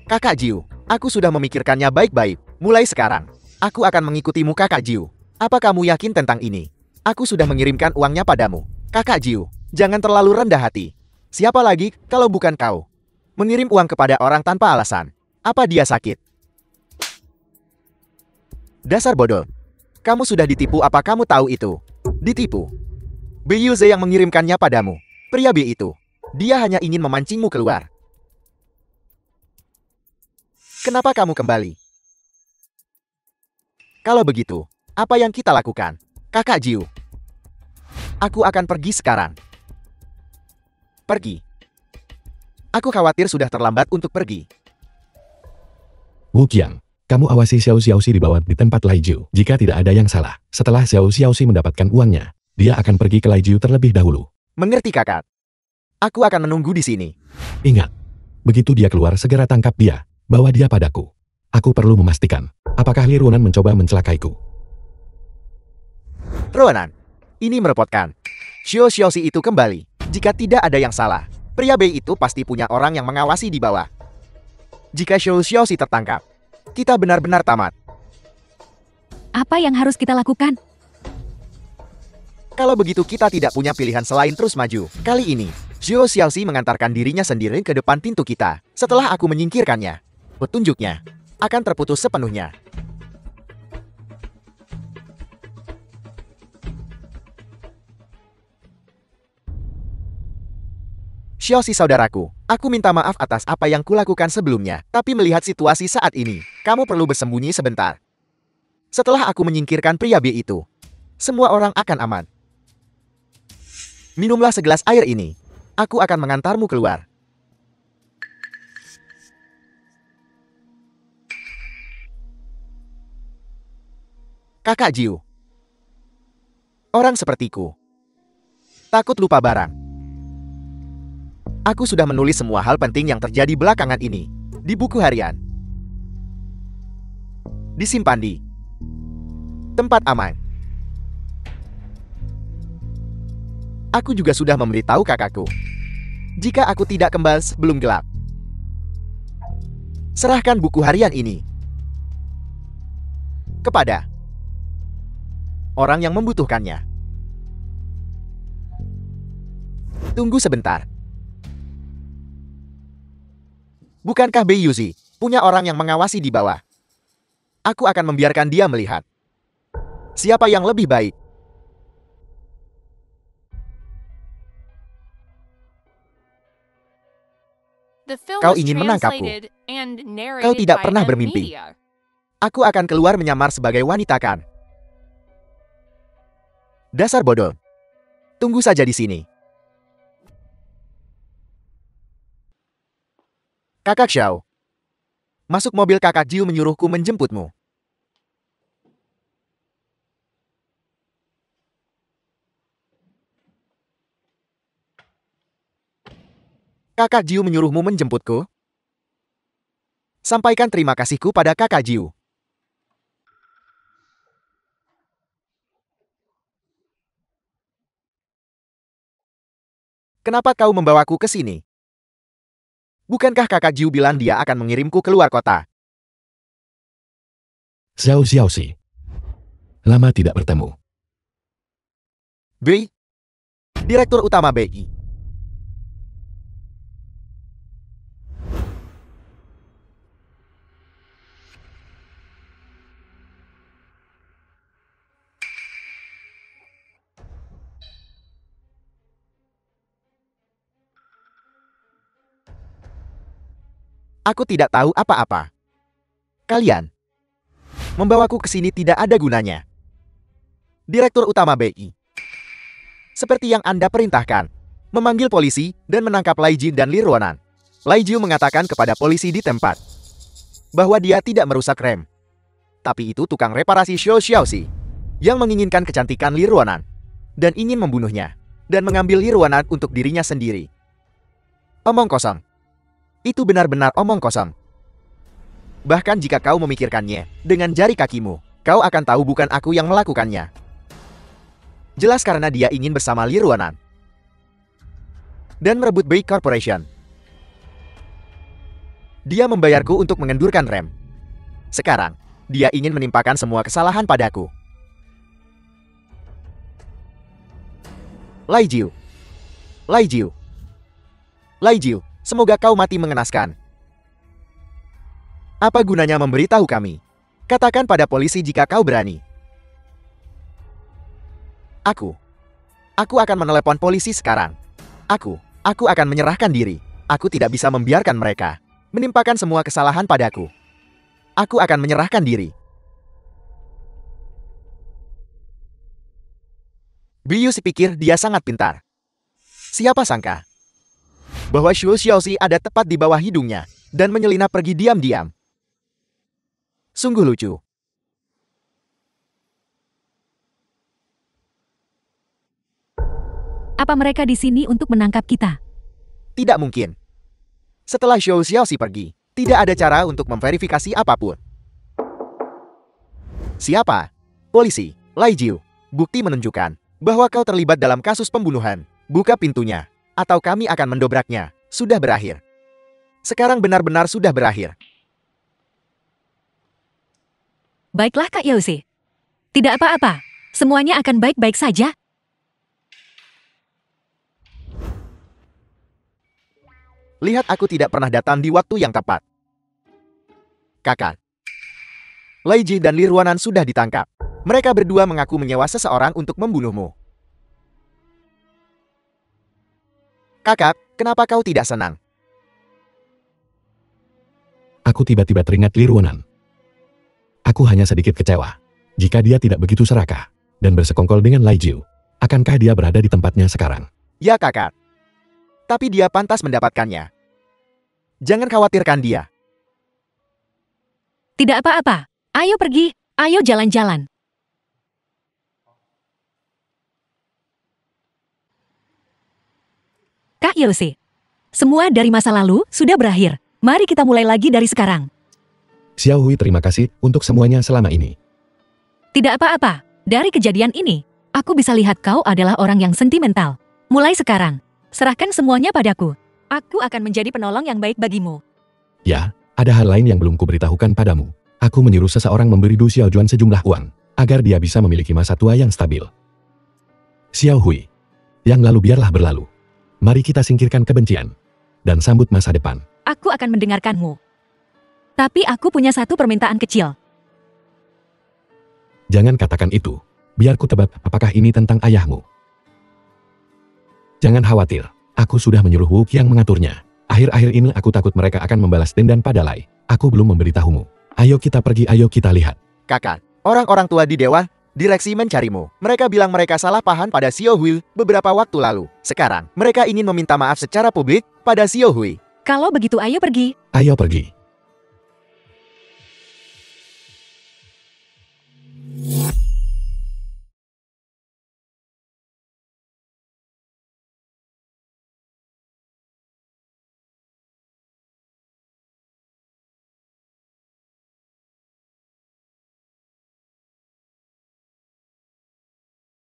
Kakak Jiu, aku sudah memikirkannya baik-baik. Mulai sekarang, aku akan mengikutimu Kakak Jiu. Apa kamu yakin tentang ini? Aku sudah mengirimkan uangnya padamu. Kakak Jiu, jangan terlalu rendah hati. Siapa lagi kalau bukan kau? Mengirim uang kepada orang tanpa alasan. Apa dia sakit? Dasar bodoh. Kamu sudah ditipu, apa kamu tahu itu? Ditipu. Beiyuze yang mengirimkannya padamu. Pria B itu. Dia hanya ingin memancingmu keluar. Kenapa kamu kembali? Kalau begitu, apa yang kita lakukan? Kakak Jiu. Aku akan pergi sekarang. Pergi. Aku khawatir sudah terlambat untuk pergi. Wu Qiang, kamu awasi Xiao Xiaoxi di bawah di tempat Lai Jiu. Jika tidak ada yang salah, setelah Xiao Xiaoxi mendapatkan uangnya, dia akan pergi ke Lai Jiu terlebih dahulu. Mengerti kakak? Aku akan menunggu di sini. Ingat, begitu dia keluar segera tangkap dia, bawa dia padaku. Aku perlu memastikan, apakah Li Runan mencoba mencelakaiku. Ronan, ini merepotkan. Xiao Xiaoxi itu kembali. Jika tidak ada yang salah, pria B itu pasti punya orang yang mengawasi di bawah. Jika Xiao Xiaoxi tertangkap, kita benar-benar tamat. Apa yang harus kita lakukan? Kalau begitu kita tidak punya pilihan selain terus maju. Kali ini, Xiao Xiaoxi mengantarkan dirinya sendiri ke depan pintu kita. Setelah aku menyingkirkannya, petunjuknya akan terputus sepenuhnya. Xiaoxi saudaraku, aku minta maaf atas apa yang kulakukan sebelumnya. Tapi melihat situasi saat ini, kamu perlu bersembunyi sebentar. Setelah aku menyingkirkan pria B itu, semua orang akan aman. Minumlah segelas air ini. Aku akan mengantarmu keluar. Kakak Jiu. Orang sepertiku takut lupa barang. Aku sudah menulis semua hal penting yang terjadi belakangan ini di buku harian. Disimpan di tempat aman. Aku juga sudah memberitahu kakakku, jika aku tidak kembali sebelum gelap. Serahkan buku harian ini kepada orang yang membutuhkannya. Tunggu sebentar. Bukankah Beiyuzi punya orang yang mengawasi di bawah? Aku akan membiarkan dia melihat siapa yang lebih baik. Kau ingin menangkapku. Kau tidak pernah bermimpi. Aku akan keluar menyamar sebagai wanita kan? Dasar bodoh. Tunggu saja di sini. Kakak Xiao. Masuk mobil, kakak Jiu menyuruhku menjemputmu. Kakak Jiu menyuruhmu menjemputku? Sampaikan terima kasihku pada kakak Jiu. Kenapa kau membawaku ke sini? Bukankah kakak Jiu bilang dia akan mengirimku keluar kota? Xiao Xiaoxi. Lama tidak bertemu. B. Direktur Utama BI. Aku tidak tahu apa-apa. Kalian membawaku ke sini tidak ada gunanya. Direktur Utama BI. Seperti yang Anda perintahkan, memanggil polisi dan menangkap Lai Ji dan Li Ruonan. Lai Jiu mengatakan kepada polisi di tempat bahwa dia tidak merusak rem. Tapi itu tukang reparasi Xiao Xiaoxi yang menginginkan kecantikan Li Ruonan dan ingin membunuhnya dan mengambil Li Ruonan untuk dirinya sendiri. Omong kosong. Itu benar-benar omong kosong. Bahkan jika kau memikirkannya dengan jari kakimu, kau akan tahu bukan aku yang melakukannya. Jelas karena dia ingin bersama Li Ruonan dan merebut Bei Corporation. Dia membayarku untuk mengendurkan rem. Sekarang, dia ingin menimpakan semua kesalahan padaku. Lai Jiu. Lai Jiu. Lai Jiu, semoga kau mati mengenaskan. Apa gunanya memberitahu kami? Katakan pada polisi jika kau berani. Aku akan menelepon polisi sekarang. Aku akan menyerahkan diri. Aku tidak bisa membiarkan mereka menimpakan semua kesalahan padaku. Aku akan menyerahkan diri. Biu si pikir dia sangat pintar. Siapa sangka bahwa Xiao Xiaoxi ada tepat di bawah hidungnya dan menyelinap pergi diam-diam. Sungguh lucu. Apa mereka di sini untuk menangkap kita? Tidak mungkin. Setelah Xiao Xiaoxi pergi, tidak ada cara untuk memverifikasi apapun. Siapa? Polisi, Lai Jiu. Bukti menunjukkan bahwa kau terlibat dalam kasus pembunuhan. Buka pintunya, atau kami akan mendobraknya. Sudah berakhir. Sekarang benar-benar sudah berakhir. Baiklah Kak Yose. Tidak apa-apa. Semuanya akan baik-baik saja. Lihat, aku tidak pernah datang di waktu yang tepat. Kakak. Lai Ji dan Li Ruonan sudah ditangkap. Mereka berdua mengaku menyewa seseorang untuk membunuhmu. Kakak, kenapa kau tidak senang? Aku tiba-tiba teringat Li Ruonan. Aku hanya sedikit kecewa. Jika dia tidak begitu serakah dan bersekongkol dengan Lai Jiu, akankah dia berada di tempatnya sekarang? Ya kakak. Tapi dia pantas mendapatkannya. Jangan khawatirkan dia. Tidak apa-apa. Ayo pergi. Ayo jalan-jalan. Kak Yose, semua dari masa lalu sudah berakhir. Mari kita mulai lagi dari sekarang. Xiao Hui, terima kasih untuk semuanya selama ini. Tidak apa-apa. Dari kejadian ini, aku bisa lihat kau adalah orang yang sentimental. Mulai sekarang, serahkan semuanya padaku. Aku akan menjadi penolong yang baik bagimu. Ya, ada hal lain yang belum kuberitahukan padamu. Aku menyuruh seseorang memberi Du Xiaojuan sejumlah uang, agar dia bisa memiliki masa tua yang stabil. Xiao Hui, yang lalu biarlah berlalu. Mari kita singkirkan kebencian dan sambut masa depan. Aku akan mendengarkanmu. Tapi aku punya satu permintaan kecil. Jangan katakan itu. Biar ku tebak apakah ini tentang ayahmu. Jangan khawatir. Aku sudah menyuruh Wu Qiang mengaturnya. Akhir-akhir ini aku takut mereka akan membalas dendam pada Lai. Aku belum memberitahumu. Ayo kita pergi, ayo kita lihat. Kakak, orang-orang tua di Dewa Direksi mencarimu. Mereka bilang mereka salah paham pada Xiao Hui beberapa waktu lalu. Sekarang, mereka ingin meminta maaf secara publik pada Xiao Hui. Kalau begitu ayo pergi. Ayo pergi.